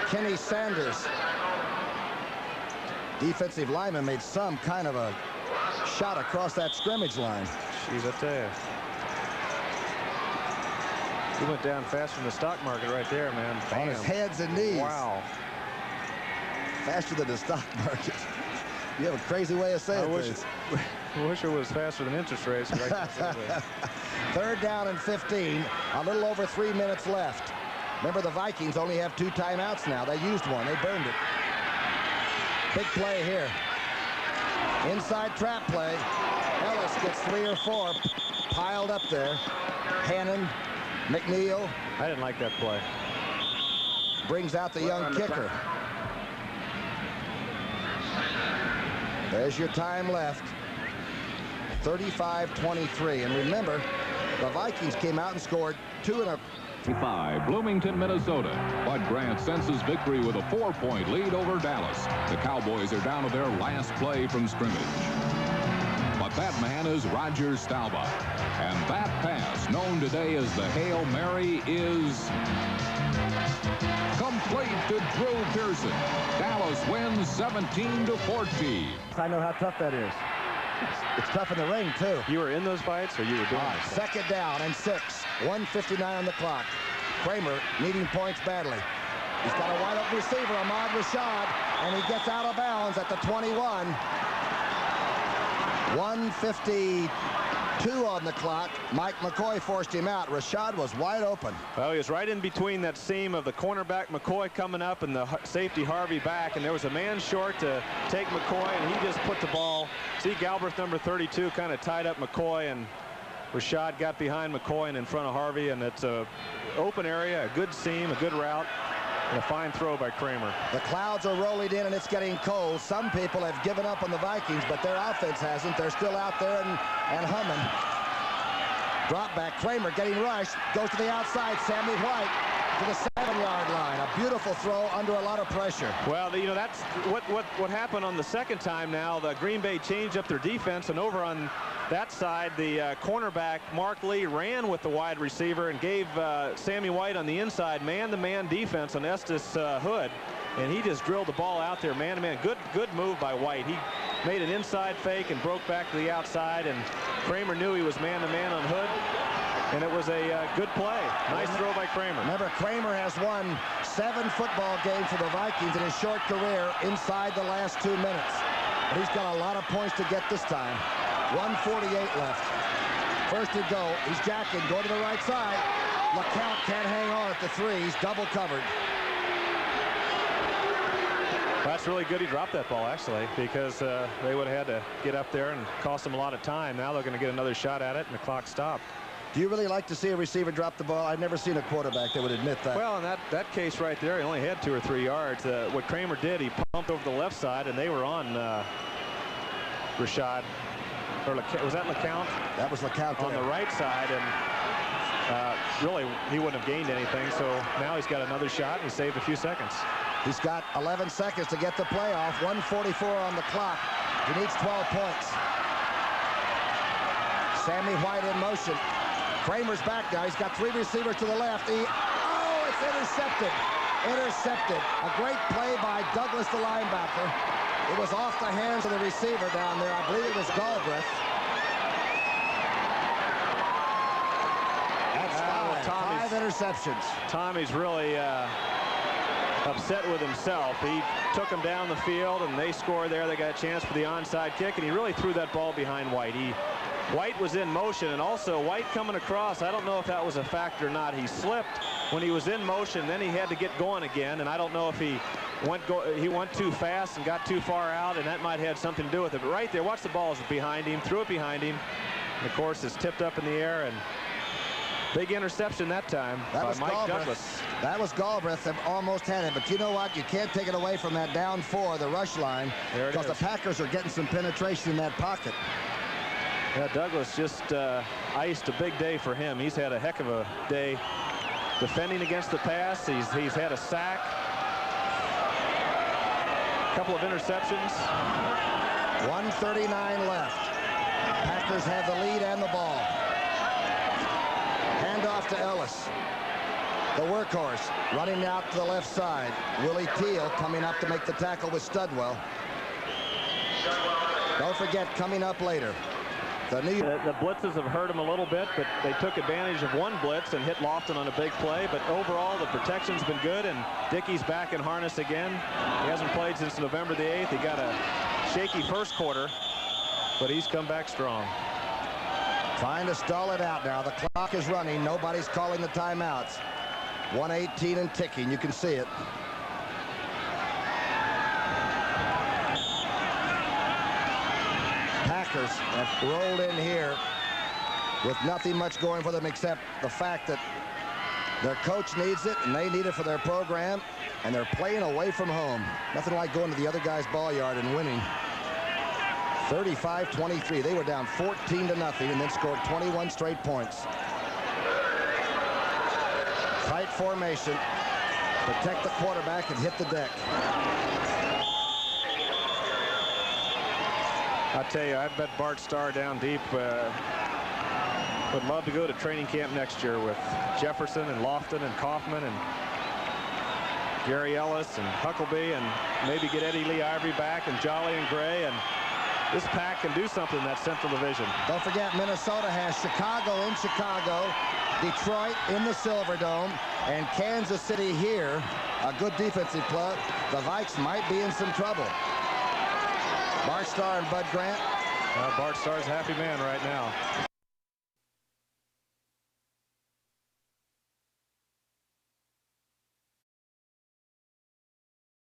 Kenny Sanders. Defensive lineman made some kind of a shot across that scrimmage line. Jeez, I tell you. He went down faster than the stock market right there, man. Bam. On his hands and knees. Wow. Faster than the stock market. You have a crazy way of saying things. I wish it was faster than interest rates. Third down and 15. A little over 3 minutes left. Remember, the Vikings only have 2 timeouts now. They used one. They burned it. Big play here. Inside trap play. Ellis gets 3 or 4 piled up there. Hannon, McNeil. I didn't like that play. Brings out the young kicker. There's your time left. 35-23. And remember, the Vikings came out and scored 2 in a 5, Bloomington, Minnesota. Bud Grant senses victory with a 4-point lead over Dallas. The Cowboys are down to their last play from scrimmage. But that man is Roger Staubach. And that pass known today as the Hail Mary, is complete to Drew Pearson. Dallas wins 17-14. I know how tough that is. It's tough in the ring, too. You were in those fights, or you were doing this? Second down and 6. 1:59 on the clock. Kramer needing points badly. He's got a wide-open receiver, Ahmad Rashad, and he gets out of bounds at the 21. 1:52 on the clock. Mike McCoy forced him out. Rashad was wide open. Well, he was right in between that seam of the cornerback McCoy coming up and the safety Harvey back, and there was a man short to take McCoy, and he just put the ball. See, Galbraith, number 32, kind of tied up McCoy, and Rashad got behind McCoy and in front of Harvey, and it's a open area, a good seam, a good route, and a fine throw by Kramer. The clouds are rolling in, and it's getting cold. Some people have given up on the Vikings, but their offense hasn't. They're still out there and humming. Drop back. Kramer getting rushed. Goes to the outside. Sammy White to the 7-yard line. A beautiful throw under a lot of pressure. Well, you know, that's what happened on the second time now. The Green Bay changed up their defense, and over on that side, the cornerback, Mark Lee, ran with the wide receiver and gave Sammy White on the inside man-to-man defense on Estes Hood, and he just drilled the ball out there man-to-man. Good move by White. He made an inside fake and broke back to the outside, and Kramer knew he was man-to-man on Hood, and it was a good play. Nice throw by Kramer. Remember, Kramer has won 7 football games for the Vikings in his short career inside the last 2 minutes. But he's got a lot of points to get this time. 1:48 left. First and go. He's jacking. Go to the right side. LeCount can't hang on at the 3. He's double covered. That's really good he dropped that ball, actually, because they would have had to get up there and cost them a lot of time. Now they're going to get another shot at it, and the clock stopped. Do you really like to see a receiver drop the ball? I've never seen a quarterback that would admit that. Well, in that case right there, he only had 2 or 3 yards. What Kramer did, he pumped over the left side, and they were on Rashad. Or was that LeCount? That was LeCount on the right side, and really he wouldn't have gained anything. So now he's got another shot, and he saved a few seconds. He's got 11 seconds to get the playoff. 1:44 on the clock. He needs 12 points. Sammy White in motion. Kramer's back now. He's got 3 receivers to the left. It's intercepted. Intercepted. A great play by Douglas, the linebacker. It was off the hands of the receiver down there. I believe it was Galbraith. That's 5 interceptions. Tommy's really upset with himself. He took him down the field, and they scored there. They got a chance for the onside kick, and he really threw that ball behind White. White was in motion, and also White coming across. I don't know if that was a factor or not. He slipped when he was in motion, then he had to get going again, and I don't know if he went too fast and got too far out, and that might have had something to do with it. But right there, watch the balls behind him, threw it behind him, and of course it's tipped up in the air, and big interception that time by Mike Douglas. That was Galbraith that almost had it, but you know what? You can't take it away from that down 4, the rush line, because the Packers are getting some penetration in that pocket. Yeah, Douglas just iced a big day for him. He's had a heck of a day defending against the pass. He's had a sack, a couple of interceptions. 1:39 left. Packers have the lead and the ball. Handoff to Ellis. The workhorse running out to the left side. Willie Teal coming up to make the tackle with Studwell. Don't forget, coming up later, the blitzes have hurt him a little bit, but they took advantage of one blitz and hit Lofton on a big play. But overall, the protection's been good, and Dickey's back in harness again. He hasn't played since November the 8th. He got a shaky first quarter, but he's come back strong. Trying to stall it out now. The clock is running. Nobody's calling the timeouts. 1:18 and ticking. You can see it. Packers have rolled in here with nothing much going for them except the fact that their coach needs it and they need it for their program, and they're playing away from home. Nothing like going to the other guy's ball yard and winning. 35-23. They were down 14-0 and then scored 21 straight points. Tight formation. Protect the quarterback and hit the deck. I tell you, I bet BART STARR down deep Would love to go to training camp next year with Jefferson and Lofton and Kaufman and Gary Ellis and Huckleby, and maybe get Eddie Lee Ivory back and Jolly and Gray, and this pack can do something in that Central Division. Don't forget, Minnesota has Chicago in Chicago, Detroit in the Silverdome, and Kansas City here. A good defensive play. The Vikes might be in some trouble. Bart Starr and Bud Grant. Bart Starr's a happy man right now.